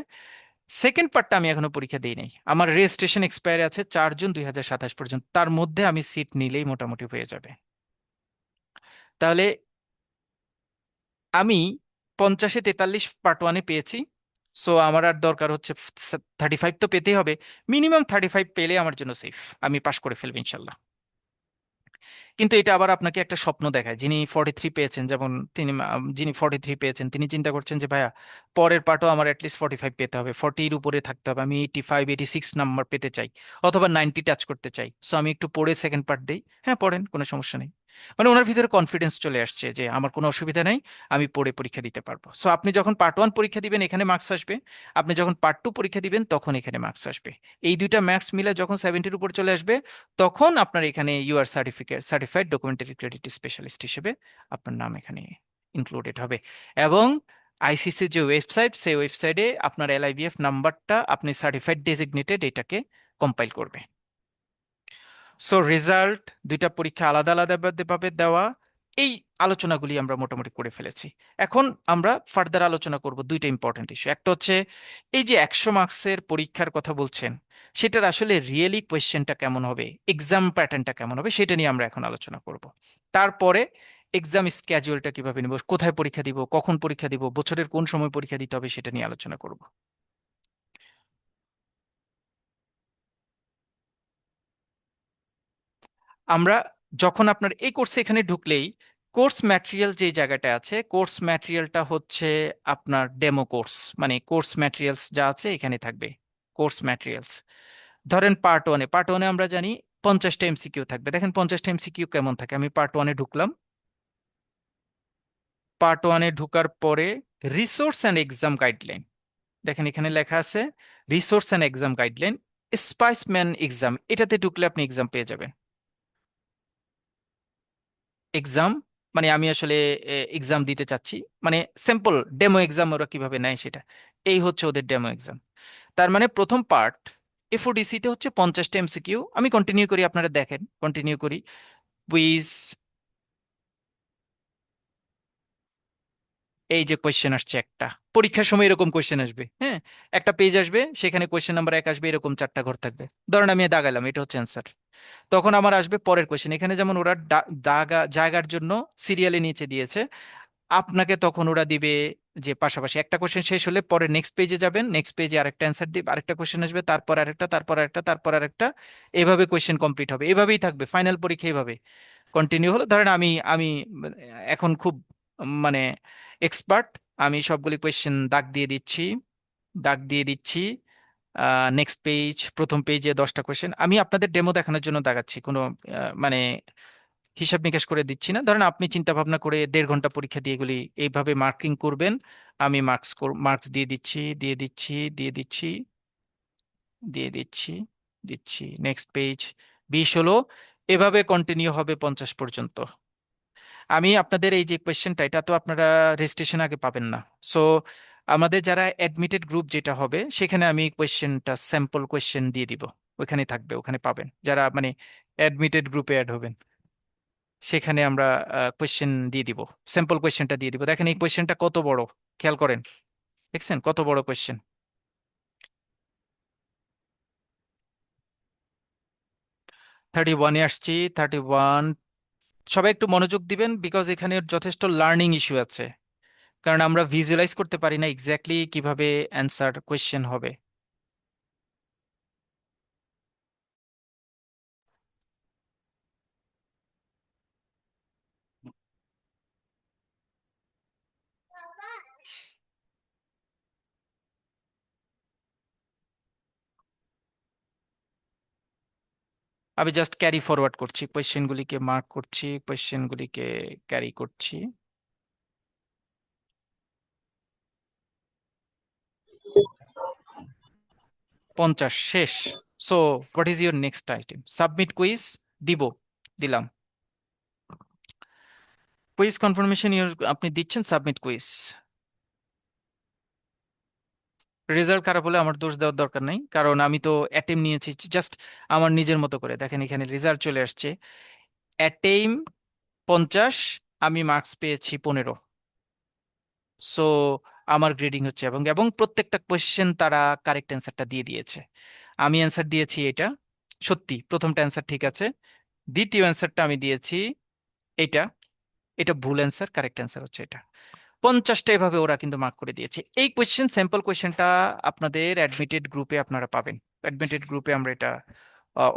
সেকেন্ড পার্টটা আমি এখনো পরীক্ষা দিই নাই, আমার রেজিস্ট্রেশন এক্সপায়ার আছে 4 জুন 2027 পর্যন্ত, তার মধ্যে আমি সিট নিলেই মোটামুটি হয়ে যাবে। তাহলে আমি 50-এ 43 পার্ট 1-এ পেয়েছি। সো আমার আর দরকার হচ্ছে 35 তো পেতেই হবে, মিনিমাম 35 পেলে আমার জন্য সেফ, আমি পাশ করে ফেলবো ইনশাল্লাহ। কিন্তু এটা আবার আপনাকে একটা স্বপ্ন দেখায়, যিনি 43 পেয়েছেন, যেমন যিনি 43 পেয়েছেন, তিনি চিন্তা করছেন যে ভাইয়া পরের পার্টও আমার অ্যাটলিস্ট 45 পেতে হবে, 40-এর উপরে থাকতে হবে, আমি 85 86 নাম্বার পেতে চাই, অথবা 90 টাচ করতে চাই। সো আমি একটু পড়ে সেকেন্ড পার্ট দেই। হ্যাঁ পড়েন, কোনো সমস্যা নেই। মানে ওনার ভিতরে কনফিডেন্স চলে আসছে যে আমার কোনো অসুবিধা নেই, আমি পড়ে পরীক্ষা দিতে পারবো। সো আপনি যখন পার্ট 1 পরীক্ষা দিবেন এখানে মার্কস আসবে, আপনি যখন পার্ট 2 পরীক্ষা দিবেন তখন এখানে মার্কস আসবে। এই দুইটা ম্যাথস মিলে যখন 70-এর উপর চলে আসবে, তখন আপনার এখানে your certified documentary credit specialist হিসেবে আপনার নাম এখানে ইনক্লুডেড হবে। এবং আইসিসি যে ওয়েবসাইট, সেই ওয়েবসাইটে আপনার এলআইবিএফ নাম্বারটা আপনি সার্টিফাইড ডেজিগনেটেড এটাকে কম্পাইল করবে। সো রেজাল্ট, দুইটা পরীক্ষা আলাদা আলাদা ভাবে দেওয়া, এই আলোচনাগুলি আমরা মোটামুটি করে ফেলেছি। এখন আমরা ফার্দার আলোচনা করব দুইটা ইম্পর্টেন্ট ইস্যু। একটা হচ্ছে এই যে 100 মার্কসের পরীক্ষার কথা বলছেন, সেটার আসলে রিয়েলি কোয়েশ্চেনটা কেমন হবে, এক্সাম প্যাটার্নটা কেমন হবে, সেটা নিয়ে আমরা এখন আলোচনা করব। তারপরে এক্সাম স্ক্যাজুয়ালটা কিভাবে নিব, কোথায় পরীক্ষা দিব, কখন পরীক্ষা দিব, বছরের কোন সময় পরীক্ষা দিতে হবে, সেটা নিয়ে আলোচনা করব। আমরা যখন আপনার এই কোর্সে এখানে ঢুকলেই কোর্স ম্যাটেরিয়াল যে জায়গাটা আছে, কোর্স ম্যাটেরিয়ালটা হচ্ছে আপনার ডেমো কোর্স, মানে কোর্স ম্যাটেরিয়ালস যা আছে এখানে থাকবে। কোর্স ম্যাটেরিয়ালস ধরেন পার্ট 1-এ আমরা জানি 50টা এমসিকিউ থাকবে। দেখেন 50টা এমসিকিউ কেমন থাকে। আমি পার্ট 1-এ ঢুকলাম, পার্ট 1-এ ঢুকার পরে রিসোর্স অ্যান্ড এক্সাম গাইডলাইন, দেখেন এখানে লেখা আছে resource and exam guideline, specimen exam, এটাতে ঢুকলে আপনি এক্সাম পেয়ে যাবেন। এক্সাম মানে আমি আসলে এক্সাম দিতে চাচ্ছি, মানে সিম্পল ডেমো এক্সাম ওরা কিভাবে নেয় সেটা, এই হচ্ছে ওদের ডেমো এক্সাম। তার মানে প্রথম পার্ট এফওডিসি তে হচ্ছে 50টা এমসিকিউ। আমি কন্টিনিউ করি, আপনারা দেখেন, কন্টিনিউ করি। কুইজ, এই যে কোয়েশ্চেন আসছে একটা, পরীক্ষার সময় এরকম কোয়েশ্চেন আসবে, হ্যাঁ, একটা পেজ আসবে, সেখানে কোয়েশ্চেন নাম্বার 1 আসবে, এরকম 4টা ঘর থাকবে। ধরেন আমি দাগালাম এটা হচ্ছে অ্যান্সার, তখন আমার আসবে পরের কোয়েশ্চেন। এখানে যেমন ওরা জায়গার জন্য সিরিয়ালে নিচে দিয়েছে, আপনাকে তখন ওরা দিবে যে পাশাপাশি একটা কোশ্চেন শেষ হলে পরে নেক্সট পেজে যাবেন, নেক্সট পেজে আরেকটা অ্যান্সার দিবে, আরেকটা কোশ্চেন আসবে, তারপর আরেকটা, তারপর আরেকটা, তারপর আরেকটা, এভাবে কোশ্চেন কমপ্লিট হবে, এভাবেই থাকবে ফাইনাল পরীক্ষা, এভাবে কন্টিনিউ হলো। ধরেন আমি আমি এখন খুব মানে এক্সপার্ট, আমি সবগুলি কোয়েশ্চেন দাগ দিয়ে দিচ্ছি, দাগ দিয়ে দিচ্ছি। নেক্সট পেজ, প্রথম পেজে 10টা কোয়েশ্চেন, আমি আপনাদের ডেমো দেখানোর জন্য দেখাচ্ছি, কোনো মানে হিসাব নিকাশ করে দিচ্ছি না। ধরেন আপনি চিন্তা ভাবনা করে 1.5 ঘন্টা পরীক্ষা দিয়ে এগুলি এইভাবে মার্কিং করবেন। আমি মার্কস দিয়ে দিচ্ছি, দিয়ে দিচ্ছি, দিয়ে দিচ্ছি, দিয়ে দিচ্ছি, দিচ্ছি। নেক্সট পেজ 20 হলো, এভাবে কন্টিনিউ হবে 50 পর্যন্ত। আমি আপনাদের এই যে কোয়েশ্চেনটা, এটা তো আপনারা রেজিস্ট্রেশন আগে পাবেন না। সো আমাদের যারা অ্যাডমিটেড গ্রুপ যেটা হবে, সেখানে আমি কোয়েশ্চেনটা স্যাম্পল কোয়েশ্চেন দিয়ে দিব, ওখানে থাকবে, ওখানে পাবেন। যারা মানে অ্যাডমিটেড গ্রুপে অ্যাড হবেন, সেখানে আমরা কোয়েশ্চেন দিয়ে দিব, স্যাম্পল কোয়েশ্চেনটা দিয়ে দিব। দেখেন এই কোয়েশ্চেনটা কত বড়, খেয়াল করেন, দেখছেন কত বড় কোয়েশ্চেন। 31-এ আসছি, 31। সবাই একটু মনোযোগ দিবেন, বিকজ এখানে যথেষ্ট লার্নিং ইস্যু আছে, কারণ আমরা ভিজুয়ালাইজ করতে পারি না এক্স্যাক্টলি কিভাবে অ্যান্সার কোয়েশ্চেন হবে। আমি জাস্ট ক্যারি ফরওয়ার্ড করছি, কোয়েশ্চেনগুলিকে মার্ক করছি, কোয়েশ্চেনগুলিকে ক্যারি করছি। পঞ্চাশ শেষ। So what is your next item? Submit quiz দিব, দিলাম। কুইজ কনফার্মেশন আপনি দিচ্ছেন, সাবমিট কুইজ। রেজাল্ট খারাপ হলে আমার দোষ দেওয়ার দরকার নেই, কারণ আমি তো অ্যাটেম নিয়েছি জাস্ট আমার নিজের মতো করে। দেখেন এখানে রেজাল্ট চলে আসছে, অ্যাটেম 50, আমি মার্কস পেয়েছি 15। সো আমার গ্রেডিং হচ্ছে, এবং এবং প্রত্যেকটা কোয়েশ্চেন তারা কারেক্ট অ্যান্সারটা দিয়ে দিয়েছে। আমি অ্যান্সার দিয়েছি এটা, সত্যি প্রথমটা অ্যান্সার ঠিক আছে, দ্বিতীয় অ্যান্সারটা আমি দিয়েছি এটা, এটা ভুল অ্যান্সার, কারেক্ট অ্যান্সার হচ্ছে এটা। 50টা এভাবে ওরা কিন্তু মার্ক করে দিয়েছে। এই কোয়েশ্চেন, স্যাম্পল কোয়েশ্চেনটা আপনাদের অ্যাডমিটেড গ্রুপে আপনারা পাবেন। অ্যাডমিটেড গ্রুপে আমরা এটা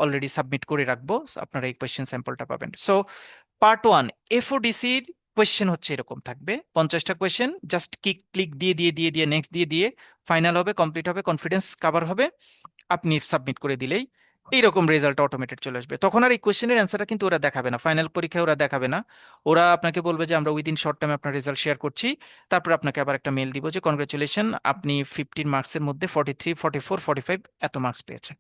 অলরেডি সাবমিট করে রাখবো, আপনারা এই কোয়েশ্চেন স্যাম্পলটা পাবেন। সো পার্ট 1 এফওডিসির কোয়েশ্চেন হচ্ছে এরকম থাকবে, 50টা কোয়েশ্চেন, জাস্ট ক্লিক দিয়ে দিয়ে দিয়ে দিয়ে নেক্সট দিয়ে দিয়ে ফাইনাল হবে, কমপ্লিট হবে, কনফিডেন্স কাভার হবে, আপনি সাবমিট করে দিলেই এইরকম রেজাল্ট অটোমেটেড চলে আসবে। তখন আর এই কোয়েশ্চেনের অ্যান্সারটা কিন্তু ওরা দেখাবে না, ফাইনাল পরীক্ষায় ওরা দেখাবে না। ওরা আপনাকে বলবে যে আমরা উইদিন শর্ট টাইমে আপনার রেজাল্ট শেয়ার করছি, তারপর আপনাকে আবার একটা মেল দিব যে কনগ্রাচুলেশন, আপনি 15 মার্কসের মধ্যে 43, 44, 45 এত মার্কস পেয়েছেন।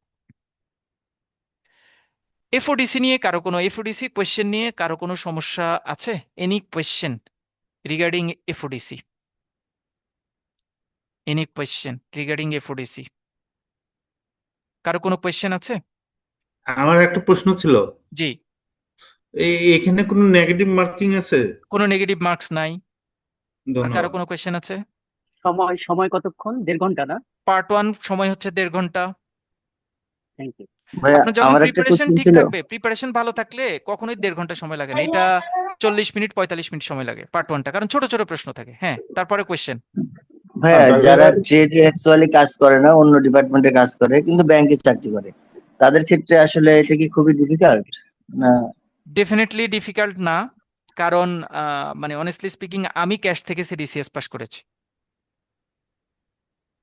এফওডিসি নিয়ে কারো কোনো, এফওডিসি কোয়েশ্চেন নিয়ে কারো কোনো সমস্যা আছে? Any question regarding FODC? Any question regarding FODC? কারো কোনো কোয়েশ্চেন আছে? আমার একটা প্রশ্ন ছিল, জি। এখানে কোনো নেগেটিভ মার্কিং আছে? কোনো নেগেটিভ মার্কস নাই। আর কারো ধন্যবাদ। কোনো কোয়েশ্চেন আছে? সময় সময় কতক্ষণ? 1.5 ঘন্টা না? পার্ট 1 সময় হচ্ছে 1.5 ঘন্টা। Thank you. ভাইয়া আপনার যখন আমার একটা প্রিপারেশন কোশ্চেন ঠিক ছিল। থাকবে, প্রিপারেশন ভালো থাকলে কখনোই 1.5 ঘন্টা সময় লাগে না, এটা 40 মিনিট 45 মিনিট সময় লাগে পার্ট 1টা, কারণ ছোট ছোট প্রশ্ন থাকে। হ্যাঁ, তারপরে কোয়েশ্চেন। ভাইয়া যারা ট্রেডে অ্যাকচুয়ালি কাজ করে না, অন্য ডিপার্টমেন্টে কাজ করে কিন্তু ব্যাংকে চাকরি করে, তাদের ক্ষেত্রে আসলে এটা কি খুবই ডিফিকাল্ট না? ডেফিনেটলি ডিফিকাল্ট না, কারণ মানে অনেস্টলি স্পিকিং আমি ক্যাশ থেকে সিডিসিএস পাস করেছি,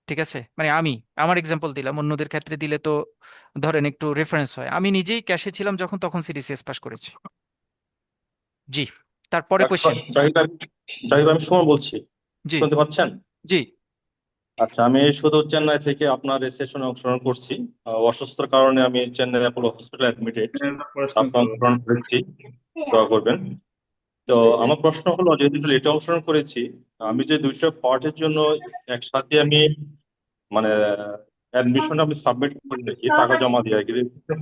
ঠিক আছে? মানে আমি আমার এক্সাম্পল দিলাম, অন্যদের ক্ষেত্রে দিলে তো ধরেন একটু রেফারেন্স হয়। আমি নিজেই ক্যাশে ছিলাম যখন, তখন সিডিসিএস পাস করেছি। জি, তারপরে কোয়েশ্চেন। জাহিদ, আমি সুমন বলছি, জি শুনতে পাচ্ছেন? জি। আচ্ছা, আমি শুধু চেন্নাই থেকে আপনার এই সেশনে অংশগ্রহণ করছি। অসুস্থতার কারণে আমি চেন্নাই অ্যাপোলো হসপিটাল অ্যাডমিটেড। পড়াশোনা আপনি করো। অংশগ্রহণ করেছি, দোয়া করবেন। তো আমার প্রশ্ন হলো, যেহেতু লেটে অংশগ্রহণ করেছি, আমি যে দুইটা পার্টের জন্য একসাথে আমি মানে অ্যাডমিশন আমি সাবমিট করে দেখি, টাকা জমা দিয়ে আর কি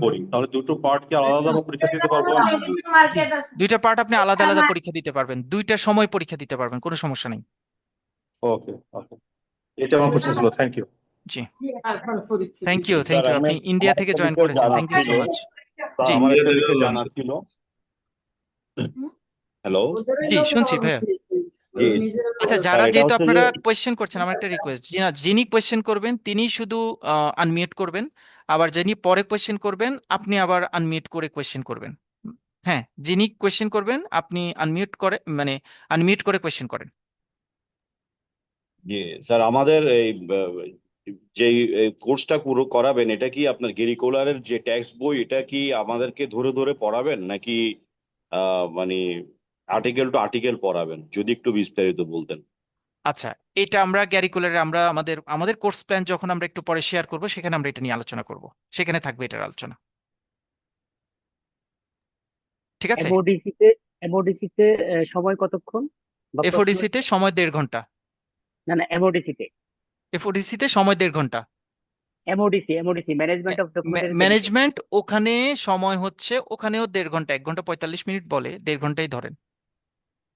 করি, তাহলে দুটো পার্ট কি আলাদা আলাদা পরীক্ষা দিতে পারবো আমি? জি, দুইটা পার্ট আপনি আলাদা আলাদা পরীক্ষা দিতে পারবেন, দুইটা সময় পরীক্ষা দিতে পারবেন, কোনো সমস্যা নেই। ওকে, ওকে, এটা আমার কোশ্চেন ছিল। Thank you. জি, থ্যাংক ইউ, স্যার, আপনি ইন্ডিয়া আমার থেকে একটা জয়েন বিষয় করেছেন, জানার থ্যাংক ইউ ছিল। So much. স্যার, জি আমার ইন্ডিয়া একটা থেকে বিষয় হলো। জানার ছিল। হ্যালো। জি শুনছি ভাইয়া। জি আচ্ছা, স্যার, এটা যেহেতু হচ্ছে যে আপনারা কোয়েশ্চেন করছেন, আমার একটা রিকোয়েস্ট, যিনি কোয়েশ্চেন করবেন তিনি শুধু আনমিউট করবেন, আবার যিনি পরে কোয়েশ্চেন করবেন আপনি আবার আনমিউট করে কোয়েশ্চেন করবেন। হ্যাঁ, যিনি কোয়েশ্চেন করবেন আপনি আনমিউট করে, মানে আনমিউট করে কোয়েশ্চেন করেন। জি স্যার, আমাদের এই যে কোর্সটা পুরো করাবেন, এটা কি আপনার গেরিকুলারের যে টেক্সট বই, এটা কি আমাদেরকে ধরে ধরে পড়াবেন, নাকি মানে আর্টিকেল টু আর্টিকেল পড়াবেন? যদি একটু বিস্তারিত বলতেন। আচ্ছা, এটা আমরা ক্যারিকুলারে, আমরা আমাদের আমাদের কোর্স প্ল্যান যখন আমরা একটু পরে শেয়ার করব, সেখানে আমরা এটা নিয়ে আলোচনা করব, সেখানে থাকবে এটার আলোচনা। ঠিক আছে। এমওডিসিতে এমওডিসিতে সময় কতক্ষণ বা প্রশ্ন? এফওডিসি তে সময় 1.5 ঘন্টা। না না, এমওডিসিতে এফওডিসি তে সময় 1.5 ঘন্টা। MODC management of documentary services. Management ওখানে সময় হচ্ছে, ওখানেও 1.5 ঘন্টা, 1 ঘন্টা 45 মিনিট বলে, 1.5 ঘন্টাই ধরেন।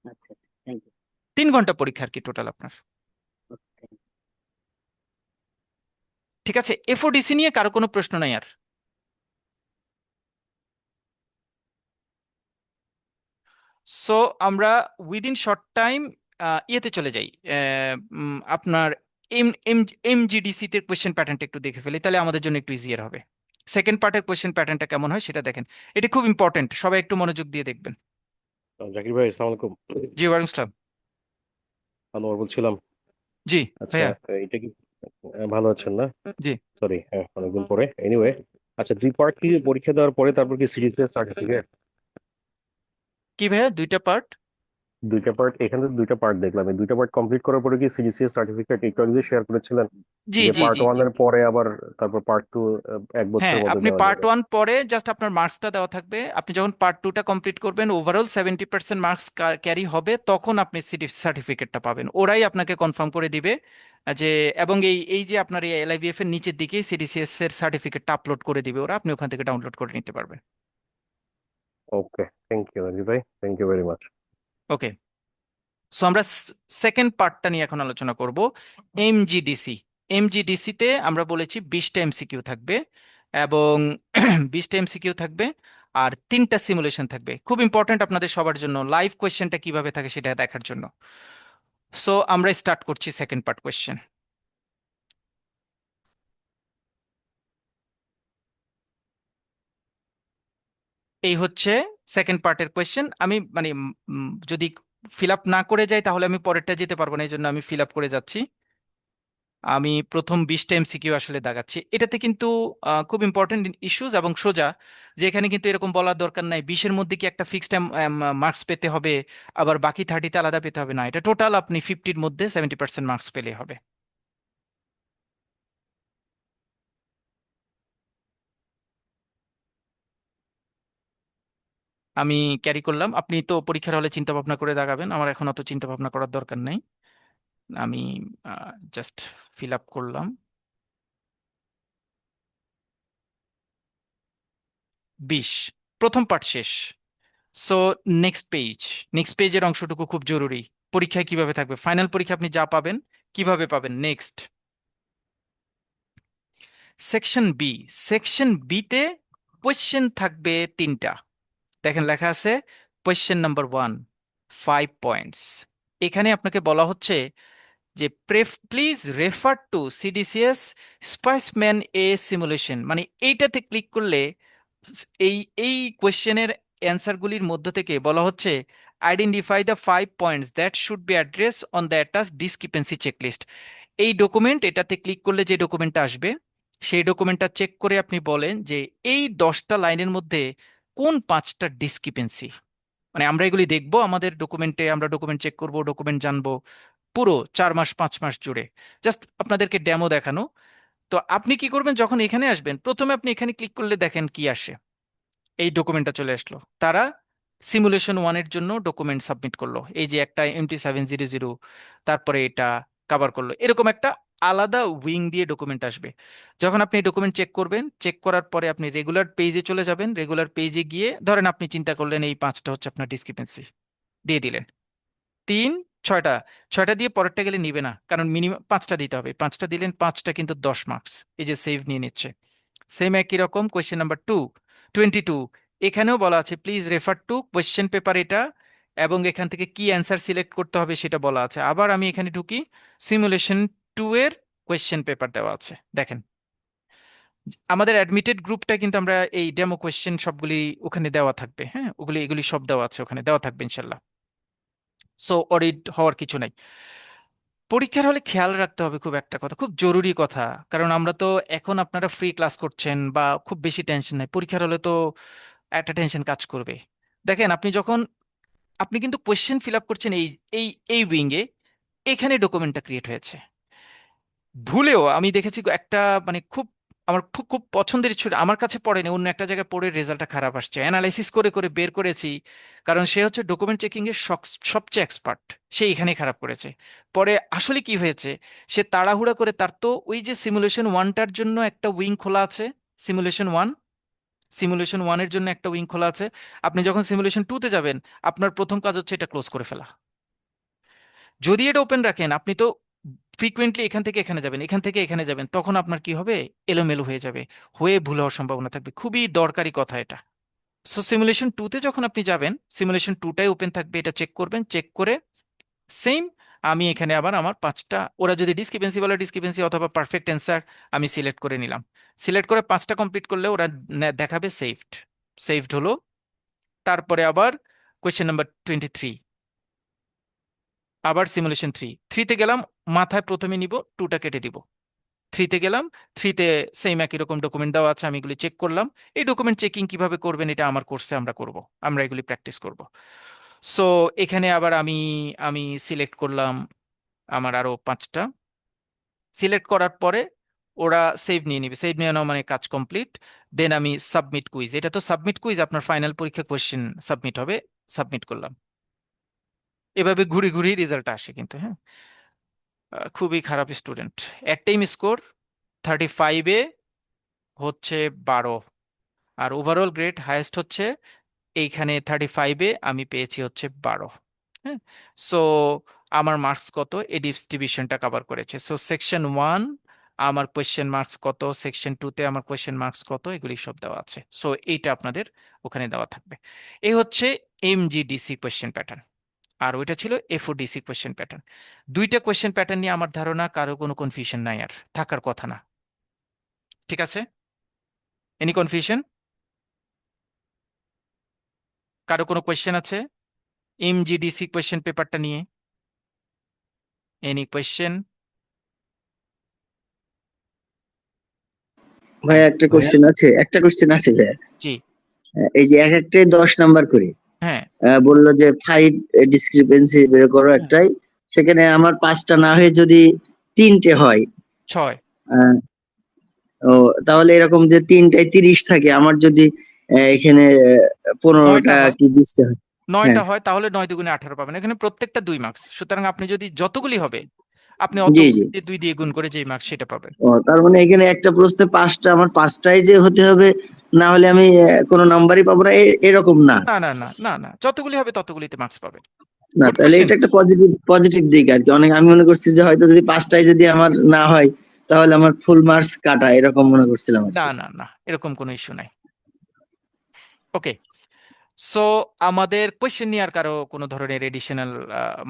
আচ্ছা, থ্যাংক 3 ঘন্টা পরীক্ষা আর কি টোটাল আপনার। ইউ। ঠিক আছে, এফওডিসি নিয়ে কারো কোনো প্রশ্ন নাই আর? সো আমরা উইদিন শর্ট টাইম ইয়েতে চলে যাই, আপনার এম এম এমজিডিসি তে কোয়েশ্চেন প্যাটার্নটা একটু দেখে ফেলি, তাহলে আমাদের জন্য একটু ইজিয়ার হবে। সেকেন্ড পার্টের কোয়েশ্চেন প্যাটার্নটা কেমন হয় সেটা দেখেন, এটা খুব ইম্পর্টেন্ট, সবাই একটু মনোযোগ দিয়ে দেখবেন। জাকির ভাই, আসসালামু আলাইকুম। জি ওয়ালাইকুম আসসালাম। আনোয়ার বলছিলাম। জি আচ্ছা, ভাইয়া। এটা কি ভালো আছেন না? জি, সরি, হ্যাঁ, অনেকদিন পরে। এনিওয়ে, আচ্ছা, দুই পার্ট কি পরীক্ষা দেওয়ার পরে তারপর কি সিরিজের সার্টিফিকেট? কি ভাইয়া, দুইটা পার্ট? দুইটা পার্ট, এখানে তো দুইটা পার্ট দেখলাম, এই দুইটা পার্ট কমপ্লিট করার পরে কি সিজিসিএস সার্টিফিকেট একটু আগে শেয়ার করেছিলেন, জি যে জি পার্ট জি ওয়ান জি। এর পরে আবার তারপর পার্ট টু 1 বছরের হ্যাঁ, মধ্যে আপনি দেওয়া পার্ট যাবে? ওয়ান পরে জাস্ট আপনার মার্কসটা দেওয়া থাকবে, আপনি যখন পার্ট টুটা কমপ্লিট করবেন, ওভারঅল 70% মার্কস ক্যারি হবে, তখন আপনি সার্টিফিকেটটা পাবেন, ওরাই আপনাকে কনফার্ম করে দিবে যে, এবং এই এই যে আপনার এই এলআইবিএফ এর নিচের দিকেই সিডিসিএস এর সার্টিফিকেটটা আপলোড করে দিবে ওরা, আপনি ওখান থেকে ডাউনলোড করে নিতে পারবেন। ওকে, থ্যাংক ইউ রাজীব ভাই, thank you very much. Okay, so আমরা সেকেন্ড পার্টটা নিয়ে এখন আলোচনা করব, এমজিডিসি। এমজিডিসি তে আমরা বলেছি 20টা এমসিকিউ থাকবে, এবং 20টা এমসিকিউ থাকবে, আর 3টা সিমুলেশন থাকবে। খুব ইম্পর্ট্যান্ট আপনাদের সবার জন্য, লাইভ কোয়েশ্চেনটা কিভাবে থাকে সেটা দেখার জন্য। সো আমরা স্টার্ট করছি সেকেন্ড পার্ট কোয়েশ্চেন। এই হচ্ছে সেকেন্ড পার্টের কোয়েশ্চেন। আমি মানে যদি ফিল আপ না করে যাই তাহলে আমি পরেরটা যেতে পারবো না, এই জন্য আমি ফিল আপ করে যাচ্ছি। আমি প্রথম 20টা এমসিকিউ আসলে দাগাচ্ছি, এটাতে কিন্তু খুব ইম্পর্টেন্ট ইস্যুস এবং সোজা, যে এখানে কিন্তু এরকম বলার দরকার নাই 20-এর মধ্যে কি একটা ফিক্সড মার্কস পেতে হবে, আবার বাকি 30তে আলাদা পেতে হবে না, এটা টোটাল আপনি 50-এর মধ্যে 70% মার্কস পেলে হবে। আমি ক্যারি করলাম, আপনি তো পরীক্ষার হলে চিন্তা ভাবনা করে দাগাবেন, আমার এখন অত চিন্তা ভাবনা করার দরকার নেই। আমি জাস্ট ফিল আপ করলাম। 20, প্রথম পার্ট শেষ। সো নেক্সট পেজ, নেক্সট পেজের অংশটুকু খুব জরুরি, পরীক্ষায় কিভাবে থাকবে, ফাইনাল পরীক্ষা আপনি যা পাবেন কিভাবে পাবেন। Next section B. সেকশন বিতে কোয়েশ্চেন থাকবে 3টা। দেখেন লেখা আছে কোয়েশ্চেন নাম্বার 1, 5 পয়েন্টস। এখানে আপনাকে বলা হচ্ছে যে please refer to CDCS specimen a simulation, মানে এইটাতে ক্লিক করলে এই এই কোয়েশ্চেনের অ্যান্সারগুলির মধ্য থেকে বলা হচ্ছে identify the 5 points that should be address on the attach discrepancy checklist. এই ডকুমেন্ট, এটাতে ক্লিক করলে যে ডকুমেন্টটা আসবে সেই ডকুমেন্টটা চেক করে আপনি বলেন যে এই 10টা লাইনের মধ্যে কোন 5টা ডিসক্রিপেন্সি, মানে আমরা এগুলি দেখবো আমাদের ডকুমেন্টে, আমরা ডকুমেন্ট চেক করব, ডকুমেন্ট জানবো, পুরো 4 মাস 5 মাস জুড়ে, জাস্ট আপনাদেরকে ডেমো দেখানো। তো আপনি কি করবেন, যখন এখানে আসবেন প্রথমে আপনি এখানে ক্লিক করলে দেখেন কি আসে, এই ডকুমেন্টটা চলে আসলো। তারা সিমুলেশন 1-এর জন্য ডকুমেন্ট সাবমিট করলো, এই যে একটা MT700, তারপরে এটা কভার করলো, এরকম একটা আলাদা উইং দিয়ে ডকুমেন্ট আসবে। যখন আপনি ডকুমেন্ট চেক করবেন, চেক করার পরে আপনি রেগুলার পেজে চলে যাবেন। রেগুলার পেজে গিয়ে ধরেন আপনি চিন্তা করলেন এই 5টা হচ্ছে আপনার ডিসক্রিপেন্সি, দিয়ে দিলেন। 3 6টা, 6টা দিয়ে পরেরটা গেলে নিবে না, কারণ মিনিমাম 5টা দিতে হবে। 5টা দিলেন, 5টা কিন্তু 10 মার্কস, এই যে সেভ নিয়ে নিচ্ছে। সেম একই রকম কোয়েশ্চেন নাম্বার 22, এখানেও বলা আছে please refer two question paper এটা, এবং এখান থেকে কি অ্যান্সার সিলেক্ট করতে হবে সেটা বলা আছে। আবার আমি এখানে ঢুকি, সিমুলেশন 2 এর কোয়েশ্চেন পেপার দেওয়া আছে। দেখেন আমাদের অ্যাডমিটেড গ্রুপটা কিন্তু আমরা এই ডেমো কোয়েশ্চেন সবগুলি ওখানে দেওয়া থাকবে, হ্যাঁ, ওগুলি এগুলি সব দেওয়া আছে, ওখানে দেওয়া থাকবে ইনশাল্লাহ। সো অডিট হওয়ার কিছু নাই। পরীক্ষার হলে খেয়াল রাখতে হবে খুব একটা কথা, খুব জরুরি কথা, কারণ আমরা তো এখন আপনারা ফ্রি ক্লাস করছেন বা খুব বেশি টেনশন নাই, পরীক্ষার হলে তো একটা টেনশন কাজ করবে। দেখেন আপনি যখন আপনি কিন্তু কোয়েশ্চেন ফিল আপ করছেন এই এই এই উইঙ্গে, এখানে ডকুমেন্টটা ক্রিয়েট হয়েছে। ভুলেও আমি দেখেছি একটা মানে খুব আমার খুব খুব পছন্দের ছিল, আমার কাছে পড়েনি, অন্য একটা জায়গায় পড়ে রেজাল্টটা খারাপ আসছে, অ্যানালাইসিস করে করে বের করেছি, কারণ সে হচ্ছে ডকুমেন্ট চেকিং এর সবচেয়ে এক্সপার্ট, সে এখানেই খারাপ করেছে। পরে আসলে কি হয়েছে, সে তাড়াহুড়া করে, তার তো ওই যে সিমুলেশন 1টার জন্য একটা উইং খোলা আছে, সিমুলেশন 1, সিমুলেশন 1-এর জন্য একটা উইং খোলা আছে। আপনি যখন সিমুলেশন 2-তে যাবেন, আপনার প্রথম কাজ হচ্ছে এটা ক্লোজ করে ফেলা। যদি এটা ওপেন রাখেন, আপনি তো ফ্রিকুয়েন্টলি এখান থেকে এখানে যাবেন, এখান থেকে এখানে যাবেন, তখন আপনার কি হবে, এলোমেলো হয়ে যাবে, হয়ে ভুল হওয়ার সম্ভাবনা থাকবে। খুবই দরকারি কথা এটা। সো সিমুলেশন 2-তে যখন আপনি যাবেন, সিমুলেশন 2টাই ওপেন থাকবে, এটা চেক করবেন, চেক করে সেম আমি এখানে আবার আমার 5টা, ওরা যদি ডিসক্রিপেন্সি বলে ডিসক্রিপেন্সি অথবা পারফেক্ট অ্যান্সার আমি সিলেক্ট করে নিলাম। সিলেক্ট করে 5টা কমপ্লিট করলে ওরা দেখাবে সেভড, সেভড হলো। তারপরে আবার কোয়েশ্চেন নাম্বার 23, আবার সিমুলেশন 3 তে গেলাম, মাথায় প্রথমে নিব, 2টা কেটে দিব। 3-তে গেলাম, 3-তে সেম একই রকম ডকুমেন্ট দেওয়া আছে, আমি এগুলি চেক করলাম। এই ডকুমেন্ট চেকিং কিভাবে করবেন এটা আমার কোর্সে আমরা করব, আমরা এগুলি প্র্যাকটিস করব। সো এখানে আবার আমি আমি সিলেক্ট করলাম আমার আরো 5টা, সিলেক্ট করার পরে ওরা সেভ নিয়ে নিবে, সেভ নিয়ে নেওয়া মানে কাজ কমপ্লিট। দেন আমি সাবমিট কুইজ, এটা তো সাবমিট কুইজ, আপনার ফাইনাল পরীক্ষা কোয়েশ্চেন সাবমিট হবে, সাবমিট করলাম। এভাবে ঘুরে ঘুরে রেজাল্ট আসে কিন্তু, হ্যাঁ। খুবই খারাপ স্টুডেন্ট। এক টাইম স্কোর 35-এ হচ্ছে 12, আর ওভারঅল গ্রেড হাইয়েস্ট হচ্ছে এইখানে 35-এ আমি পেয়েছি হচ্ছে 12, হ্যাঁ। সো আমার মার্কস কত, এই ডিস্ট্রিবিউশনটা কভার করেছে। সো সেকশন 1 আমার কোয়েশ্চেন মার্কস কত, সেকশন 2-তে আমার কোয়েশ্চেন মার্কস কত, এগুলি সব দেওয়া আছে। সো এইটা আপনাদের ওখানে দেওয়া থাকবে। এই হচ্ছে MGDC কোয়েশ্চেন প্যাটার্ন, আর ওইটা ছিল FODC কোয়েশ্চেন প্যাটার্ন। দুইটা কোয়েশ্চেন প্যাটার্ন নিয়ে আমার ধারণা কারো কোনো কনফিউশন নাই, আর থাকার কথা না। ঠিক আছে, এনি কনফিউশন, কারো কোনো কোয়েশ্চেন আছে MGDC কোয়েশ্চেন পেপারটা নিয়ে? Any question? ভাইয়া একটা কোশ্চেন আছে, একটা কোশ্চেন আছে ভাইয়া। জি। এই যে এক একটাই 10 নাম্বার করে হ্যাঁ। বললো যে 5 ডিসক্রিপেন্সি বের করো হ্যাঁ। একটাই, সেখানে আমার 5টা না হয়ে যদি 3টে হয়, 6। আহ, ও তাহলে এরকম যে 3টায় 30 থাকে, আমার যদি এখানে 9টা 15টা হয়, কি 20টা হয়। 9টা হ্যাঁ, হয়, তাহলে 9 দুগুণে 18 পাবেন, এখানে প্রত্যেকটা 2 মার্কস। সুতরাং আপনি যদি যতগুলি হবে, আপনি জি জি। অতগুলি দিয়ে 2 দিয়ে গুণ করে যেই মার্কস সেটা পাবেন। ও তার মানে এখানে একটা প্রশ্নে 5টা, আমার 5টাই যে হতে হবে, না হলে আমি কোনো নাম্বারই পাবো না, এরকম না। না না না না না, যতগুলি হবে ততগুলিতে মার্কস পাবেন। না, গুড তাহলে কোশ্চেন। এটা একটা পজিটিভ পজিটিভ দিক আর কি। অনেক আমি মনে করছি যে হয়তো যদি 5টাই যদি আমার না হয়, তাহলে আমার ফুল মার্কস কাটা, এরকম মনে করছিলাম আর না কি। না না, এরকম কোনো ইস্যু নাই। ওকে, সো আমাদের কোয়েশ্চেন নিয়ে আর কারো কোনো ধরনের এডিশনাল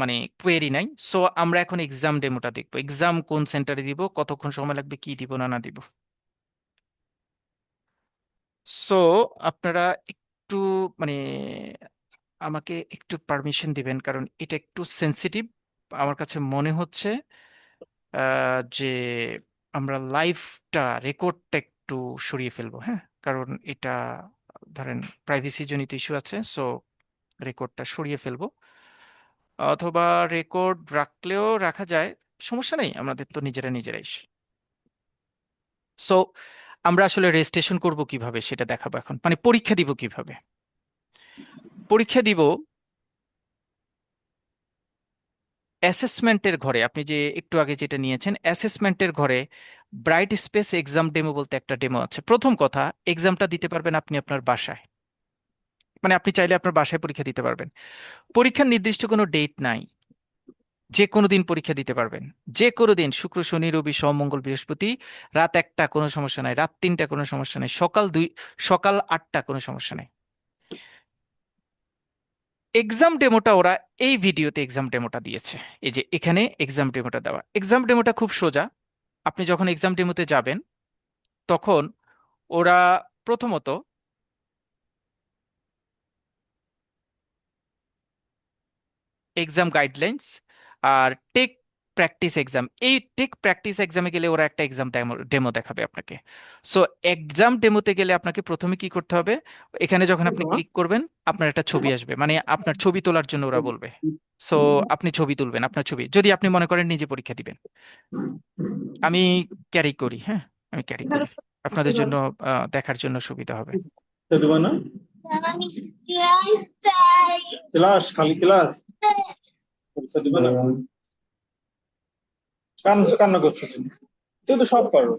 মানে কোয়েরি নাই। সো আমরা এখন এক্সাম ডেমোটা দেখবো, এক্সাম কোন সেন্টারে দিব, কতক্ষণ সময় লাগবে, কি দিব না না দিব। সো আপনারা একটু মানে আমাকে একটু পারমিশন দিবেন, কারণ এটা একটু সেন্সিটিভ আমার কাছে মনে হচ্ছে, যে আমরা লাইভটা রেকর্ডটা একটু সরিয়ে ফেলবো, হ্যাঁ, কারণ এটা ধরেন প্রাইভেসি জনিত ইস্যু আছে। সো রেকর্ডটা সরিয়ে ফেলবো। অথবা রেকর্ড রাখলেও রাখা যায়, সমস্যা নেই, আমাদের তো নিজেরাই। সো আমরা আসলে রেজিস্ট্রেশন করব কিভাবে সেটা দেখাবো এখন, মানে পরীক্ষা দিব কিভাবে। পরীক্ষা দিব অ্যাসেসমেন্টের ঘরে, আপনি যে একটু আগে যেটা নিয়েছেন অ্যাসেসমেন্টের ঘরে ব্রাইট স্পেস এক্সাম ডেমো বলতে একটা ডেমো আছে। প্রথম কথা, এক্সামটা দিতে পারবেন আপনি আপনার বাসায়, মানে আপনি চাইলে আপনার বাসায় পরীক্ষা দিতে পারবেন। পরীক্ষার নির্দিষ্ট কোনো ডেট নাই, যে কোনো দিন পরীক্ষা দিতে পারবেন, যে কোনো দিন, শুক্র শনি রবি সোম মঙ্গল বৃহস্পতি, রাত 1টা কোনো সমস্যা নাই, রাত 3টা কোনো সমস্যা নাই, সকাল 8টা কোনো সমস্যা নাই। এক্সাম ডেমোটা ওরা এই ভিডিওতে এক্সাম ডেমোটা দিয়েছে, এই যে এখানে এক্সাম ডেমোটা দেওয়া। এক্সাম ডেমোটা খুব সোজা। আপনি যখন এক্সাম ডেমোতে যাবেন তখন ওরা প্রথমত এক্সাম গাইডলাইন্স আর টেক প্র্যাকটিস এক্সাম, এই টেক প্র্যাকটিস এক্সামে গেলে ওরা একটা এক্সাম ডেমো দেখাবে আপনাকে। সো এক্সাম ডেমোতে গেলে আপনাকে প্রথমে কি করতে হবে, এখানে যখন আপনি ক্লিক করবেন আপনার একটা ছবি আসবে, মানে আপনার ছবি তোলার জন্য ওরা বলবে। সো আপনি ছবি তুলবেন, আপনার ছবি, যদি আপনি মনে করেন নিজে পরীক্ষা দিবেন। আমি ক্যারি করি, হ্যাঁ আমি ক্যারি করি, আপনাদের জন্য দেখার জন্য সুবিধা হবে। দেবে না ক্লাস, খালি ক্লাস পরীক্ষা দিবে না। কান্না করছো তুমি, তুই তো সব পারো।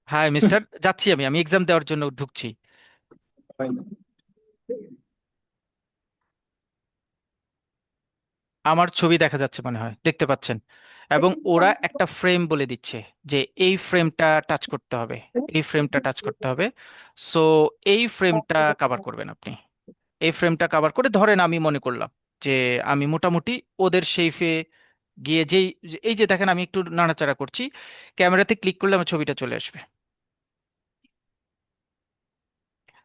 হ্যাঁ মিস্টার, যাচ্ছি আমি এক্সাম দেওয়ার জন্য ঢুকছি। আমার ছবি দেখা যাচ্ছে মনে হয়, দেখতে পাচ্ছেন, এবং ওরা একটা ফ্রেম বলে দিচ্ছে যে এই ফ্রেমটা টাচ করতে হবে, এই ফ্রেমটা টাচ করতে হবে। সো এই ফ্রেমটা কভার করবেন আপনি। এই ফ্রেমটা কভার করে, ধরেন আমি মনে করলাম যে আমি মোটামুটি ওদের শেফে গিয়ে এই যে দেখেন আমি একটু নাড়াচাড়া করছি, ক্যামেরাতে ক্লিক করলে আমার ছবিটা চলে আসবে।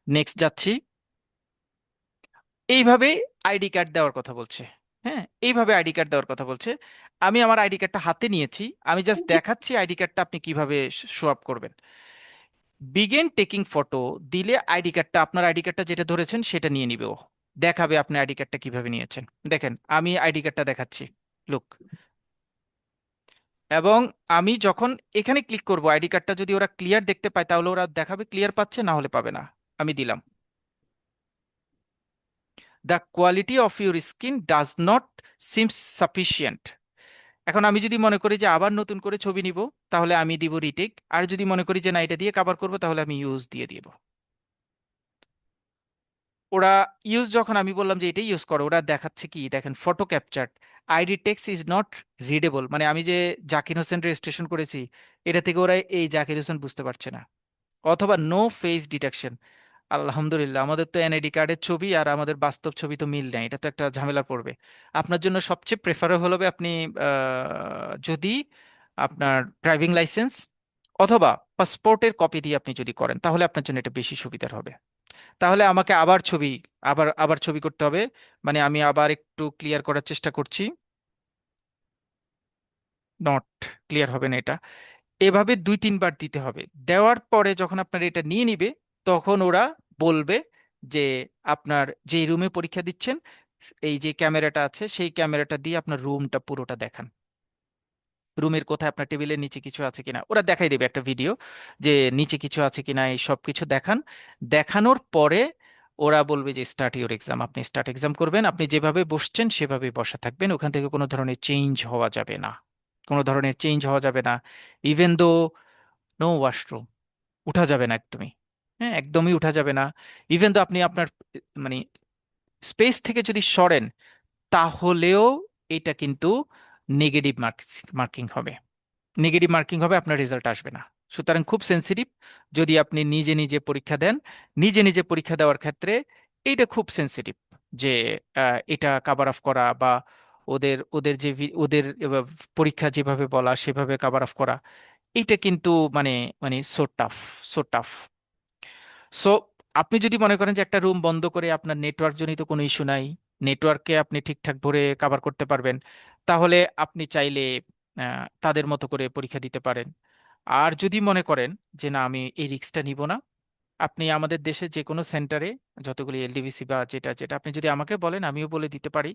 নেক্সট যাচ্ছি। এইভাবে আইডি কার্ড দেওয়ার কথা বলছে, হ্যাঁ এইভাবে আইডি কার্ড দেওয়ার কথা বলছে। আমি আমার আইডি কার্ডটা হাতে নিয়েছি, আমি জাস্ট দেখাচ্ছি আইডি কার্ডটা আপনি কিভাবে শো আপ করবেন। বিগেন টেকিং ফটো দিলে আইডি কার্ডটা, আপনার আইডি কার্ডটা যেটা ধরেছেন সেটা নিয়ে নিবে ও, দেখাবে আপনি আইডি কার্ডটা কিভাবে নিয়েছেন। দেখেন আমি আইডি কার্ডটা দেখাচ্ছি, লুক। এবং আমি যখন এখানে ক্লিক করব আইডি কার্ডটা যদি ওরা ক্লিয়ার দেখতে পায় তাহলে ওরা দেখাবে ক্লিয়ার পাচ্ছে, না হলে পাবে না। আমি দিলাম, the quality of your skin does not seems sufficient. এখন আমি যদি মনে করি যে আবার নতুন করে ছবি নিব, তাহলে আমি দিব রিটেক, আর যদি মনে করি যে না এটা দিয়ে কভার করবো তাহলে আমি ইউজ দিয়ে দিব। ওরা ইউজ, যখন আমি বললাম যে এটাই ইউজ করো, ওরা দেখাচ্ছে কি দেখেন, photo capture ID text is not readable, মানে আমি যে জাকির হোসেন রেজিস্ট্রেশন করেছি এটা থেকে ওরা এই জাকির হোসেন বুঝতে পারছে না। অথবা নো ফেস ডিটেকশন। আলহামদুলিল্লাহ, আমাদের তো এনআইডি কার্ডের ছবি আর আমাদের বাস্তব ছবি তো মিল নেই, এটা তো একটা ঝামেলা পড়বে। আপনার জন্য সবচেয়ে প্রেফারেবল হবে আপনি যদি আপনার ড্রাইভিং লাইসেন্স অথবা পাসপোর্টের কপি দিয়ে আপনি যদি করেন তাহলে আপনার জন্য এটা বেশি সুবিধার হবে। তাহলে আমাকে আবার ছবি, আবার আবার ছবি করতে হবে, মানে আমি আবার একটু ক্লিয়ার করার চেষ্টা করছি, নট ক্লিয়ার হবে না এটা। এভাবে 2-3 বার দিতে হবে। দেওয়ার পরে যখন আপনার এটা নিয়ে নিবে তখন ওরা বলবে যে আপনার যেই রুমে পরীক্ষা দিচ্ছেন এই যে ক্যামেরাটা আছে সেই ক্যামেরাটা দিয়ে আপনার রুমটা পুরোটা দেখান, রুমের কোথায় আপনার টেবিলের নিচে কিছু আছে কিনা ওরা দেখাই দেবে একটা ভিডিও, যে নিচে কিছু আছে কিনা এই সব কিছু দেখান। দেখানোর পরে ওরা বলবে যে স্টার্ট ইউর এক্সাম, আপনি স্টার্ট এক্সাম করবেন, আপনি যেভাবে বসছেন সেভাবে বসা থাকবেন, ওখান থেকে কোনো ধরনের চেঞ্জ হওয়া যাবে না, কোনো ধরনের চেঞ্জ হওয়া যাবে না। ইভেন দো নো ওয়াশরুম, উঠা যাবে না একদমই, হ্যাঁ একদমই উঠা যাবে না। ইভেন তো আপনি আপনার মানে স্পেস থেকে যদি সরেন তাহলেও এটা কিন্তু নেগেটিভ মার্কিং হবে, নেগেটিভ মার্কিং হবে, আপনার রেজাল্ট আসবে না। সুতরাং খুব সেন্সিটিভ। যদি আপনি নিজে নিজে পরীক্ষা দেন, নিজে নিজে পরীক্ষা দেওয়ার ক্ষেত্রে এইটা খুব সেন্সিটিভ, যে এটা কাভার অফ করা বা ওদের ওদের যে ওদের পরীক্ষা যেভাবে বলা সেভাবে কাভার অফ করা, এইটা কিন্তু মানে মানে so tough, so tough. So আপনি যদি মনে করেন যে একটা রুম বন্ধ করে আপনার নেটওয়ার্ক জনিত কোনো ইস্যু নাই, নেটওয়ার্ককে আপনি ঠিকঠাক ভরে কভার করতে পারবেন, তাহলে আপনি চাইলে তাদের মতো করে পরীক্ষা দিতে পারেন। আর যদি মনে করেন যে না আমি এই রিস্কটা নিব না, আপনি আমাদের দেশে যে কোনো সেন্টারে যতগুলি এলডিবিসি বা যেটা যেটা আপনি যদি আমাকে বলেন আমিও বলে দিতে পারি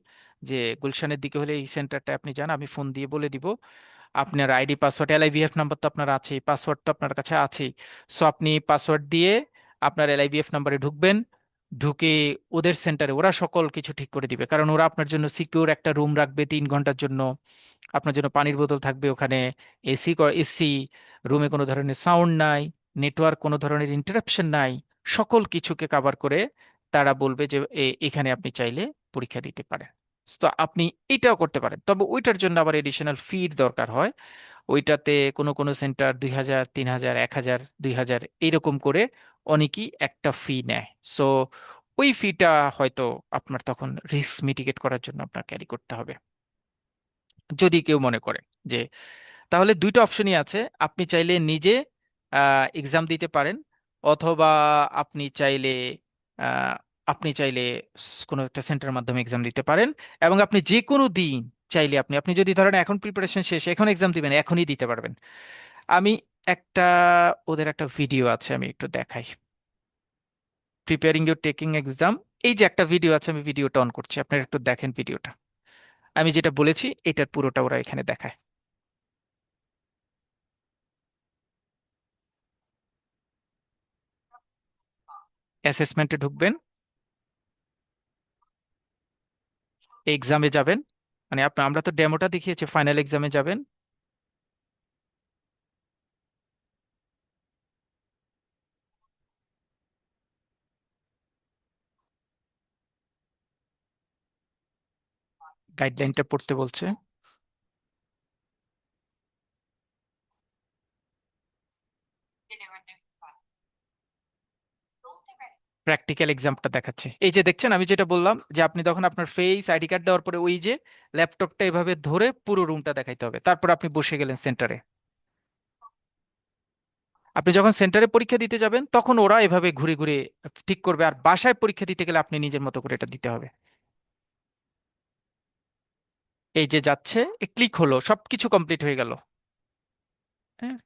যে গুলশানের দিকে হলে এই সেন্টারটা আপনি যান, আমি ফোন দিয়ে বলে দিব। আপনার আইডি পাসওয়ার্ড এলআইভিএফ নাম্বার তো আপনার আছেই, পাসওয়ার্ড তো আপনার কাছে আছেই। সো আপনি পাসওয়ার্ড দিয়ে আপনার এলআইভিএফ নাম্বারে ঢুকবেন, ঢুকে ওদের সেন্টারে ওরা সকল কিছু ঠিক করে দিবে, কারণ ওরা আপনার জন্য সিকিউর একটা রুম রাখবে 3 ঘন্টার জন্য। আপনার জন্য পানির বোতল থাকবে ওখানে, এসি, রুমে কোনো ধরনের সাউন্ড নাই, নেটওয়ার্ক কোনো ধরনের ইন্টারাপশন নাই, সকল কিছুকে কভার করে তারা বলবে যে এখানে আপনি চাইলে পরীক্ষা দিতে পারেন। তো আপনি এটাও করতে পারেন, তবে ওইটার জন্য আবার এডিশনাল ফির দরকার হয়। ওইটাতে কোনো কোনো সেন্টার 2,000, 3,000, 1,000, 2,000 এইরকম করে অনেকেই একটা ফি নেয়। সো ওই ফিটা হয়তো আপনার তখন রিস্ক মিটিগেট করার জন্য আপনার ক্যারি করতে হবে। যদি কেউ মনে করে যে, তাহলে দুইটা অপশনই আছে, আপনি চাইলে নিজে এক্সাম দিতে পারেন, অথবা আপনি চাইলে আহ, আপনি চাইলে কোনো একটা সেন্টারের মাধ্যমে এক্সাম দিতে পারেন। এবং আপনি যে কোনো দিন চাইলে আপনি আপনি যদি ধরেন এখন প্রিপারেশন শেষ, এখন এক্সাম দিবেন, এখনই দিতে পারবেন। আমি একটা ওদের একটা ভিডিও আছে, আমি একটু দেখাই। প্রিপেয়ারিং ইউর টেকিং এক্সাম, এই যে একটা ভিডিও আছে, আমি ভিডিওটা অন করছি, আপনারা একটু দেখেন ভিডিওটা। আমি যেটা বলেছি এটার পুরোটা ওরা এখানে দেখায়। অ্যাসেসমেন্টে ঢুকবেন, এক্সামে যাবেন, মানে আপনার আমরা তো ডেমোটা দেখিয়েছি, ফাইনাল এক্সামে যাবেন। গাইডলাইনটা পড়তে বলছে। প্র্যাকটিক্যাল এক্সামটা দেখাচ্ছে, এই যে দেখছেন আমি যেটা বললাম যে আপনি তখন আপনার ফেস আইডি কার্ড দেওয়ার পরে ওই যে ল্যাপটপটা এভাবে ধরে পুরো রুমটা দেখাইতে হবে, তারপর আপনি বসে গেলেন সেন্টারে। আপনি যখন সেন্টারে পরীক্ষা দিতে যাবেন তখন ওরা এভাবে ঘুরে ঘুরে ঠিক করবে, আর বাসায় পরীক্ষা দিতে গেলে আপনি নিজের মতো করে এটা দিতে হবে। এই যে যাচ্ছে, ক্লিক হলো, সবকিছু কমপ্লিট হয়ে গেল। হ্যাঁ,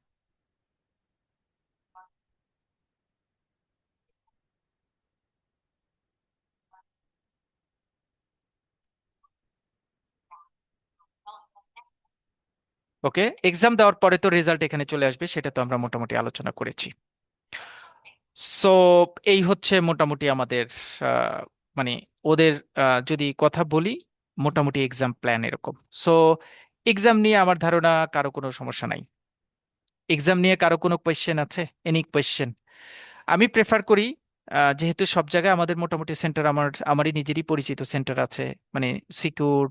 ওকে, এক্সাম দেওয়ার পরে তো রেজাল্ট এখানে চলে আসবে, সেটা তো আমরা মোটামুটি আলোচনা করেছি। সো এই হচ্ছে মোটামুটি আমাদের আহ, মানে ওদের যদি কথা বলি, মোটামুটি এক্সাম প্ল্যান এরকম। সো এক্সাম নিয়ে আমার ধারণা কারো কোনো সমস্যা নাই। এক্সাম নিয়ে কারো কোনো কোয়েশ্চেন আছে? Any question? আমি প্রেফার করি, যেহেতু সব জায়গায় আমাদের মোটামুটি সেন্টার, আমারই নিজেরই পরিচিত সেন্টার আছে, মানে সিকিউর,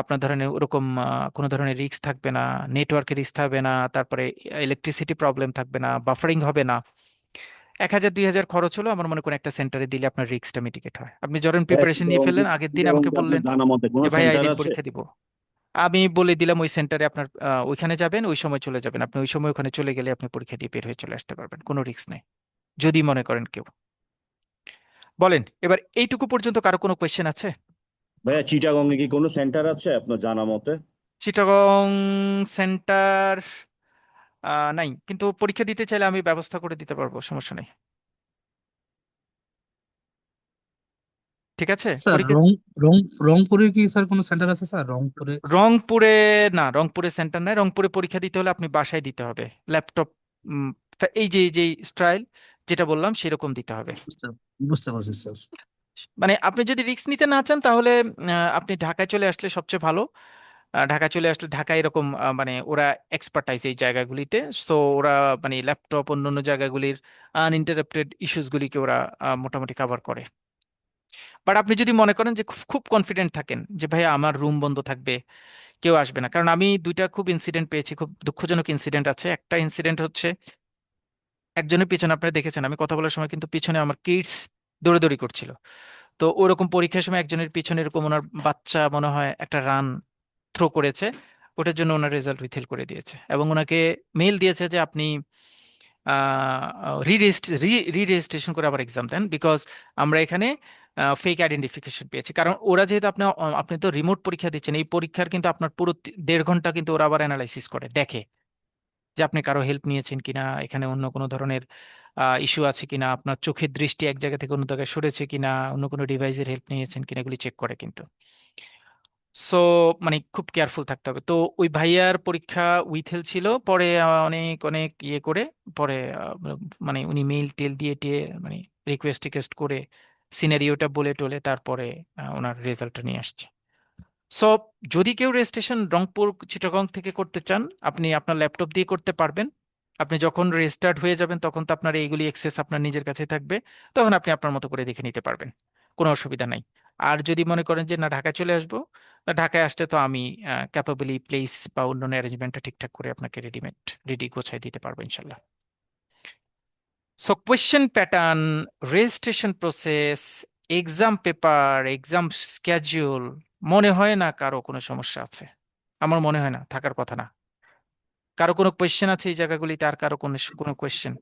আপনার ধরনের ওরকম কোনো ধরনের রিস্ক থাকবে না, নেটওয়ার্কের রিস্ক থাকবে না, তারপরে ইলেকট্রিসিটি প্রবলেম থাকবে না, বাফারিং হবে না। 1,000, 2,000 খরচ হলো, আমার মনে করেন একটা সেন্টারে দিলে আপনার রিস্কটা মিটিগেট হয়। আপনি যখন প্রিপারেশন নিয়ে ফেললেন, আগের দিন আমাকে আপনার বললেন জানা মতে কোনো যে ভাই এই সেন্টার দিন আছে? পরীক্ষা দিব, আমি বলে দিলাম ওই সেন্টারে আপনার ওইখানে যাবেন, ওই সময় চলে যাবেন, আপনি ওই সময় ওখানে চলে গেলে আপনি পরীক্ষা দিয়ে বের হয়ে চলে আসতে পারবেন, কোনো রিস্ক নেই, যদি মনে করেন কেউ। বলেন এবার, এইটুকু পর্যন্ত কারো কোনো কোয়েশ্চেন আছে? ভাইয়া চিটাগং এ কি কোনো সেন্টার আছে আপনার জানা মতে? চিটাগং সেন্টার নাই, কিন্তু পরীক্ষা দিতে চাইলে আমি ব্যবস্থা করে দিতে পারবো, সমস্যা নেই। ঠিক আছে, স্যার পরীক্ষা। রংপুরে কি স্যার কোনো সেন্টার আছে স্যার রংপুরে? রংপুরে না, রংপুরে সেন্টার নাই। রংপুরে পরীক্ষা দিতে হলে আপনি বাসায় দিতে হবে, ল্যাপটপ, এই যে স্টাইল যেটা বললাম সেরকম দিতে হবে। বুঝতে বুঝতে পারছি স্যার। মানে আপনি যদি রিস্ক নিতে না চান তাহলে আপনি ঢাকায় চলে আসলে সবচেয়ে ভালো। ঢাকায় চলে আসলে, ঢাকায় এরকম মানে ওরা এক্সপার্টাইজ এই জায়গাগুলিতে। সো ওরা মানে ল্যাপটপ অন্য অন্য জায়গাগুলির আনইন্টারাপ্টেড ইস্যুসগুলিকে ওরা মোটামুটি কভার করে। বাট আপনি যদি মনে করেন যে খুব খুব কনফিডেন্ট থাকেন যে ভাই আমার রুম বন্ধ থাকবে, কেউ আসবে না, কারণ আমি দুইটা খুব ইনসিডেন্ট পেয়েছি, খুব দুঃখজনক ইনসিডেন্ট আছে। একটা ইনসিডেন্ট হচ্ছে, একজনের পিছনে আপনারা দেখেছেন, আমি কথা বলার সময় কিন্তু পিছনে আমার কিডস দৌড়াদৌড়ি করছিল। তো ওরকম পরীক্ষার সময় একজনের পিছনে এরকম ওনার বাচ্চা মনে হয় একটা রান থ্রো করেছে, ওটার জন্য ওনার রেজাল্ট উইথেল করে দিয়েছে, এবং ওনাকে মেল দিয়েছে যে আপনি রি রেজিস্ট্রেশন করে আবার এক্সাম দেন, বিকজ আমরা এখানে ফেক আইডেন্টিফিকেশন পেয়েছি। কারণ ওরা যেহেতু আপনি তো রিমোট পরীক্ষা দিচ্ছেন, এই পরীক্ষার কিন্তু আপনার পুরো 1.5 ঘন্টা কিন্তু ওরা আবার অ্যানালাইসিস করে দেখে যে আপনি কারো হেল্প নিয়েছেন কিনা, এখানে অন্য কোনো ধরনের ইস্যু আছে কিনা, আপনার চোখের দৃষ্টি এক জায়গা থেকে অন্য জায়গায় সরেছে কিনা, অন্য কোনো ডিভাইসের হেল্প নিয়েছেন কিনা, এগুলি চেক করে কিন্তু। সো মানে খুব কেয়ারফুল থাকতে হবে। তো ওই ভাইয়ার পরীক্ষা উইথেল ছিল, পরে অনেক অনেক ইয়ে করে পরে মানে উনি মেইল টেল দিয়ে টিয়ে মানে রিকোয়েস্ট টিকোয়েস্ট করে সিনারিওটা বলে টলে তারপরে ওনার রেজাল্টটা নিয়ে আসছে। সো যদি কেউ রেজিস্ট্রেশন রংপুর চিটাগং থেকে করতে চান, আপনি আপনার ল্যাপটপ দিয়ে করতে পারবেন। আপনি যখন রেজিস্টার্ড হয়ে যাবেন তখন তো আপনার এইগুলি অ্যাক্সেস আপনার নিজের কাছে থাকবে, তখন আপনি আপনার মতো করে দেখে নিতে পারবেন, কোনো অসুবিধা নাই। আর যদি মনে করেন যে না ঢাকায় চলে আসবো, ঢাকায় আসলে তো আমি ক্যাপাবলি প্লেস বা অন্যান্য অ্যারেঞ্জমেন্টটা ঠিকঠাক করে আপনাকে রেডি গোছাই দিতে পারবো ইনশাল্লাহ। So question pattern, registration process, exam paper, exam schedule, মনে হয় না কারো কোনো সমস্যা আছে। আমার মনে হয় না, থাকার কথা না। কারো কোনো কোয়েশ্চেন আছে এই জায়গাগুলিতে? আর কারো কোনো কোনো কোয়েশ্চেন?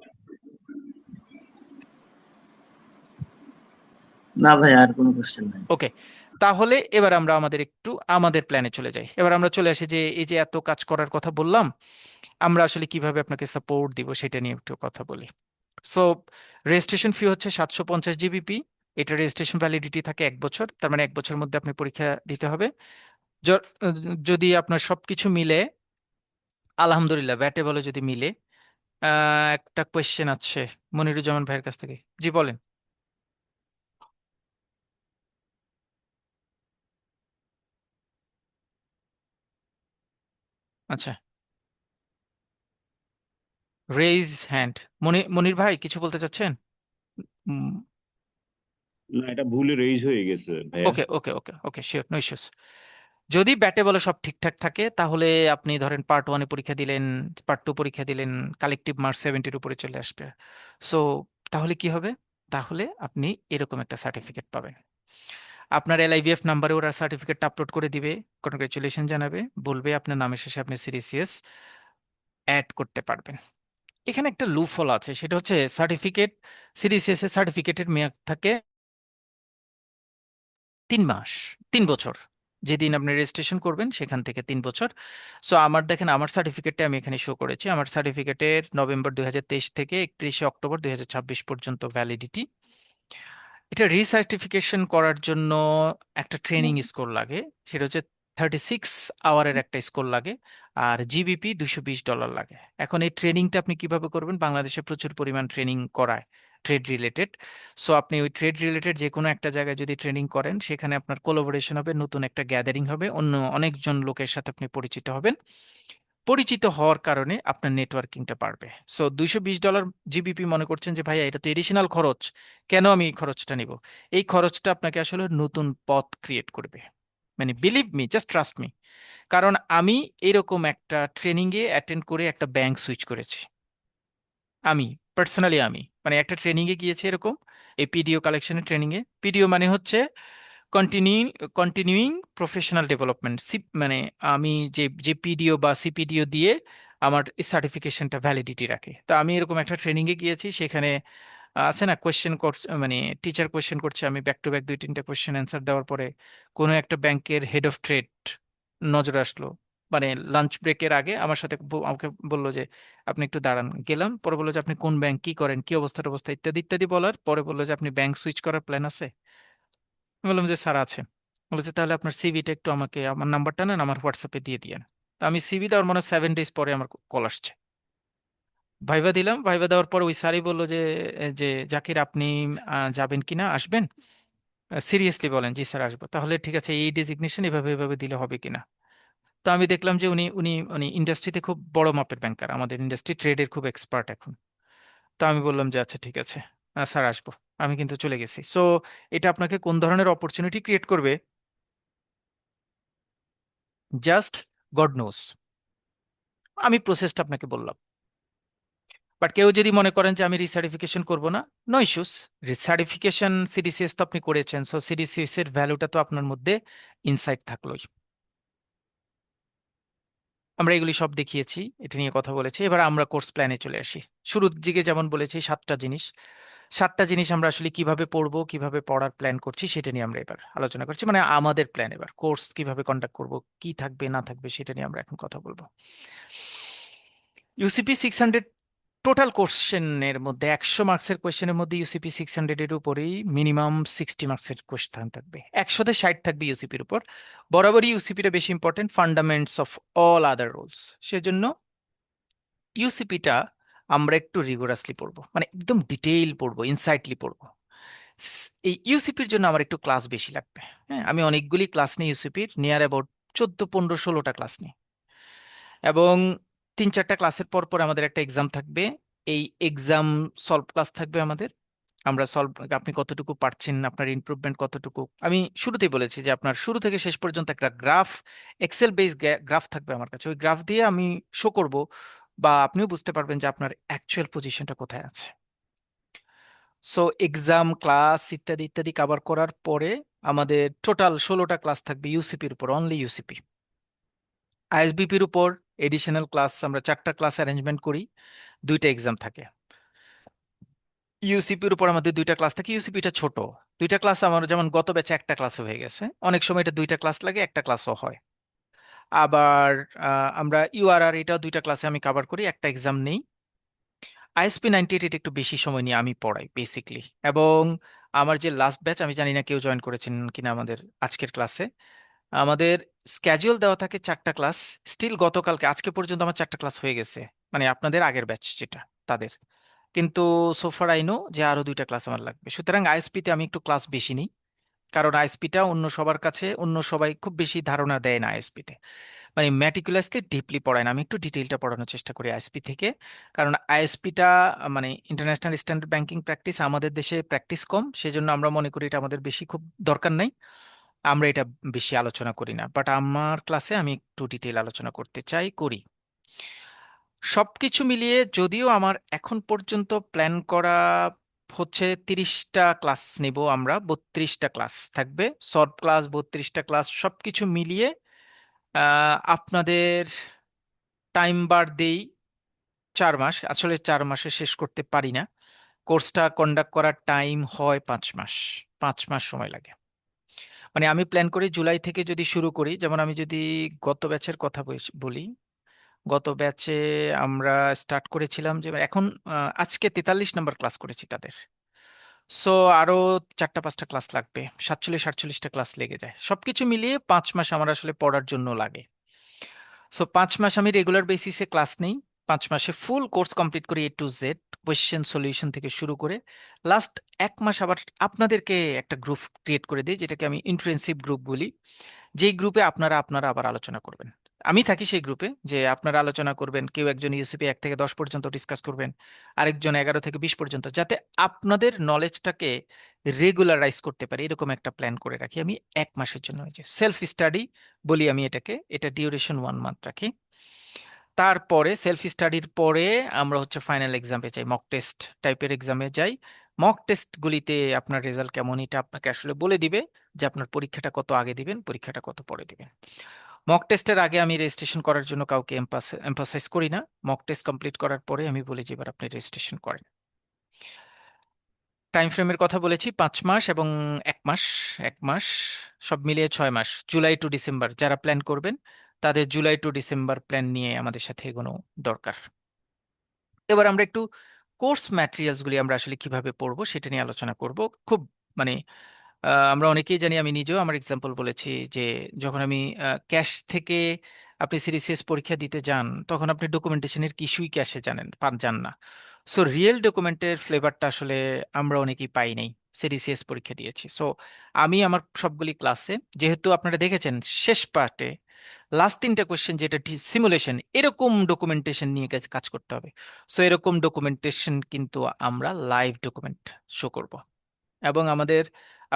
না ভাই, আর কোনো কোশ্চেন নাই। ওকে, তাহলে এবার আমরা আমাদের প্ল্যানে চলে যাই। এবার আমরা চলে আসি যে এই যে এত কাজ করার কথা বললাম, আমরা আসলে কিভাবে আপনাকে সাপোর্ট দিব সেটা নিয়ে একটু কথা বলি। সো রেজিস্ট্রেশন ফি হচ্ছে 750 GBP। এটা রেজিস্ট্রেশন ভ্যালিডিটি থাকে 1 বছর, তার মানে 1 বছরের মধ্যে আপনি পরীক্ষা দিতে হবে। য- যদি আপনার সবকিছু মিলে, আলহামদুলিল্লাহ ব্যাটে বলে যদি মিলে, একটা কোয়েশ্চেন আছে মনিরুজ্জামান ভাইয়ের কাছ থেকে। জি বলেন। আচ্ছা, রেইজ হ্যান্ড। মনির ভাই কিছু বলতে চাচ্ছেন? না, এটা ভুলে রেইজ হয়ে গেছে ভাইয়া। ওকে ওকে ওকে ওকে, শিওর, নো ইস্যুস। যদি ব্যাটে বলে সব ঠিকঠাক থাকে তাহলে আপনি ধরেন পার্ট 1-এ পরীক্ষা দিলেন, পার্ট 2 পরীক্ষা দিলেন, কালেকটিভ মার্কস 70-র উপরে চলে আসবে। সো তাহলে কি হবে? তাহলে আপনি এরকম একটা সার্টিফিকেট পাবেন। আপনার LIVF নাম্বারে ওরা সার্টিফিকেটটা আপলোড করে দিবে, কনগ্রেচুলেশন জানাবে, বলবে আপনার নামের শেষে আপনি সিরিসিএস অ্যাড করতে পারবেন। এখানে একটা লুফল আছে, সেটা হচ্ছে সিরিসিএস এর সার্টিফিকেটের মেয়াদ থাকে 3 মাস, 3 বছর। যেদিন আপনি রেজিস্ট্রেশন করবেন সেখান থেকে 3 বছর। সো আমার দেখেন, আমার সার্টিফিকেটটা আমি এখানে শো করেছি। আমার সার্টিফিকেটের নভেম্বর 2023 থেকে 31শে অক্টোবর 2026 পর্যন্ত ভ্যালিডিটি। এটা রিসার্টিফিকেশন করার জন্য একটা ট্রেনিং স্কোর লাগে, সেটা হচ্ছে 36 আওয়ারের একটা স্কোর লাগে, আর জিবিপি $220 লাগে। এখন এই ট্রেনিংটা আপনি কিভাবে করবেন? বাংলাদেশে প্রচুর পরিমাণ ট্রেনিং করায় ট্রেড রিলেটেড। সো আপনি ওই ট্রেড রিলেটেড যে কোনো একটা জায়গায় যদি ট্রেনিং করেন, সেখানে আপনার কোলাবোরেশন হবে, নতুন একটা গ্যাদারিং হবে, অন্য অনেকজন লোকের সাথে আপনি পরিচিত হবেন। পরিচিত হওয়ার কারণে আপনার নেটওয়ার্কিংটা বাড়বে। সো $220 জিবিপি মনে করছেন যে ভাইয়া এটা তো এডিশনাল খরচ, কেন আমি এই খরচটা নিব? এই খরচটা আপনাকে আসলে নতুন পথ ক্রিয়েট করবে। মানে believe me, just trust me. কারণ আমি এরকম একটা ট্রেনিং এ অ্যাটেন্ড করে একটা ব্যাংক সুইচ করেছি। আমি পার্সোনালি আমি মানে একটা ট্রেনিং এ গিয়েছি এরকম, এই পিডিও কালেকশনের ট্রেনিং এ। পিডিও মানে হচ্ছে কন্টিনিউইং কন্টিনিউইং প্রফেশনাল ডেভেলপমেন্ট। মানে আমি যে যে পিডিও বা সিপিডিও দিয়ে আমার সার্টিফিকেশনটা ভ্যালিডিটি রাখে। তা আমি এরকম একটা ট্রেনিং এ গিয়েছি, সেখানে আছে না কোয়েশ্চেন করছে, মানে টিচার কোয়েশ্চেন করছে, আমি ব্যাক টু ব্যাক 2-3টা কোয়েশ্চেন অ্যান্সার দেওয়ার পরে কোনো একটা ব্যাংকের হেড অফ ট্রেড নজরে আসলো। মানে লাঞ্চ ব্রেকের আগে আমার সাথে আমাকে বললো যে আপনি একটু দাঁড়ান। গেলাম, পরে বললো যে আপনি কোন ব্যাংক, কি করেন, কি অবস্থা ইত্যাদি ইত্যাদি বলার পরে বললো যে আপনি ব্যাংক সুইচ করার প্ল্যান আছে? আমি বললাম যে স্যার আছে। বলেছে তাহলে আপনার সিভিটা একটু আমাকে, আমার নাম্বারটা নেন, আমার হোয়াটসঅ্যাপে দিয়ে দিয়েন। তো আমি সিভি দেওয়ার মনে 7 ডেজ পরে আমার কল আসছে। ভাইবা দিলাম, ভাইবা দেওয়ার পর ওই স্যারই বললো যে যে জাকির আপনি যাবেন কিনা, আসবেন? সিরিয়াসলি বলেন? জি স্যার আসবো। তাহলে ঠিক আছে, এই ডেজিগনেশন এভাবে এভাবে দিলে হবে কিনা? তো আমি দেখলাম যে উনি উনি উনি ইন্ডাস্ট্রিতে খুব বড় মাপের ব্যাংকার, আমাদের ইন্ডাস্ট্রি ট্রেডের খুব এক্সপার্ট এখন। তো আমি বললাম যে আচ্ছা ঠিক আছে, স্যার আসবো। আমি কিন্তু চলে গেছি। সো এটা আপনাকে কোন ধরনের অপরচুনিটি ক্রিয়েট করবে, জাস্ট গড নোস। আমি প্রসেসটা আপনাকে বললাম। বাট কেউ যদি মনে করেন যে আমি রিসার্টিফিকেশন করব না, নো ইস্যুস। রিসার্টিফিকেশন সিডিসিএস তো আপনি করেছেন, সো সিডিসিএস এর ভ্যালুটা তো আপনার মধ্যে ইনসাইট থাকলোই। আমরা এগুলি সব দেখিয়েছি, এটা নিয়ে কথা বলেছি। এবার আমরা কোর্স প্ল্যানে চলে আসি। শুরুর দিকে যেমন বলেছি 7টা জিনিস, 7টা জিনিস আমরা আসলে কিভাবে পড়বো, কিভাবে পড়ার প্ল্যান করছি সেটা নিয়ে আমরা এবার আলোচনা করছি। মানে আমাদের প্ল্যান, এবার কোর্স কিভাবে কন্ডাক্ট করব, কি থাকবে না থাকবে সেটা নিয়ে আমরা এখন কথা বলবো। ইউসিপি 600 টোটাল কোশ্চেনের মধ্যে 100 মার্কসের কোশ্চেনের মধ্যে ইউসিপি 600-এর উপরেই মিনিমাম 60 মার্কসের কোশ্চেন থাকবে, 100-তে 60 থাকবে ইউসিপির উপর। বরাবরই ইউসিপিটা বেশি important, fundamentals of all other rules. সেজন্য ইউসিপিটা আমরা একটু রিগোরাসলি পড়বো, মানে একদম ডিটেইল পড়বো, ইনসাইটলি পড়বো। এই ইউসিপির জন্য আমার একটু ক্লাস বেশি লাগবে। হ্যাঁ, আমি অনেকগুলি ক্লাস নিই ইউসিপির, নিয়ার অ্যাবাউট 14, 15, 16টা ক্লাস নিই, এবং 3-4টা ক্লাসের পর পর আমাদের একটা এক্সাম থাকবে। এই এক্সাম সলভ ক্লাস থাকবে আমাদের। আমরা সলভ, আপনি কতটুকু পারছেন, আপনার ইমপ্রুভমেন্ট কতটুকু। আমি শুরুতেই বলেছি যে আপনার শুরু থেকে শেষ পর্যন্ত একটা গ্রাফ, এক্সেল বেস গ্রাফ থাকবে আমার কাছে। ওই গ্রাফ দিয়ে আমি শো করব, বা আপনিও বুঝতে পারবেন যে আপনার অ্যাকচুয়াল পজিশনটা কোথায় আছে। সো এক্সাম, ক্লাস ইত্যাদি ইত্যাদি কভার করার পরে আমাদের টোটাল 16টা ক্লাস থাকবে ইউসিপির উপর, অনলি ইউসিপি। আইএসবিপির উপর এডিশনাল ক্লাস আমরা 4টা ক্লাস অ্যারেঞ্জমেন্ট করি, 2টা এক্সাম থাকে। ইউসিপির উপর আমাদের 2টা ক্লাস থাকে, ইউসিপিটা ছোট। 2টা ক্লাস আমার, যেমন গত ব্যাচে একটা ক্লাসে হয়ে গেছে, অনেক সময় এটা 2টা ক্লাস লাগে, একটা ক্লাসও হয়। আবার আমরা ইউআরআর, এটাও 2টা ক্লাসে আমি কভার করি, একটা এক্সাম নেই। আইএসপি 98 এটা একটু বেশি সময় নিয়ে আমি পড়াই বেসিকলি। এবং আমার যে লাস্ট ব্যাচ, আমি জানি না কেউ জয়েন করেছেন কিনা আমাদের আজকের ক্লাসে, আমাদের স্ক্যাজুয়াল দেওয়া থাকে 4টা ক্লাস। স্টিল গতকালকে আজকে পর্যন্ত আমার 4টা ক্লাস হয়ে গেছে, মানে আপনাদের আগের ব্যাচ যেটা তাদের। কিন্তু সোফার আই নো যে আরো 2টা ক্লাস আমার লাগবে। সুতরাং আইএসপিতে আমি একটু ক্লাস বেশি নিই, কারণ আইএসপিটা অন্য সবার কাছে, অন্য সবাই খুব বেশি ধারণা দেয় না আইএসপিতে, মানে ম্যাটিকুলাসলি ডিপলি পড়ায় না। আমি একটু ডিটেইলটা পড়ানোর চেষ্টা করি আইএসপি থেকে, কারণ আইএসপিটা মানে ইন্টারন্যাশনাল স্ট্যান্ডার্ড ব্যাংকিং প্র্যাকটিস, আমাদের দেশে প্র্যাকটিস কম, সেজন্য আমরা মনে করি এটা আমাদের বেশি খুব দরকার নাই, আমরা এটা বেশি আলোচনা করি না। বাট আমার ক্লাসে আমি একটু ডিটেইল আলোচনা করতে চাই, করি। সবকিছু মিলিয়ে যদিও আমার এখন পর্যন্ত প্ল্যান করা হচ্ছে 30টা ক্লাস নেব আমরা, 32টা ক্লাস থাকবে, শর্ট ক্লাস 32টা ক্লাস, সবকিছু মিলিয়ে আপনাদের টাইম বার দেই 4 মাস। আসলে 4 মাসে শেষ করতে পারি না, কোর্সটা কন্ডাক্ট করার টাইম হয় 5 মাস, 5 মাস সময় লাগে। মানে আমি প্ল্যান করি জুলাই থেকে যদি শুরু করি, যেমন আমি যদি গত ব্যাচের কথা বলি, গত ব্যাচে আমরা স্টার্ট করেছিলাম যে এখন আজকে 43 নম্বর ক্লাস করেছি তাদের। সো আরো 4টা 5টা ক্লাস লাগবে, 47-48টা ক্লাস লেগে যায়। সবকিছু মিলিয়ে 5 মাস আমার আসলে পড়ার জন্য লাগে। সো 5 মাস আমি রেগুলার বেসিসে ক্লাস নেই, 5 মাসে ফুল কোর্স কমপ্লিট করি A to Z, question solution থেকে শুরু করে। লাস্ট 1 মাস আবার আপনাদেরকে একটা গ্রুপ ক্রিয়েট করে দিই, যেটাকে আমি ইন্টেনসিভ গ্রুপ বলি, যেই গ্রুপে আপনারা আপনারা আবার আলোচনা করবেন। আমি থাকি সেই গ্রুপে, যে আপনারা আলোচনা করবেন, কেউ একজন ইউসিপি 1 থেকে 10 পর্যন্ত ডিসকাস করবেন, আরেকজন 11 থেকে 20 পর্যন্ত, যাতে আপনাদের নলেজটাকে রেগুলারাইজ করতে পারি, এরকম একটা প্ল্যান করে রাখি আমি 1 মাসের জন্য। যে সেলফ স্টাডি বলি আমি এটাকে, এটা ডিউরেশন 1 মান্থ রাখি। তারপরে সেলফ স্টাডির পরে আমরা হচ্ছে ফাইনাল এক্সামে যাই, মক টেস্ট টাইপের এক্সামে যাই। মক টেস্টগুলিতে আপনার রেজাল্ট কেমন এটা আপনাকে আসলে বলে দিবে যে আপনার পরীক্ষাটা কত আগে দিবেন, পরীক্ষাটা কত পরে দিবেন। মক টেস্টের আগে আমি রেজিস্ট্রেশন করার জন্য কাউকে এম্পাসাইজ করি না। মক টেস্ট কমপ্লিট করার পরে আমি বলি যে এবার আপনি রেজিস্ট্রেশন করেন। টাইম ফ্রেমের কথা বলেছি 5 মাস এবং 1 মাস, 1 মাস সব মিলিয়ে 6 মাস। জুলাই টু ডিসেম্বর যারা প্ল্যান করবেন, তাদের জুলাই টু ডিসেম্বর প্ল্যান নিয়ে আমাদের সাথে এগোনো দরকার। এবার আমরা একটু কোর্স ম্যাটেরিয়ালস গুলি আমরা আসলে কিভাবে পড়বো সেটা নিয়ে আলোচনা করব। খুব মানে আমরা অনেকেই জানি, আমি নিজেও আমার এক্সাম্পল বলেছি, যে যখন আমি ক্যাশ থেকে আপনি সিরিসিএস পরীক্ষা দিতে যান, তখন আপনি ডকুমেন্টেশনের কিছুই ক্যাশে যান না। সো রিয়েল ডকুমেন্টের ফ্লেভারটা আসলে আমরা অনেকেই পাই নাই, সিরিসিএস পরীক্ষা দিয়েছি। সো আমি আমার সবগুলি ক্লাসে, যেহেতু আপনারা দেখেছেন শেষ পার্টে লাস্ট 3টা কোয়েশ্চেন যেটা সিমুলেশন, এরকম ডকুমেন্টেশন নিয়ে কাজ করতে হবে। সো এরকম ডকুমেন্টেশন কিন্তু আমরা লাইভ ডকুমেন্ট শো করব, এবং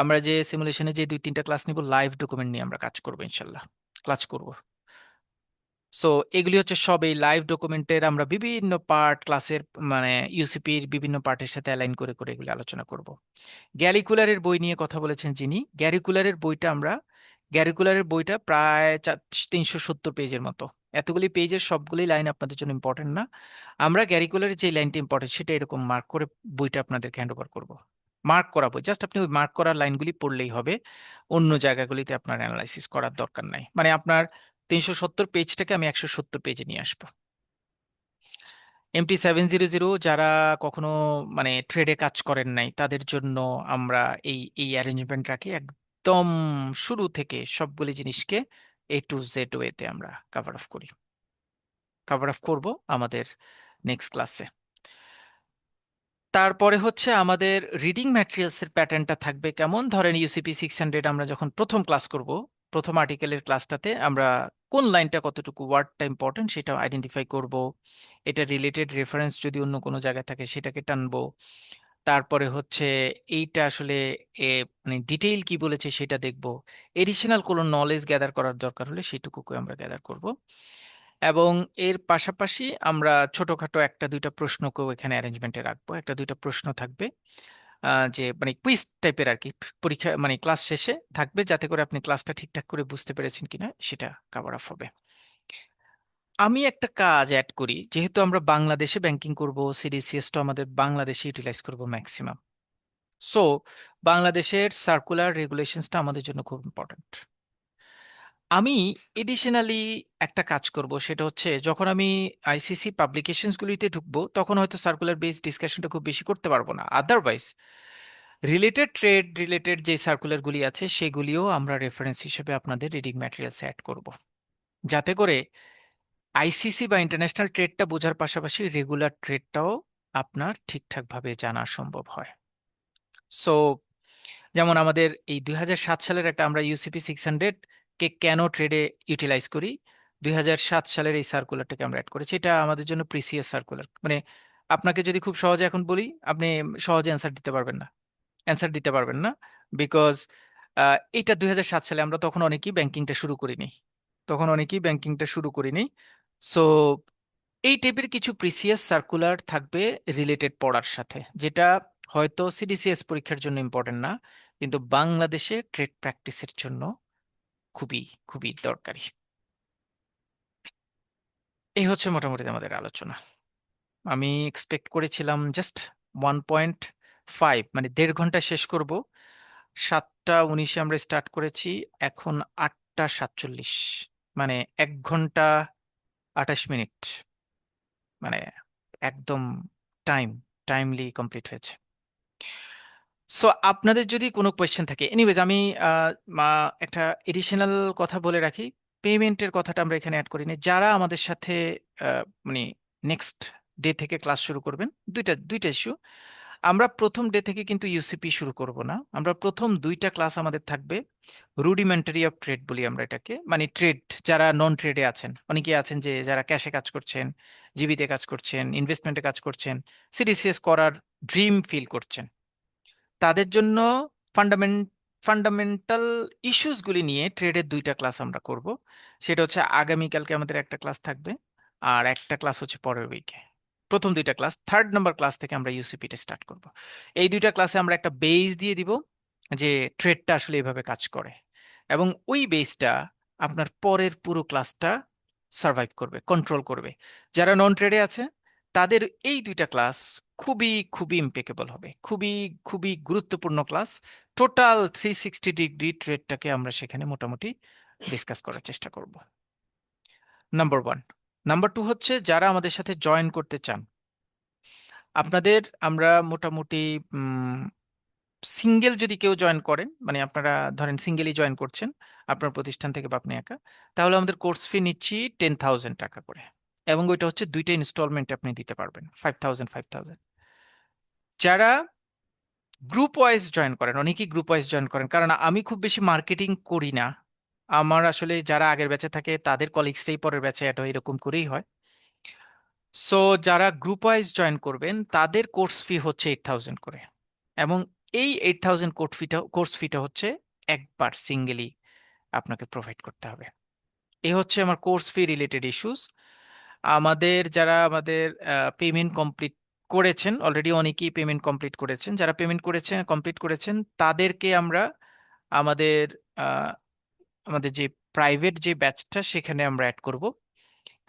আমরা যে সিমুলেশনে যে 2-3টা ক্লাস নিব, লাইভ ডকুমেন্ট নিয়ে আমরা কাজ করবো, ইনশাল্লাহ ক্লাস করব। সো এগুলি হচ্ছে সব এই লাইভ ডকুমেন্টের আমরা বিভিন্ন পার্ট ক্লাসের, মানে ইউসিপির বিভিন্ন পার্টের সাথে অ্যালাইন করে করে এগুলি আলোচনা করব। গ্যারিকুলারের বই নিয়ে কথা বলেছেন যিনি, গ্যারিকুলারের বইটা প্রায় 370 পেজের মতো। এতগুলি পেজের সবগুলি লাইন আপনাদের জন্য ইম্পর্টেন্ট না। আমরা গ্যারিকুলারের যে লাইনটা ইম্পর্টেন্ট সেটা এরকম মার্ক করে বইটা আপনাদেরকে হ্যান্ড ওভার করবো। মার্ক করা বই, জাস্ট আপনি ওই মার্ক করা লাইনগুলি পড়লেই হবে, অন্য জায়গাগুলিতে আপনার অ্যানালাইসিস করার দরকার নাই। মানে আপনার 370 পেজটাকে আমি 170 পেজে নিয়ে আসবো। MT700 যারা কখনো মানে ট্রেডে কাজ করেন নাই তাদের জন্য আমরা এই এই অ্যারেঞ্জমেন্ট রাখি, একদম শুরু থেকে সবগুলি জিনিসকে A to Z ওয়েতে আমরা কভার আপ করব আমাদের নেক্সট ক্লাসে। তারপরে হচ্ছে আমাদের রিডিং ম্যাটেরিয়ালস এর প্যাটার্নটা থাকবে কেমন, ধরেন UCP 600 আমরা যখন প্রথম ক্লাস করব, প্রথম আর্টিকেলের ক্লাসটাতে আমরা কোন লাইনটা কতটুকু ওয়ার্ডটা ইম্পর্টেন্ট সেটা আইডেন্টিফাই করব, এটা রিলেটেড রেফারেন্স যদি অন্য কোনো জায়গায় থাকে সেটাকে টানবো। তারপরে হচ্ছে এইটা আসলে এ, মানে ডিটেইল কি বলেছে সেটা দেখব, এডিশনাল কোনো নলেজ গ্যাদার করার দরকার হলে সেটুকুকে আমরা গ্যাদার করব। এবং এর পাশাপাশি আমরা ছোটখাটো একটা দুইটা প্রশ্নকেও এখানে অ্যারেঞ্জমেন্টে রাখবো, একটা দুইটা প্রশ্ন থাকবে যে মানে কুইজ টাইপের আর কি, পরীক্ষা মানে ক্লাস শেষে থাকবে, যাতে করে আপনি ক্লাসটা ঠিকঠাক করে বুঝতে পেরেছেন কিনা সেটা কভার আপ হবে। আমি একটা কাজ অ্যাড করি, যেহেতু আমরা বাংলাদেশে ব্যাংকিং করব, সিডিসিএস তো আমাদের বাংলাদেশে ইউটিলাইজ করব ম্যাক্সিমাম, সো বাংলাদেশের সার্কুলার রেগুলেশনসটা আমাদের জন্য খুব ইম্পর্ট্যান্ট। আমি এডিশনালি একটা কাজ করব, সেটা হচ্ছে যখন আমি আইসিসি পাবলিকেশনস গুলিতে ঢুকবো তখন হয়তো সার্কুলার বেসড ডিসকাশনটা খুব বেশি করতে পারবো না, আদারওয়াইজ রিলেটেড ট্রেড রিলেটেড যে সার্কুলার গুলি আছে সেগুলিও আমরা রেফারেন্স হিসেবে আপনাদের রিডিং ম্যাটেরিয়ালস অ্যাড করব, যাতে করে আইসিসি বা ইন্টারন্যাশনাল ট্রেডটা বোঝার পাশাপাশি রেগুলার ট্রেডটাও আপনার ঠিকঠাকভাবে জানা সম্ভব হয়। সো যেমন আমাদের এই 2007 সালের একটা, আমরা UCP 600 কে কেন ট্রেডে ইউটিলাইজ করি, 2007 সালের এই সার্কুলারটাকে আমরা অ্যাড করেছি, এটা আমাদের জন্য প্রিসিয়াস সার্কুলার। মানে আপনাকে যদি খুব সহজে এখন বলি, আপনি সহজে অ্যান্সার দিতে পারবেন না, বিকজ এইটা 2007 সালে, আমরা তখন অনেকেই ব্যাংকিংটা শুরু করিনি। সো এই টাইপের কিছু প্রিসিয়াস সার্কুলার থাকবে রিলেটেড পড়ার সাথে, যেটা হয়তো সিডিসিএস পরীক্ষার জন্য ইম্পর্টেন্ট না, কিন্তু বাংলাদেশে ট্রেড প্র্যাকটিসের জন্য খুবই খুবই দরকারি। এই হচ্ছে মোটামুটি আমাদের আলোচনা। আমি এক্সপেক্ট করেছিলাম জাস্ট 1.5 মানে 1.5 ঘন্টা শেষ করব, 7টা 19-এ আমরা স্টার্ট করেছি, এখন 8টা 47, মানে 1 ঘন্টা 28 মিনিট, মানে একদম টাইমলি কমপ্লিট হয়েছে। সো আপনাদের যদি কোনো কোয়েশ্চেন থাকে, এনিওয়েজ আমি একটা এডিশনাল কথা বলে রাখি, পেমেন্টের কথাটা আমরা এখানে অ্যাড করিনি। যারা আমাদের সাথে মানে নেক্সট ডে থেকে ক্লাস শুরু করবেন, দুইটা ইস্যু, আমরা প্রথম ডে থেকে কিন্তু ইউসিপি শুরু করব না, আমরা প্রথম 2টা ক্লাস আমাদের থাকবে রুডিমেন্টারি অফ ট্রেড বলি আমরা এটাকে, মানে ট্রেড যারা নন ট্রেডে আছেন, অনেকে আছেন যে যারা ক্যাশে কাজ করছেন, জিবিতে কাজ করছেন, ইনভেস্টমেন্টে কাজ করছেন, সিডিসিএস করার ড্রিম ফিল করছেন, তাদের জন্য ফান্ডামেন্ট ফান্ডামেন্টাল ইস্যুসগুলি নিয়ে ট্রেডের 2টা ক্লাস আমরা করব। সেটা হচ্ছে আগামীকালকে আমাদের একটা ক্লাস থাকবে, আর একটা ক্লাস হচ্ছে পরের উইকে। প্রথম 2টা ক্লাস, 3rd নাম্বার ক্লাস থেকে আমরা ইউসিপিটা স্টার্ট করব। এই 2টা ক্লাসে আমরা একটা বেস দিয়ে দিব যে ট্রেডটা আসলে এভাবে কাজ করে, এবং ওই বেসটা আপনার পরের পুরো ক্লাসটা সার্ভাইভ করবে, কন্ট্রোল করবে। যারা নন ট্রেডে আছে তাদের এই 2টা ক্লাস খুবই খুবই ইম্পেকেবল হবে, খুবই খুবই গুরুত্বপূর্ণ ক্লাস। টোটাল 360 ডিগ্রি ট্রেডটাকে আমরা সেখানে মোটামুটি ডিসকাস করার চেষ্টা করব, নাম্বার 1। নাম্বার 2 হচ্ছে যারা আমাদের সাথে জয়েন করতে চান, আপনাদের আমরা মোটামুটি সিঙ্গেল যদি কেউ জয়েন করেন, মানে আপনারা ধরেন সিঙ্গেলি জয়েন করছেন আপনার প্রতিষ্ঠান থেকে বা আপনি একা, তাহলে আমাদের কোর্স ফি নিচ্ছি 10,000 টাকা করে, এবং ওইটা হচ্ছে 2টা ইনস্টলমেন্টে আপনি দিতে পারবেন 5,000। যারা গ্রুপ ওয়াইজ জয়েন করেন, অনেকেই গ্রুপ ওয়াইজ জয়েন করেন, কারণ আমি খুব বেশি মার্কেটিং করি না, আমার আসলে যারা আগের ব্যাচে থাকে তাদের কলিগসটাই পরের ব্যাচে অ্যাড হয়, এরকম করেই হয়। সো যারা গ্রুপ ওয়াইজ জয়েন করবেন তাদের কোর্স ফি হচ্ছে 8,000 করে, এবং এই 8,000 কোর্স ফিটা হচ্ছে একবার সিঙ্গেলি আপনাকে প্রোভাইড করতে হবে। এই হচ্ছে আমার কোর্স ফি রিলেটেড ইস্যুস। আমাদের পেমেন্ট কমপ্লিট করেছেন অলরেডি, অনেকেই পেমেন্ট কমপ্লিট করেছেন, যারা পেমেন্ট কমপ্লিট করেছেন তাদেরকে আমরা আমাদের আহ, আমাদের যে প্রাইভেট যে ব্যাচটা সেখানে আমরা অ্যাড করব,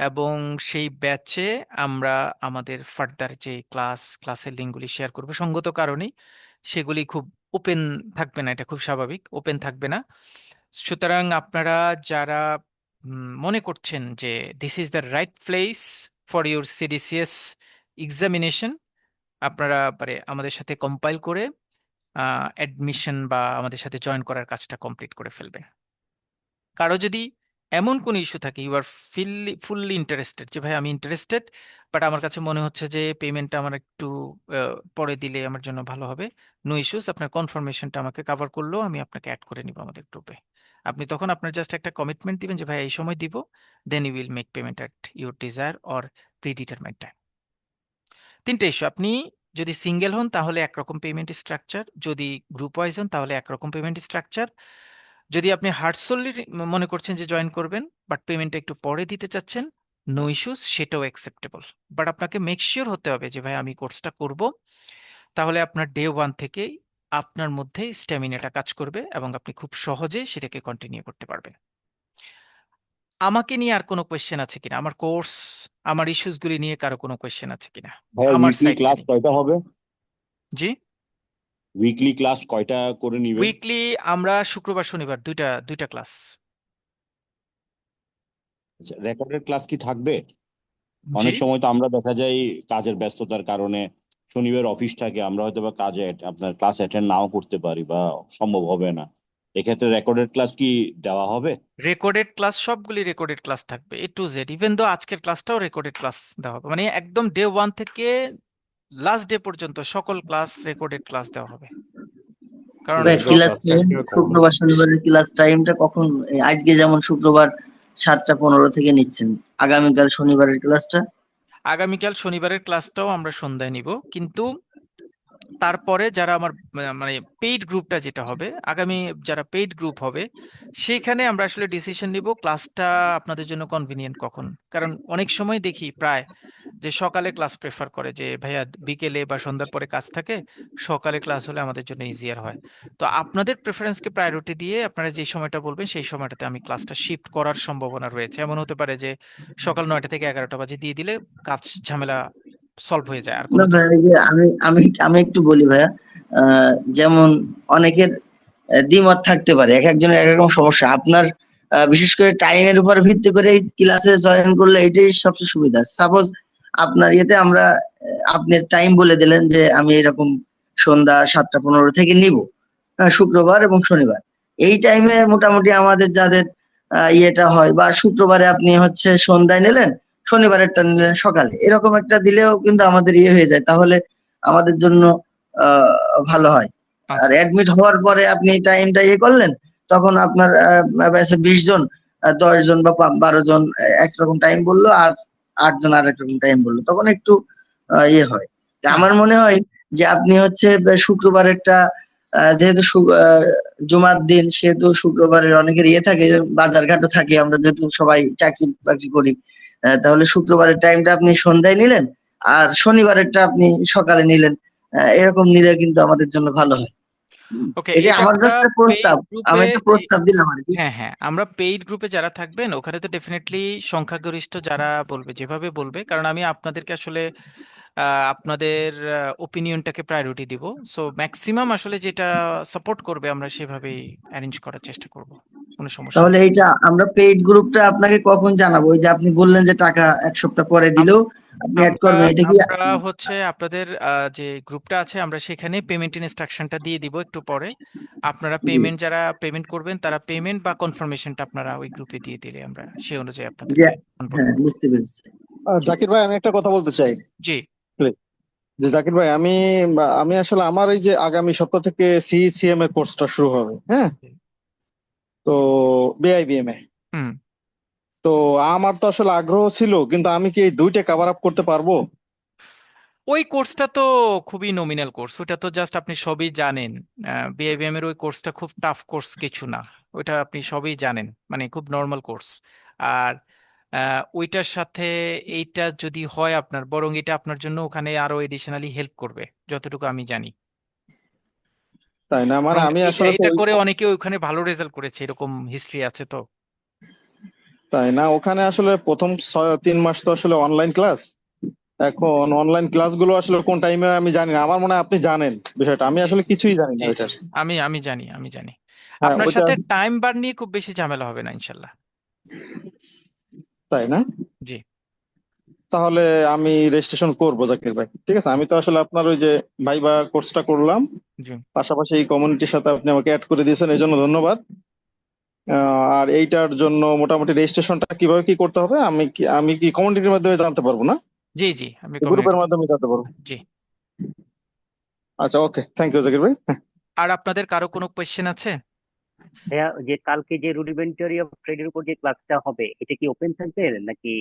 এবং সেই ব্যাচে আমরা আমাদের ফার্দার যে ক্লাসের লিঙ্কগুলি শেয়ার করব। সঙ্গত কারণেই সেগুলি খুব ওপেন থাকবে না, এটা খুব স্বাভাবিক, ওপেন থাকবে না। সুতরাং আপনারা যারা মনে করছেন যে this is the right place for your CDCS examination আপনারা আমাদের সাথে কম্পাইল করে অ্যাডমিশন বা আমাদের সাথে জয়েন করার কাজটা কমপ্লিট করে ফেলবে। কারো যদি এমন কোনো ইস্যু থাকে, ইউ আর ফুললি ইন্টারেস্টেড, যে ভাই আমি ইন্টারেস্টেড বাট আমার কাছে মনে হচ্ছে যে পেমেন্টটা আমার একটু পরে দিলে আমার জন্য ভালো হবে, নো ইস্যুস, আপনার কনফার্মেশনটা আমাকে কভার করলেও আমি আপনাকে অ্যাড করে নিব আমাদের গ্রুপে। আপনি তখন আপনার জাস্ট একটা কমিটমেন্ট দিবেন যে ভাই এই সময় দিব, then you will make payment at your desire or predetermined time. তিনটে ইস্যু, আপনি যদি সিঙ্গেল হন তাহলে একরকম পেমেন্ট স্ট্রাকচার, যদি গ্রুপ ওয়াইজ হন তাহলে একরকম পেমেন্ট স্ট্রাকচার, যদি আপনি হার্টসোলি মনে করছেন যে জয়েন করবেন বাট পেমেন্টটা একটু পরে দিতে চাচ্ছেন, নো ইস্যুস, সেটাও অ্যাকসেপ্টেবল। বাট আপনাকে মেক শিওর হতে হবে যে ভাই আমি কোর্সটা করব, তাহলে আপনার ডে ওয়ান থেকেই আপনার মধ্যে স্ট্যামিনাটা কাজ করবে এবং আপনি খুব সহজে সেটাকে কন্টিনিউ করতে পারবেন। আমাকে নিয়ে আর কোনো কোয়েশ্চেন আছে কিনা, আমার কোর্স, আমার ইস্যুসগুলি নিয়ে কারো কোনো কোয়েশ্চেন আছে কিনা ভাইয়া আমার উইকলি সাইডটা ক্লাস নিয়ে? কয়টা হবে? জি, উইকলি ক্লাস কয়টা করে নিবেন? উইকলি আমরা শুক্রবার শনিবার দুইটা ক্লাস। রেকর্ডেড ক্লাস কি থাকবে? জি, অনেক সময় তো আমরা দেখা যায় কাজের ব্যস্ততার কারণে শনিবার অফিস থাকে, আমরা হয়তো বা কাজে আপনার ক্লাস অ্যাটেন্ড নাও করতে পারি বা সম্ভব হবে না, এক্ষেত্রে রেকর্ডেড ক্লাস কি দেওয়া হবে? রেকর্ডেড ক্লাস, সবগুলি রেকর্ডেড ক্লাস থাকবে এ টু জেড, ইভেন দো আজকের ক্লাসটাও রেকর্ডেড ক্লাস দেওয়া হবে, মানে একদম ডে ওয়ান থেকে লাস্ট ডে পর্যন্ত সকল ক্লাস রেকর্ডেড ক্লাস দেওয়া হবে। কারণ ভাই সব ক্লাস টাইম শুক্রবার শনিবারের ক্লাস টাইমটা কখন? আজকে যেমন শুক্রবার 7টা 15 থেকে নিচ্ছেন, আগামীকাল শনিবারের ক্লাসটা? আগামীকাল শনিবারের ক্লাসটাও আমরা সন্ধ্যায় নিব, কিন্তু তারপরে যারা আমার মানে পেইড গ্রুপটা যেটা হবে আগামী, যারা পেইড গ্রুপ হবে সেখানে আমরা আসলে ডিসিশন নিব ক্লাসটা আপনাদের জন্য কনভিনিয়েন্ট কখন। কারণ অনেক সময় দেখি প্রায় যে সকালে ক্লাস প্রেফার করে, যে ভাইয়া বিকেলে বা সন্ধ্যার পরে কাজ থাকে, সকালে ক্লাস হলে আমাদের জন্য ইজিয়ার হয়। তো আপনাদের প্রেফারেন্সকে প্রায়োরিটি দিয়ে আপনারা যে সময়টা বলবেন সেই সময়টাতে আমি ক্লাসটা শিফট করার সম্ভাবনা রয়েছে। এমন হতে পারে যে সকাল 9টা থেকে 11টা বাজে দিয়ে দিলে কাজ ঝামেলা সলভ হয়ে যায়, আর না কোনো ভাই, এই যে আমি আমি আমি একটু বলি ভাইয়া, যেমন অনেকের দ্বিমত থাকতে পারে, এক একজনের এক রকম সমস্যা। আপনার বিশেষ করে টাইমের উপর ভিত্তি করে ক্লাসে জয়েন করলে এটাই সবচেয়ে সুবিধা। সাপোজ আপনার ইয়েতে আমরা আপনি টাইম বলে দিলেন যে আমি এরকম সন্ধ্যা 7টা 15 থেকে নিব, শুক্রবার এবং শনিবার। এই টাইমে মোটামুটি আমাদের যাদের ইয়েটা হয়, বা শুক্রবারে আপনি হচ্ছে সন্ধ্যায় নিলেন, শনিবারেরটা নিলেন সকালে, এরকম একটা দিলেও কিন্তু আমাদের ইয়ে হয়ে যায়, তাহলে আমাদের জন্য ভালো হয়। আর আচ্ছা। অ্যাডমিট হওয়ার পরে আপনি টাইমটা ইয়ে করলেন, তখন আপনার ব্যাচে 20 জন, 10 জন বা 12 জন একরকম টাইম বললো, আর 8 জন আর একরকম টাইম বললো, তখন একটু ইয়ে হয়। তা হুম। আমার মনে হয় যে আপনি হচ্ছে শুক্রবারেরটা, যেহেতু জুমার দিন, সেহেতু শুক্রবারের অনেকের ইয়ে থাকে, বাজারঘাটও থাকে, আমরা যেহেতু সবাই চাকরি বাকরি করি, তাহলে শুক্রবারের টাইমটা আপনি সন্ধ্যায় নিলেন, আর শনিবারেরটা আপনি সকালে নিলেন। এরকম নিলে কিন্তু আমাদের জন্য ভালো হয়। ওকে, এটা এটা আমার আমরা জাস্ট পেইড প্রস্তাব, আমি গ্রুপে, একটা প্রস্তাব দিলাম আর কি। হ্যাঁ হ্যাঁ, আমরা পেইড গ্রুপে যারা থাকবেন ওখানে তো ডেফিনেটলি সংখ্যাগরিষ্ঠ যারা বলবে যেভাবে বলবে, কারণ আমি আপনাদেরকে আসলে আপনাদের ওপিনিয়নটাকে প্রায়োরিটি দিব। সো ম্যাক্সিমাম আসলে যেটা সাপোর্ট করবে আমরা সেভাবেই অ্যারেঞ্জ করার চেষ্টা করব, কোনো সমস্যা তাহলে নেই। এইটা আমরা পেইড গ্রুপটা আপনাকে কখন জানাবো? ওই যে আপনি বললেন যে টাকা 1 সপ্তাহ পরে দিলেও আপনি অ্যাড আমরা করবেন, এটা কি? আমরা হচ্ছে আপনাদের যে গ্রুপটা আছে আমরা সেখানে পেমেন্ট ইনস্ট্রাকশনটা দিয়ে দিব একটু পরে। আপনারা জি, পেমেন্ট, যারা পেমেন্ট করবেন তারা পেমেন্ট বা কনফার্মেশনটা আপনারা ওই গ্রুপে দিয়ে দিলে আমরা সেই অনুযায়ী যে আপনাদেরকে অনবোর্ড হ্যাঁ, করব। বুঝতে পেরেছি। ঠিক জাকির আছে। ভাই, আমি একটা কথা বলতে চাই। জি, Please. যে জাকির ভাই, আমি আসলে আমার এই যে আগামী সপ্তাহ থেকে সিইসিএম এর কোর্সটা শুরু হবে, হ্যাঁ, তো বিআইবিএম এ। হুম। তো আমার তো আসলে আগ্রহ ছিল, কিন্তু আমি কি এই দুইটা কভার আপ করতে পারবো? ওই কোর্সটা তো খুবই নমিনাল কোর্স, ওটা তো জাস্ট আপনি সবই জানেন। বিআইবিএম এর ওই কোর্সটা খুব টাফ কোর্স কিছু না, ওইটা আপনি সবই জানেন, মানে খুব নর্মাল কোর্স। আর ওইটার সাথে এইটা যদি হয় আপনার, বরং এটা আপনার জন্য ওখানে আরো এডিশনালি হেল্প করবে যতটুকু আমি জানি। তাই না? মানে এবং আমি এটা আসলে তো এটা করে অনেকে ওখানে ভালো রেজাল্ট করেছে, এরকম হিস্ট্রি আছে তো। তাই না, ওখানে আসলে প্রথম 3 মাস তো আসলে অনলাইন ক্লাস। এখন অনলাইন ক্লাসগুলো আসলে কোন টাইমে আমি জানি না। আমার মনে হয় আপনি জানেন বিষয়টা, আমি জি আসলে কিছুই জানি না জি জি, ওইটার। আমি জানি। হ্যাঁ, আপনার ওইটা। সাথে টাইম বার নিয়ে খুব বেশি ঝামেলা হবে না ইনশাল্লাহ। তাই না? জি। তো তাহলে আমি রেজিস্ট্রেশন করবো জাকির ভাই, ঠিক আছে। আমি তো আসলে আপনার ওই যে ভাইবা কোর্সটা করলাম, জি পাশাপাশি এই কমিউনিটির সাথে আপনি আমাকে অ্যাড করে দিয়েছেন, এই জন্য ধন্যবাদ। আর এইটার জন্য মোটামুটি রেজিস্ট্রেশনটা কিভাবে কি করতে হবে আমি কি কমিউনিটির মাধ্যমে জানতে পারবো না? জি জি আমি গ্রুপের কমিউনিটি মাধ্যমে জানতে পারবো? জি। আচ্ছা, ওকে, থ্যাংক ইউ জাকির ভাই। আর আপনাদের কারো কোনো কোয়েশ্চেন আছে? ভাইয়া, যে কালকে যে রুডিমেন্টারি অফ ট্রেডের উপর যে ক্লাসটা হবে, এটা কি ওপেন থাকবে নাকি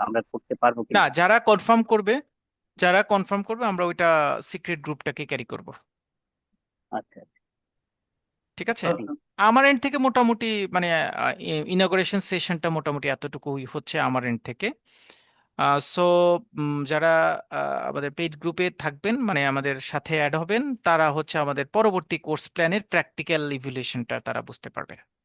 আমরা করতে পারবো না, কিনা? যারা কনফার্ম করবে আমরা ওইটা সিক্রেট গ্রুপটাকে ক্যারি করব। আচ্ছা, ঠিক আছে, ঠিক। আমার এন্ড থেকে মোটামুটি মানে ইনঅগ্রেশন সেশনটা মোটামুটি এতটুকুই হচ্ছে আমার এন্ড থেকে। সো যারা আমাদের পেইড গ্রুপে থাকবেন মানে আমাদের সাথে অ্যাড হবেন, তারা হচ্ছে আমাদের পরবর্তী কোর্স প্ল্যানের প্র্যাকটিক্যাল ইভ্যালুয়েশনটা তারা বুঝতে পারবে।